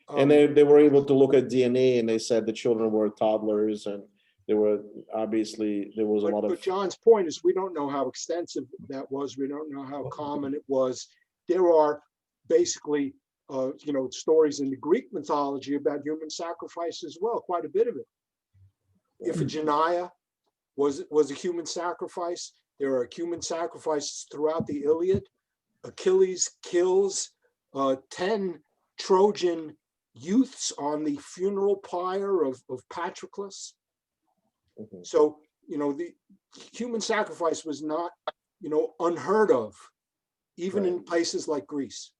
And they were able to look at DNA, and they said the children were toddlers, and there was a lot of. But John's point is, we don't know how extensive that was. We don't know how common it was. There are basically, stories in the Greek mythology about human sacrifice as well. Quite a bit of it. Iphigenia was a human sacrifice. There are human sacrifices throughout the Iliad. Achilles kills 10 Trojan youths on the funeral pyre of Patroclus. So, the human sacrifice was not, unheard of, even in places like Greece.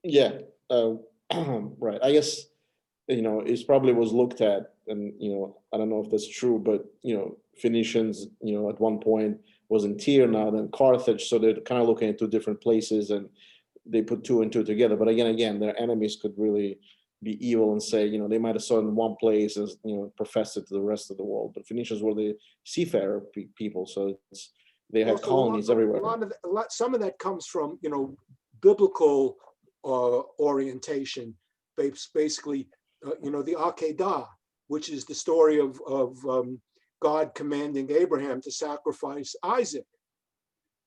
Yeah, right. I guess, it probably was looked at, and, I don't know if that's true, but, Phoenicians, at one point was in Tyre, now then Carthage. So they're kind of looking at two different places, and they put two and two together. But again, their enemies could really be evil and say, they might have saw it in one place and, professed it to the rest of the world. But Phoenicians were the seafarer people, so they had Also, colonies everywhere. Some of that comes from, biblical orientation, basically, the Akedah, which is the story of God commanding Abraham to sacrifice Isaac,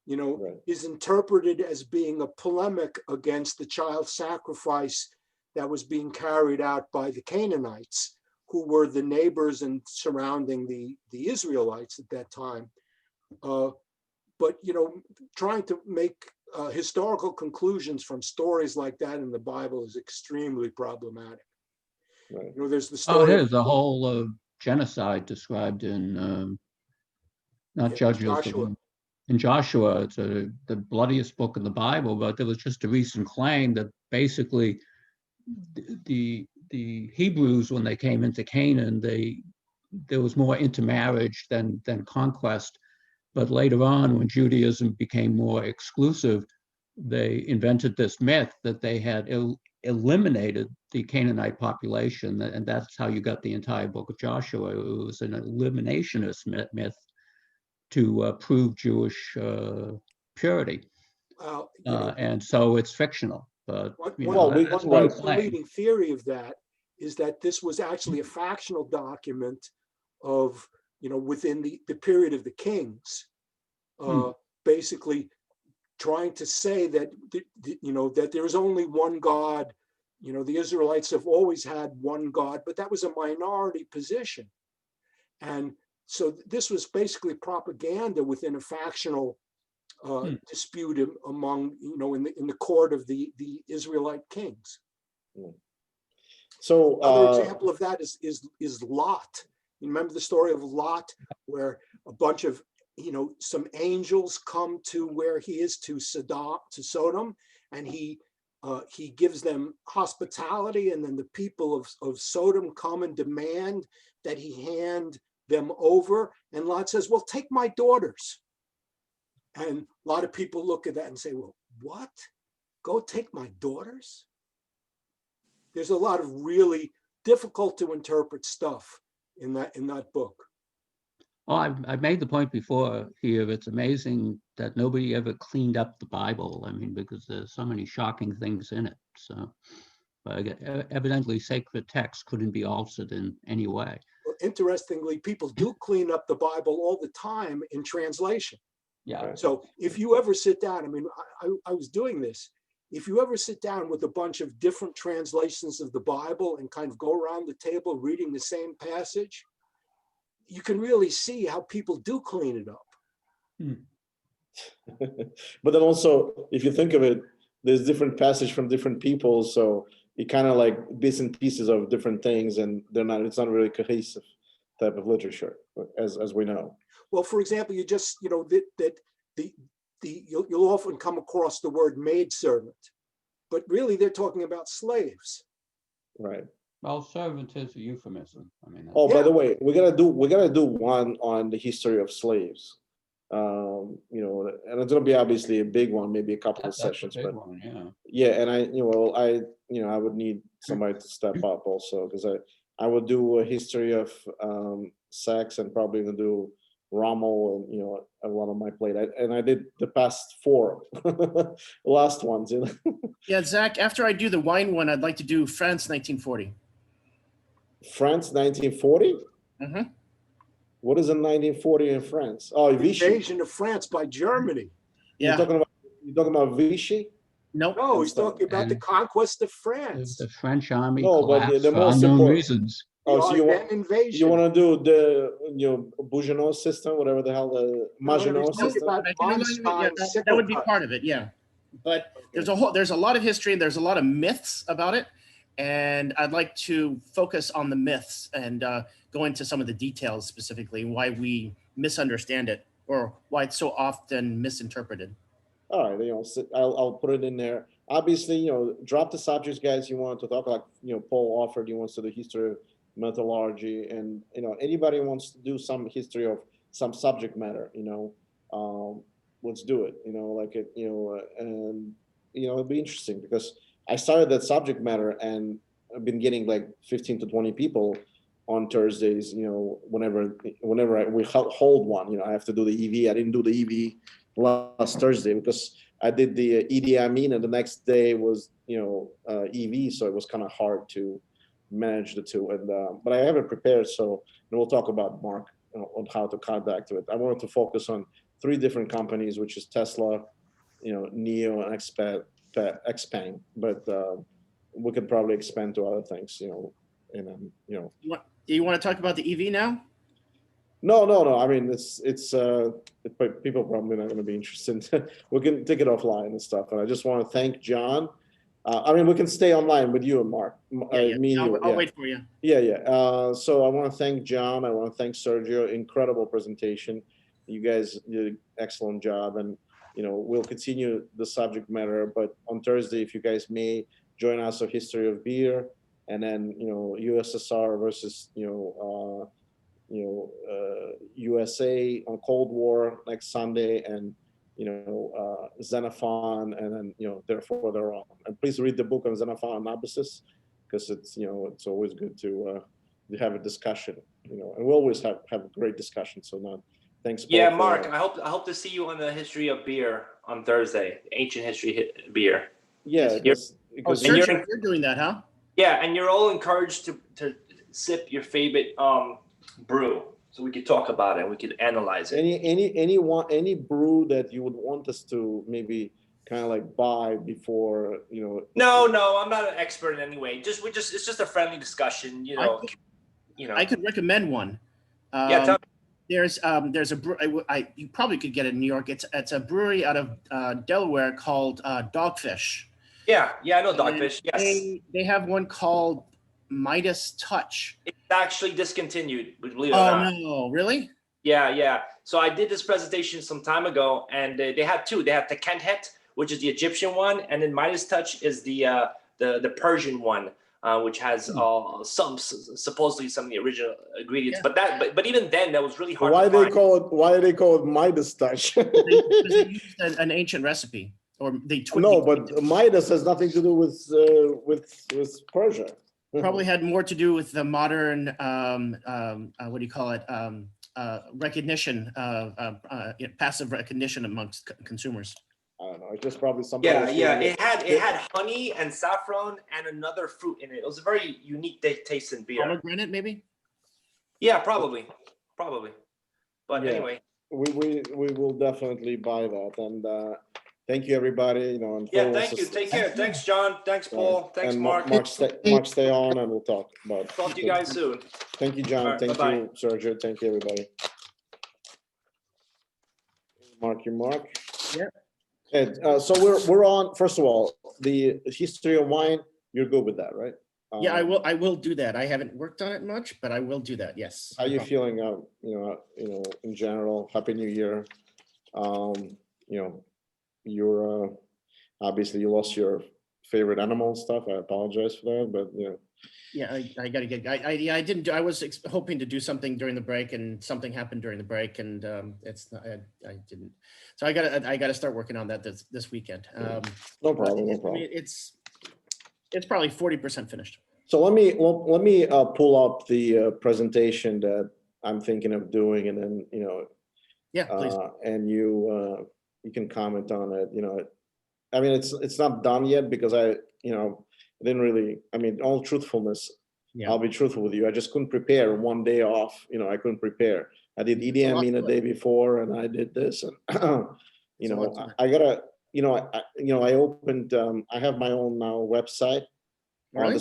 Right. is interpreted as being a polemic against the child sacrifice that was being carried out by the Canaanites, who were the neighbors and surrounding the Israelites at that time. But, trying to make historical conclusions from stories like that in the Bible is extremely problematic. Right. There's the Oh, story. it is the whole genocide described in not Judges, but Joshua. in Joshua. It's the bloodiest book in the Bible, but there was just a recent claim that basically the Hebrews, when they came into Canaan, there was more intermarriage than conquest. But later on, when Judaism became more exclusive, they invented this myth that they had eliminated the Canaanite population, and that's how you got the entire book of Joshua. It was an eliminationist myth to prove Jewish purity. And so it's fictional. But that's one claim. Leading theory of that is that this was actually a factional document of, within the period of the kings, basically trying to say that, that there is only one God. The Israelites have always had one God, but that was a minority position. And so this was basically propaganda within a factional dispute among, in the court of the Israelite kings. So another example of that is Lot. You remember the story of Lot, where a bunch of, some angels come to where he is, to Sodom, and he gives them hospitality, and then the people of Sodom come and demand that he hand them over. And Lot says, well, take my daughters. And a lot of people look at that and say, well, what? Go take my daughters? There's a lot of really difficult to interpret stuff in that book. Oh, I've made the point before here. It's amazing that nobody ever cleaned up the Bible. I mean, because there's so many shocking things in it. So evidently sacred text couldn't be altered in any way. Well, interestingly, people do clean up the Bible all the time in translation. Yeah. So if you ever sit down, I mean, I was doing this. If you ever sit down with a bunch of different translations of the Bible and kind of go around the table reading the same passage, you can really see how people do clean it up. But then also, if you think of it, there's different passage from different people, so it kind of like bits and pieces of different things, and it's not really cohesive type of literature, as we know. Well, for example, you just, you'll often come across the word maidservant, but really they're talking about slaves. Right. Well, servant is a euphemism. I mean. Oh, yeah. By the way, we gotta do one on the history of slaves. And it's gonna be obviously a big one, maybe a couple of sessions. That's a big one, yeah. And I would need somebody to step up also, because I would do a history of sex, and probably gonna do Rommel, and a lot on my plate. I did the past 4 last ones. Yeah, Zach, after I do the wine one, I'd like to do France 1940. France 1940? Mm-hmm. What is in 1940 in France? Oh, Vichy. Invasion of France by Germany. Yeah. You're talking about Vichy? Nope. No, he's talking about the conquest of France. The French army No, but collapsed the for most unknown important reasons. Oh, so you want to do the Bougenot system, whatever the hell, the Maginot system? That would be part of it, yeah. But there's a lot of history, and there's a lot of myths about it, and I'd like to focus on the myths and go into some of the details, specifically why we misunderstand it or why it's so often misinterpreted. All right, I'll put it in there. Obviously, drop the subjects, guys, you want to talk, like Paul offered. He wants to do history of metallurgy, and anybody wants to do some history of some subject matter. Let's do it. And it'll be interesting, because I started that subject matter, and I've been getting like 15 to 20 people on Thursdays, whenever we hold one, I have to do the EV. I didn't do the EV last Thursday because I did the Idi Amin, and the next day was, EV. So it was kind of hard to manage the two. And, but I have it prepared. So, and we'll talk about Mark on how to contact to it. I wanted to focus on 3 different companies, which is Tesla, Neo, and Xpeng, but we could probably expand to other things, and then, Do you want to talk about the EV now? No. I mean, people probably not going to be interested. We can take it offline and stuff. And I just want to thank John. I mean, we can stay online with you and Mark. Me and you. I'll wait for you. Yeah. So I want to thank John. I want to thank Sergio. Incredible presentation. You guys did an excellent job, and we'll continue the subject matter. But on Thursday, if you guys may join us, a history of beer, and then USSR versus USA on Cold War next Sunday, and Xenophon, and then therefore they're on. And please read the book on Xenophon and Abyssus, because it's always good to have a discussion, and we always have a great discussion. So now, thanks. Yeah, Mark, I hope to see you on the history of beer on Thursday, ancient history beer. Yeah, because Sergio, you're doing that, huh? Yeah, and you're all encouraged to sip your favorite brew, so we could talk about it. We could analyze it. Any brew that you would want us to maybe kind of like buy before, No, I'm not an expert in any way. It's just a friendly discussion, I could recommend one. Yeah, tell me. There's a you probably could get it in New York. It's a brewery out of Delaware called Dogfish. Yeah, I know Dogfish. Yes, they have one called Midas Touch. It's actually discontinued, believe it or not. Oh no, really? Yeah. So I did this presentation some time ago, and they have 2. They have the Kenthet, which is the Egyptian one, and then Midas Touch is the Persian one, which has supposedly some of the original ingredients. Yeah. But even then, that was really hard. Why to find. Why do they call it Midas Touch? They used an ancient recipe, or they No, but Midas has nothing to do with Persia. Probably had more to do with the modern recognition, passive recognition amongst consumers. I don't know. It's just probably something. Yeah. It had honey and saffron and another fruit in it. It was a very unique taste in beer. Pomegranate, maybe. Yeah, probably. But Yeah. anyway. We will definitely buy that, and thank you, everybody. And thank you. Take care. Thanks, John. Thanks, Paul. Thanks, and Mark. Mark, stay on, and we'll talk about. Talk to you guys soon. Thank you, John. All right, thank bye-bye. you, Sergio. Thank you, everybody. Mark. Yeah. And, so we're on. First of all, the history of wine. You're good with that, right? Yeah, I will do that. I haven't worked on it much, but I will do that. Yes. How are you feeling? In general. Happy New Year. You're obviously you lost your favorite animal and stuff. I apologize for that, but Yeah, I gotta get. I didn't. I was hoping to do something during the break, and something happened during the break, and I didn't. So I gotta start working on that this weekend. No problem. I mean, it's probably 40% finished. So let me pull up the presentation that I'm thinking of doing, and then Yeah, please. and you can comment on it. I mean, it's not done yet because I didn't really. I mean, all truthfulness, Yeah. I'll be truthful with you. I just couldn't prepare one day off. I couldn't prepare. I did Idi Amin a day before, and I did this, and I gotta. I opened. I have my own now website on the